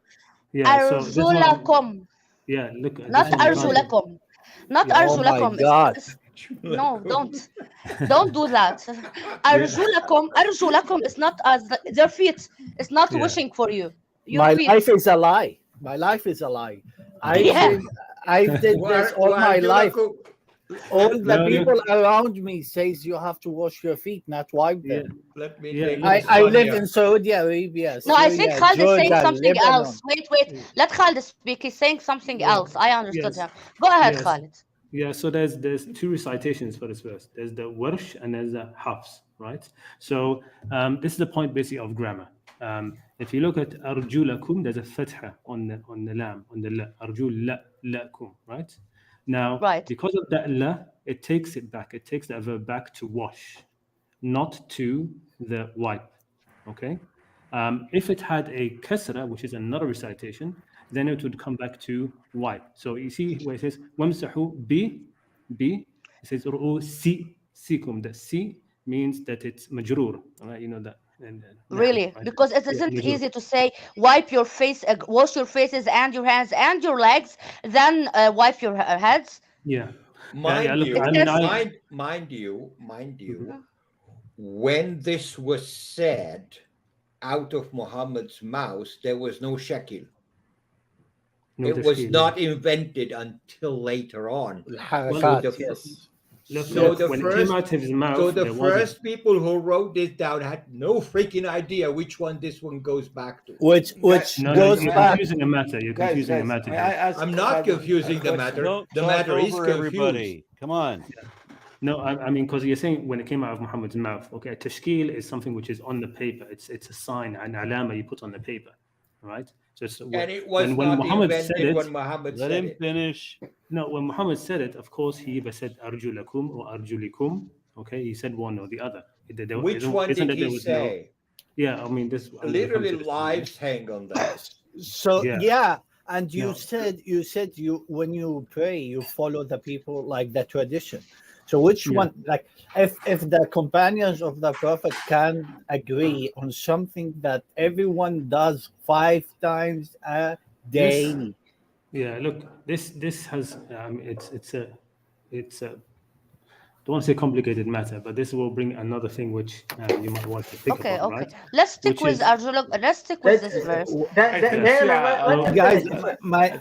Yeah, so this one, Arjulakum. yeah, look, Not this one you can't- arjulakum. Not Yeah. Oh my arjulakum. God! No, don't do that. Arjulakum is not as their feet. It's not Yeah. wishing for you. Your My feet. life is a lie. My life is a lie. I Yeah. did, I did this all my life. All the No, no. people around me says you have to wash your feet, not wipe Yeah. them. Let me Yeah, take no, this I one live here. in Saudi Arabia. No, I think Syria, Khalid is saying Jordan, something Lebanon. else. Wait. Let Khalid speak. He's saying something Yeah. else. I understood Yes. him. Go ahead, Yes. Khalid. Yeah, so there's two recitations for this verse. There's the warsh and there's the hafs, right? So this is the point basically of grammar. If you look at arjulakum, there's a fatha on the lam, on the la, arjul lakum, right? Now, Right. because of that la, it takes it back. It takes that verb back to wash, not to the wipe. Okay. If it had a kasra, which is another recitation, then it would come back to wipe. So you see where it says wamsahu bi, it says sikum. The si means that it's majrur. Right? You know that. Really, right? because it Yeah, isn't majrur. easy to say wipe your face, wash your faces and your hands and your legs, then wipe your heads. Yeah. Mind look, you, I mean, mind you, when this was said out of Muhammad's mouth, there was no shakil. no It was tashkil, not invented until later on. Harakat, the- yes. Look, So when it came out of his mouth, so the there wasn't. first people who wrote this down had no freaking idea which one this one goes back to. Which No, goes you're back. confusing the matter. You're confusing the matter. May I ask I'm not Khalid confusing a the question? matter. Don't The talk matter is over confused. everybody. Come on. No, I mean, because you're saying when it came out of Muhammad's mouth, okay, tashkil is something which is on the paper. It's a sign, an alama you put on the paper, right? So it's, And it was when not Muhammad said invented it, when Muhammad Let said him it. finish. no, when Muhammad said it, of course, he either said arjulakum or arjulikum. Okay, he said one or the other. Which one did he say? Yeah, I mean, this Literally lives hang on that. So Yeah. and you said you when you pray you follow the people like the tradition. So which one, like if the companions of the Prophet can agree on something that everyone does 5 times a day? Yeah, look, this has it's a don't want to say complicated matter, but this will bring another thing which you might want to pick Okay, upon, okay. right? Let's stick Which with is- Let's stick with this verse. Guys,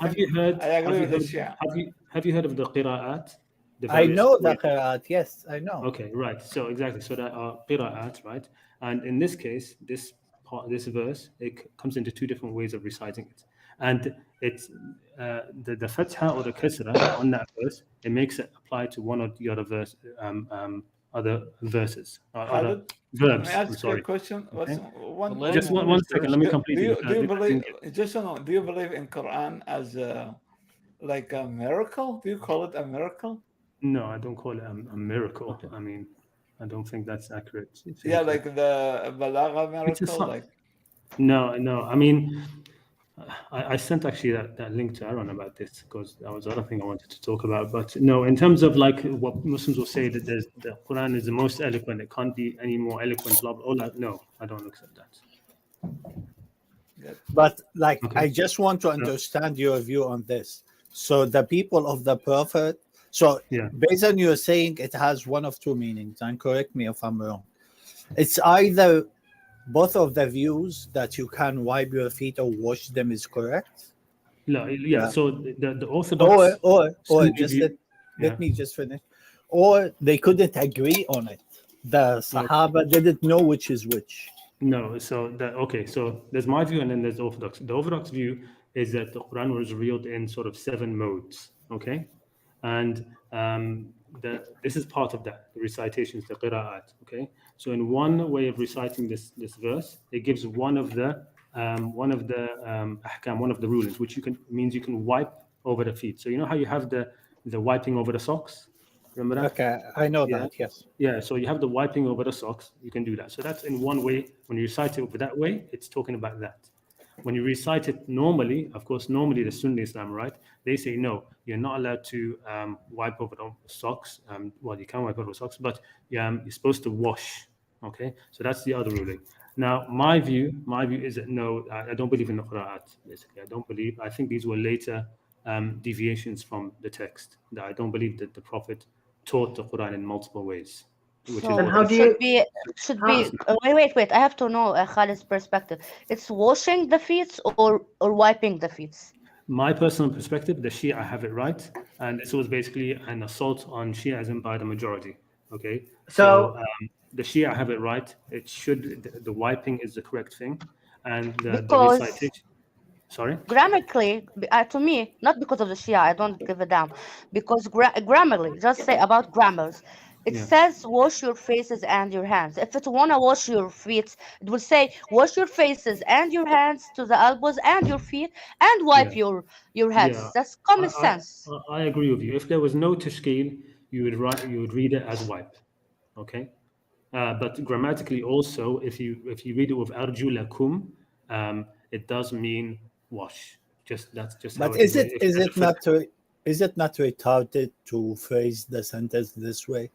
Have you heard? I agree with the Have Shia. you heard of the qira'at? The I various know the ways- qira'at, yes, I know. Okay, right. So exactly. So there are qira'at, right? And in this case, this verse, it comes into 2 different ways of reciting it. And it's the fatha or the kasra on that verse, it makes it apply to one or the other verse, other verses, other verbs. May I I'm ask you a sorry. question? Okay. Let Just him one finish second. first. Let me Do complete you, it. do you believe? Just so know, do you believe in Quran as like a miracle? Do you call it a miracle? No, I don't call it a miracle. I mean, I don't think that's accurate. Yeah, like the balagha miracle. sign. Like No. I mean, I sent actually that link to Aaron about this because that was the other thing I wanted to talk about. But no, in terms of like what Muslims will say that the Quran is the most eloquent, it can't be any more eloquent. Blah blah. All that. No, I don't accept that. But like, Okay. I just want to understand your view on this. So the people of the Prophet. So based on you saying it has one of 2 meanings, and correct me if I'm wrong. It's either both of the views that you can wipe your feet or wash them is correct. No, yeah. So the Orthodox or Sunni just view- let me just finish. Or they couldn't agree on it. The Sahaba didn't know which is which. No, so there's my view and then there's the Orthodox. The Orthodox view is that the Quran was revealed in sort of 7 modes, okay? And this is part of that, the recitations, the qira'at, okay? So in one way of reciting this verse, it gives one of the ahkam, one of the rulings, which means you can wipe over the feet. So you know how you have the wiping over the socks? Remember that? Okay, I know that, yes. Yeah, so you have the wiping over the socks, you can do that. So that's in one way. When you recite it that way, it's talking about that. When you recite it normally, of course, normally the Sunni Islam, right? They say, no, you're not allowed to wipe over the socks. Well, you can wipe over the socks, but you're supposed to wash, okay? So that's the other ruling. Now, my view is that no, I don't believe in the qira'at, basically. I think these were later deviations from the text. That I don't believe that the Prophet taught the Quran in multiple ways. Which So is how what do you- should be wait. I have to know Khalid's perspective. It's washing the feet or wiping the feet. my personal perspective, the Shia have it right, and this was basically an assault on Shiaism by the majority. Okay, so the Shia have it right. It should the wiping is the correct thing, and the recitation. Sorry. Grammatically, to me, not because of the Shia, I don't give a damn. Because grammatically, just say about grammars. It says wash your faces and your hands. If it wanna wash your feet, it will say wash your faces and your hands to the elbows and your feet and wipe your heads. Yeah. That's common sense. I agree with you. If there was no tashkil, you would read it as wipe. Okay. But grammatically also, if you read it with arjulakum, it does mean wash. That's just But how is it not retarded to phrase the sentence this way?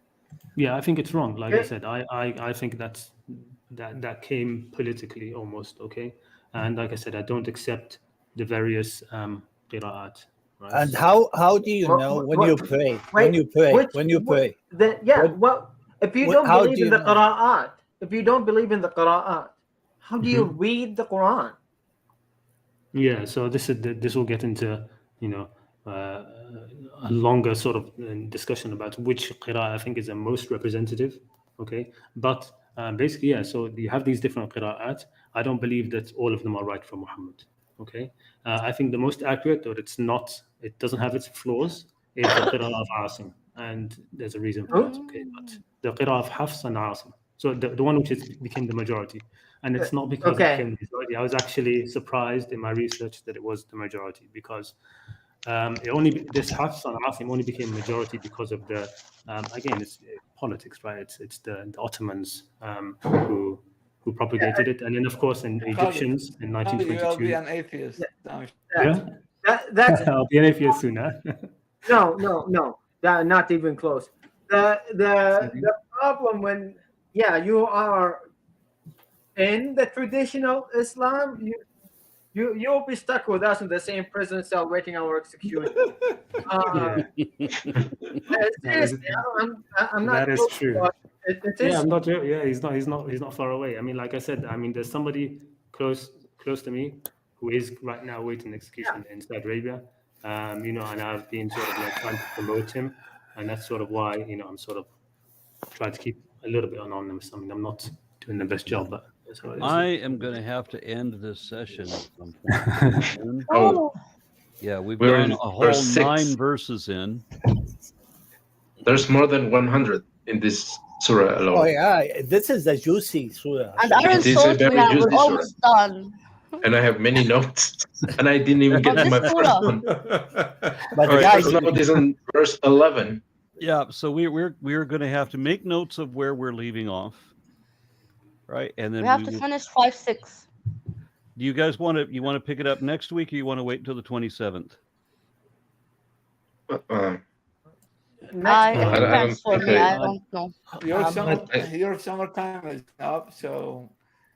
Yeah, I think it's wrong. Like I said, I think that came politically almost, okay? And like I said, I don't accept the various qira'at. Right? And how do you know when you pray? When you pray? If you don't how believe do you in the know? qira'at, if you don't believe in the qira'at, how do you read the Quran? Yeah, so this will get into a longer sort of discussion about which qira'ah I think is the most representative. Okay, but basically, yeah. So you have these different qira'at. I don't believe that all of them are right from Muhammad. Okay, I think the most accurate, or it doesn't have its flaws, is the qira'ah of Asim, and there's a reason for that. Okay, but the qira'ah of Hafs and Asim. So the one which became the majority, and it's not because it became the majority. I was actually surprised in my research that it was the majority, because this Hafs and Asim only became majority because of the again, it's politics, right? It's the Ottomans who propagated it, and then of course in Egyptians in 1922. You will be an atheist. That's I'll be an atheist soon, huh? No, not even close. The problem when you are in the traditional Islam, you'll be stuck with us in the same prison cell waiting our execution. Seriously, I'm not. That is true. It is. Yeah, I'm not. Yeah, he's not far away. I mean, like I said, I mean, there's somebody close to me who is right now waiting execution in Saudi Arabia. And I've been sort of like trying to promote him, and that's sort of why I'm sort of trying to keep a little bit anonymous. I mean, I'm not doing the best job, but that's how it is. I am going to have to end this session at some point. Yeah, we're done a whole 9 verses in. There's more than 100 in this surah alone. Oh yeah, this is a juicy surah. And Aaron thought we're almost done. And I have many notes, and I didn't even get to my first one. But the guys, first note is in verse 11. Yeah, so we're going to have to make notes of where we're leaving off, right? And then we have to finish 5-6. Do you guys want to pick it up next week, or you want to wait until the 27th? It depends for me. I don't know. Your summertime is up, so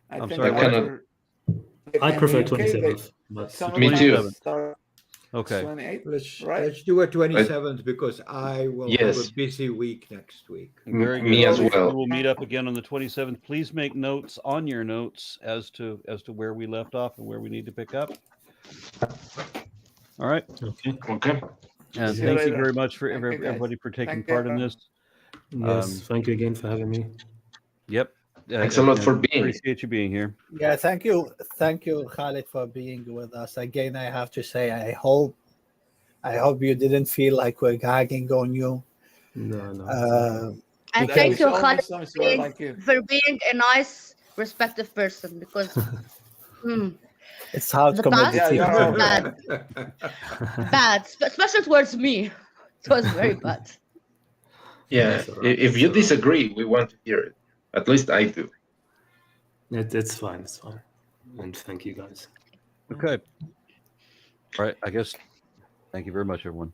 I'm think sorry. I prefer 27th. But me too. Okay. 28th, let's do a 27th because I will have a busy week next week. Very good. Me as well. We will meet up again on the 27th. Please make notes on your notes as to where we left off and where we need to pick up. All right. Okay. And thank you very much for everybody for taking part in this. Yes, thank you again for having me. Yep. Thanks a lot for being. Appreciate you being here. Yeah, thank you, Khalid, for being with us again. I have to say, I hope you didn't feel like we're gagging on you. No. And thank you, Khalid, for being a nice, respectful person, because it's hard commodity. Bad, especially towards me. It was very bad. Yeah, if you disagree, we want to hear it. At least I do. It's fine. It's fine. And thank you, guys. Okay. All right. I guess. Thank you very much, everyone.